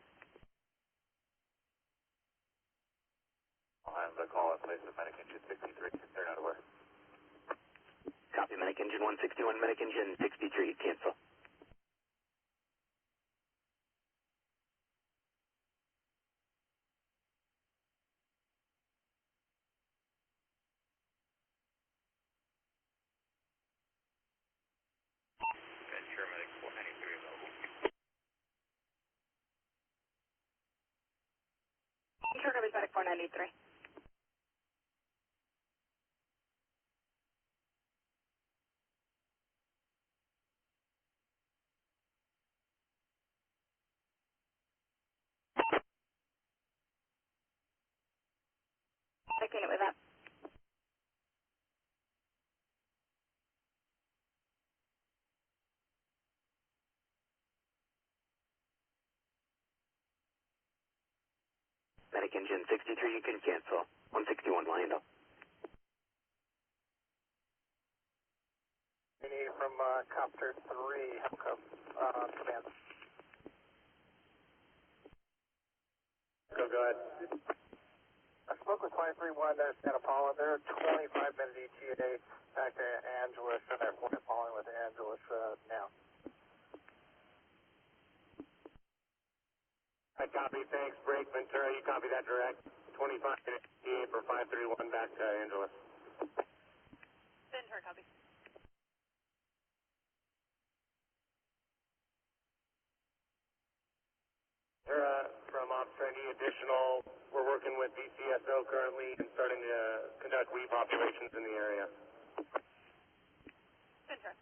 I'll have the call in place of medic engine 63. They're not aware. Copy, medic engine 161, medic engine 63, cancel. Ventura medic 493 available. Ventura County medic 493. Medic unit with that. Medic engine 63, you can cancel. 161, Lionel. We need from Copter 3, Helcom, command. Go ahead. I spoke with 23-1 there, Santa Paula. They're 25-minute ETA back to Angeles, and they're falling with Angeles now. I copy, thanks. Break, Ventura, you copy that direct. 25-minute ETA for 531 back to Angeles. Ventura copy. From Ops Trendy, additional, we're working with DCSO currently and starting to conduct weed populations in the area. Ventura.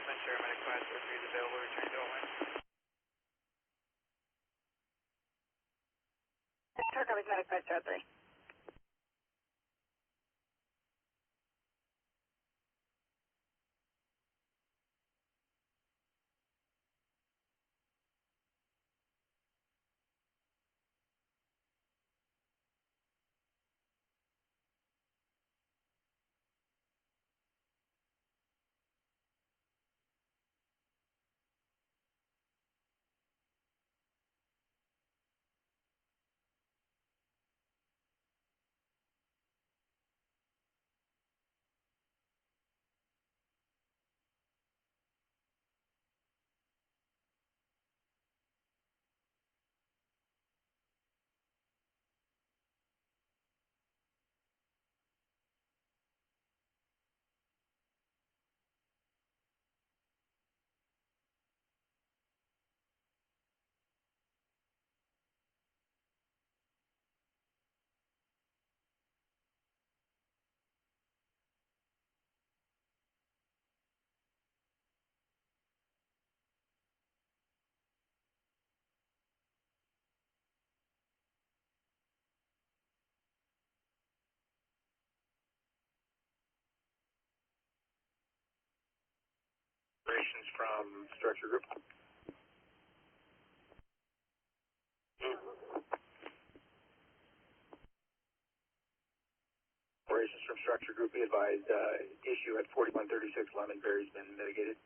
Ventura medic 543 is available. Return to line. Ventura County medic 503. Operations from structure group. Operations from structure group, be advised, issue at 4136 Lemon Berry's been mitigated.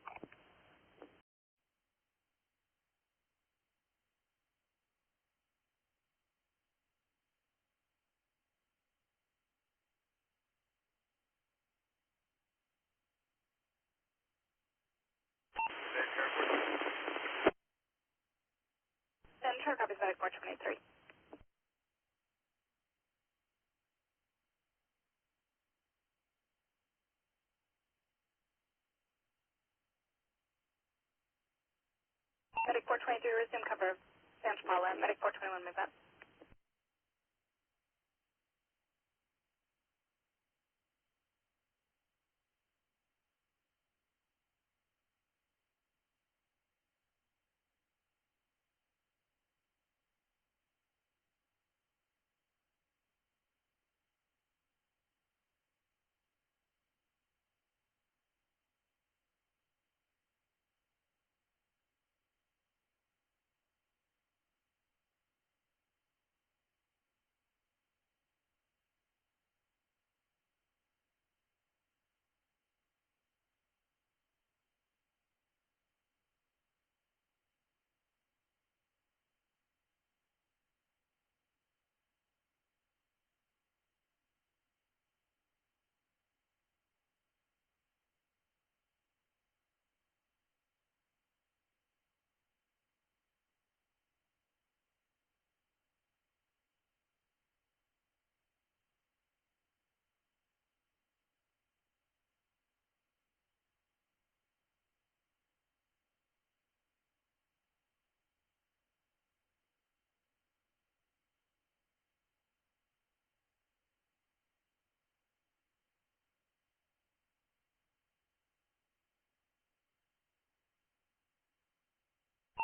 423. Medic 423, resume cover. Santa Paula, Medic 421, move up.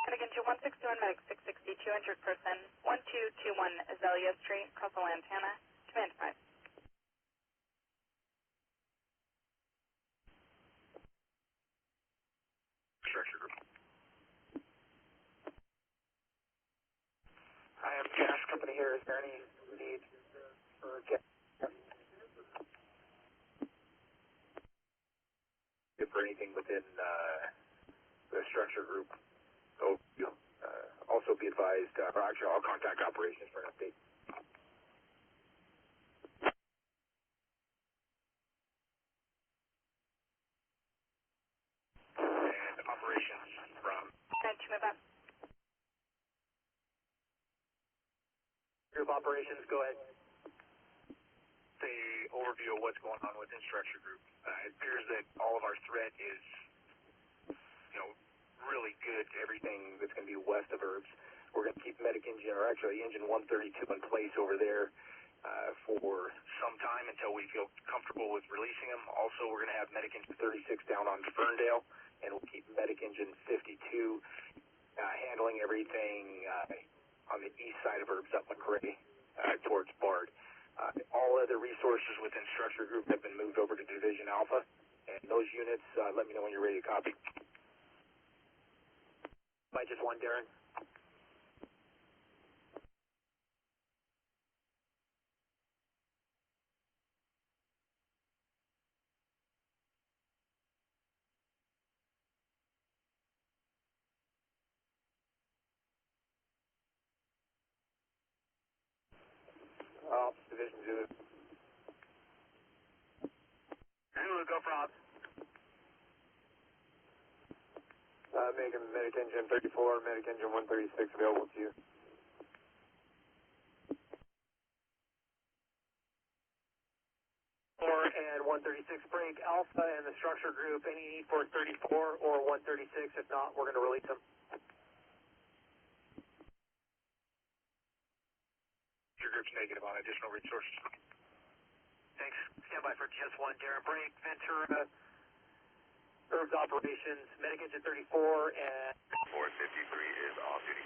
Medic engine 161, Medic 662, injured person, 1221 Azalea Street, Crossville, Lantana, command 5. Structure group. I have gas company here. Is there any need for gas? For anything within the structure group. So, also be advised, or actually I'll contact operations for an update. And operations from... Move up. Group operations, go ahead. The overview of what's going on within structure group. It appears that all of our threat is, really good. Everything that's going to be west of Erbes. We're going to keep medic engine, or actually engine 132 in place over there for some time until we feel comfortable with releasing them. Also, we're going to have medic engine 36 down on Ferndale, and we'll keep medic engine 52 handling everything on the east side of Erbes up McRae towards Bard. All other resources within structure group have been moved over to Division Alpha, and those units, let me know when you're ready to copy. By just one, Darren. Division Zulu. Zulu, go for ops. Making medic engine 34, medic engine 136 available to you. And 136 break Alpha and the structure group. Any need for 34 or 136? If not, we're going to release them. Your group's negative on additional resources. Thanks. Stand by for just one, Darren. Break, Ventura, Erbes operations, medic engine 34, and... 453 is off duty.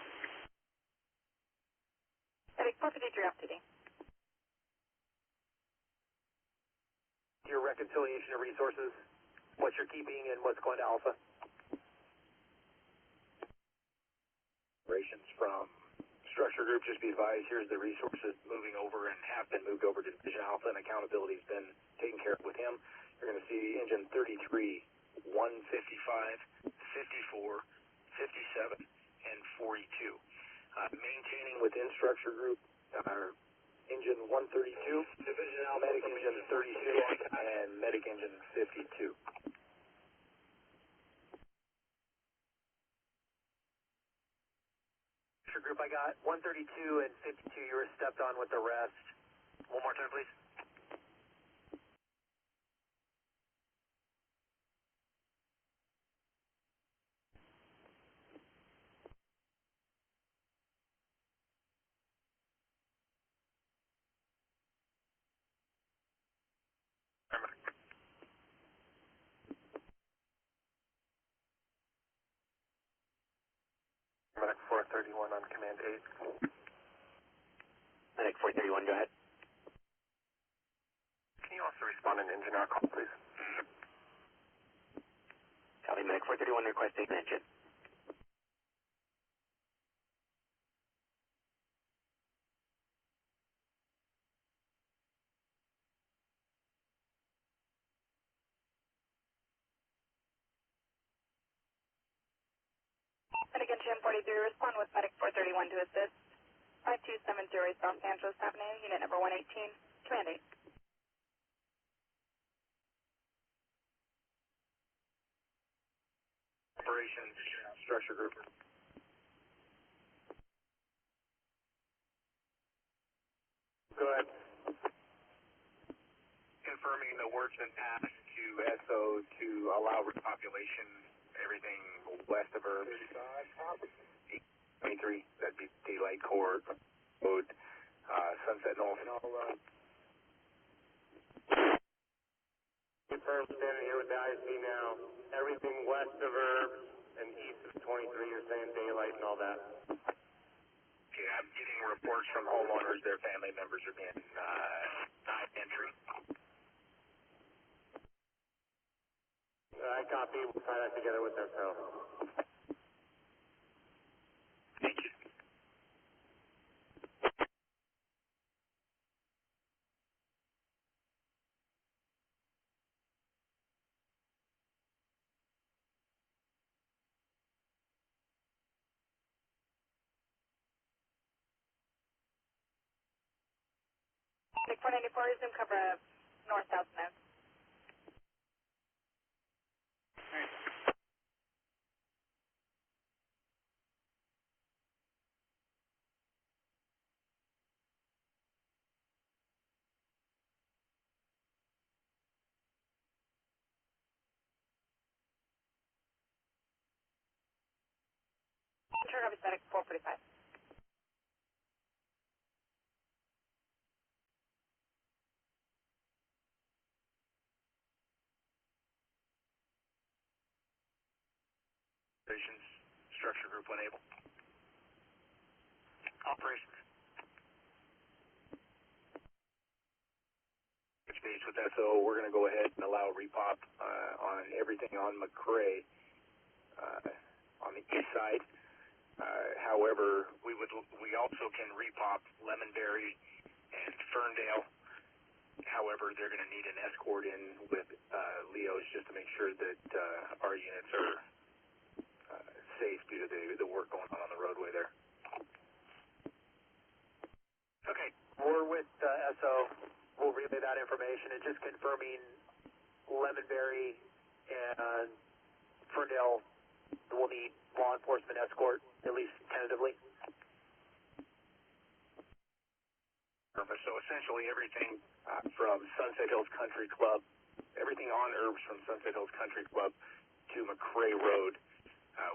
Medic 453 off duty. Your reconciliation of resources, what you're keeping and what's going to Alpha. Operations from structure group, just be advised, here's the resources moving over and have been moved over to Division Alpha, and accountability's been taken care of with him. You're going to see engine 33, 155, 54, 57, and 42. Maintaining within structure group our engine 132, medic engine 36, and medic engine 52. Group, I got 132 and 52. You were stepped on with the rest. One more time, please. Medic 431 on command 8. Medic 431, go ahead. Can you also respond in engine hour call, please? Copy, Medic 431, requesting engine. Medic Engine 43, respond with Medic 431 to assist. 5270 South Angeles Avenue, unit number 118, command 8. Operations Structure Group. Go ahead. Confirming the word's been passed to SO to allow repopulation, everything west of Erbes. 23, that'd be Daylight Court, Road, Sunset North. Confirmed, standing here with the IC now. Everything west of Erbes and east of 23, you're saying daylight and all that. Yeah, I'm getting reports from homeowners, their family members are being denied entry. I copy. We'll tie that together with SO. Thank you. Medic 494, resume cover of north-south node. Ventura County Medic 445. Operations Structure Group when able. Operations. Which means with SO, we're going to go ahead and allow repop on everything on McCrae on the east side. However, we also can repop Lemonberry and Ferndale. However, they're going to need an escort in with Leos just to make sure that our units are safe due to the work going on the roadway there. Okay, we're with SO. We'll relay that information and just confirming Lemonberry and Ferndale will need law enforcement escort, at least tentatively. So essentially everything from Sunset Hills Country Club, everything on Erbes from Sunset Hills Country Club to McCrae Road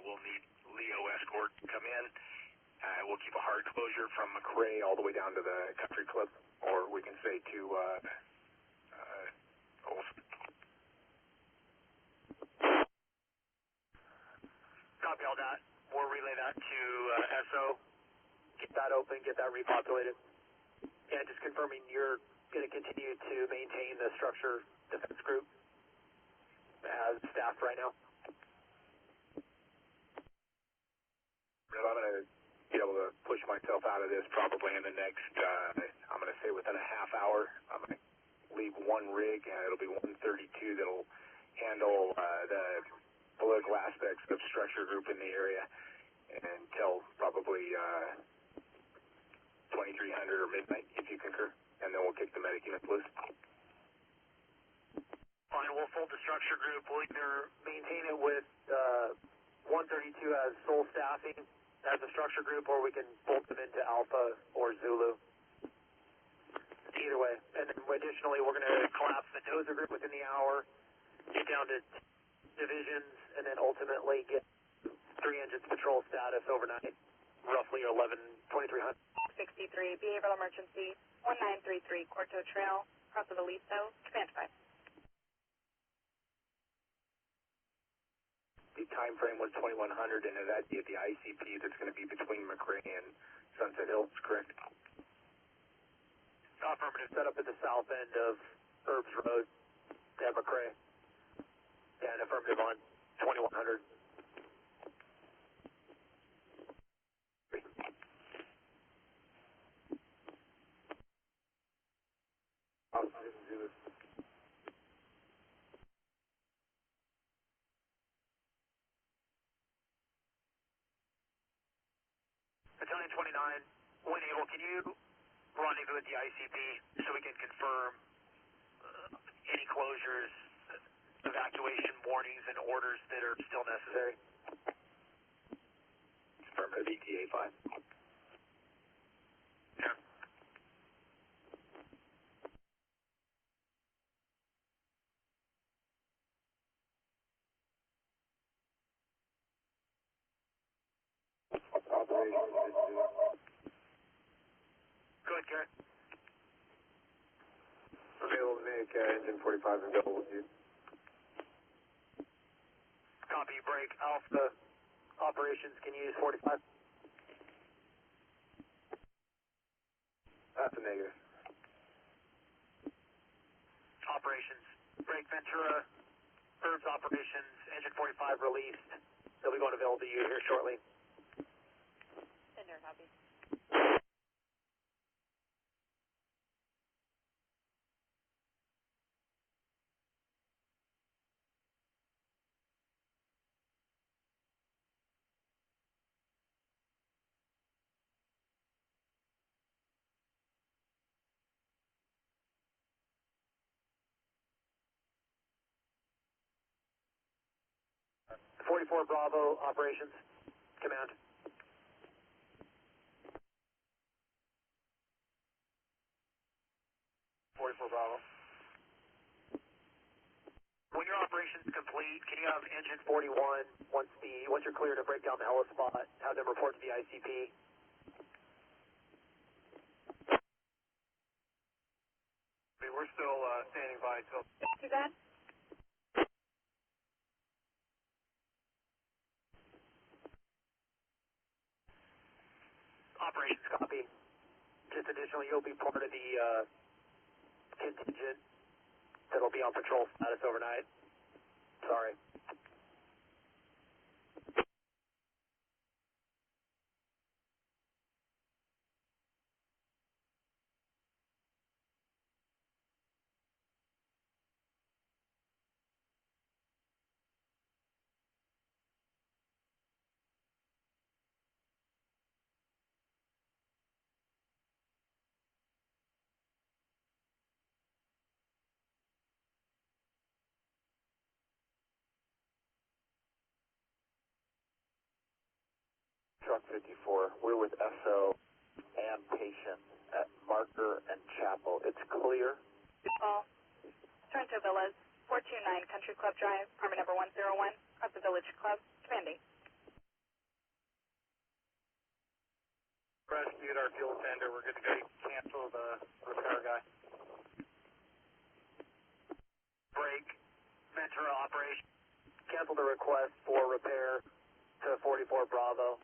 will need Leo escort to come in. We'll keep a hard closure from McCrae all the way down to the Country Club, or we can say to Olson. Copy all that. We'll relay that to SO. Get that open, get that repopulated. And just confirming you're going to continue to maintain the structure defense group as staffed right now. I'm going to be able to push myself out of this probably in the next, I'm going to say within a half hour. I'm going to leave one rig, and it'll be 132 that'll handle the political aspects of structure group in the area until probably 2300 or midnight, if you concur, and then we'll kick the medic unit loose. Fine, we'll fold the structure group. We'll either maintain it with 132 as sole staffing as a structure group, or we can bolt them into Alpha or Zulu. Either way. And then additionally, we're going to collapse the dozer group within the hour, get down to divisions, and then ultimately get 3 engines patrol status overnight, roughly 2300. 63, behavioral emergency, 1933, Corto Trail, across of Aliso, command 5. The time frame was 2100, and that'd be at the ICP that's going to be between McRae and Sunset Hills, correct? Affirmative. Set up at the south end of Erbes Road at McRae. And affirmative on 2100. Battalion 29, when able, can you rendezvous at the ICP so we can confirm any closures, evacuation warnings, and orders that are still necessary? Affirmative, ETA 5. Yeah. Go ahead, Garrett. Okay, we'll make engine 45 and double with you. Copy, break. Alpha operations can use 45. That's a negative. Operations. Break Ventura. Erbes operations. Engine 45 released. They'll be going available to you here shortly. Send your copy. The 44 Bravo operations. Command. When your operation's complete, can you have engine 41, once you're clear to break down the helispot, have them report to the ICP? We're still standing by till... Too bad. Operations copy. Just additionally, you'll be part of the contingent that'll be on patrol status overnight. Sorry. Truck 54, we're with SO and patient at Marker and Chapel. It's clear. All. Toronto Villas, 429 Country Club Drive, apartment number 101, across the Village Club, commanding. Rescued our fuel tender. We're good to go. Cancel the repair guy. Break. Ventura operation. Cancel the request for repair to 44 Bravo.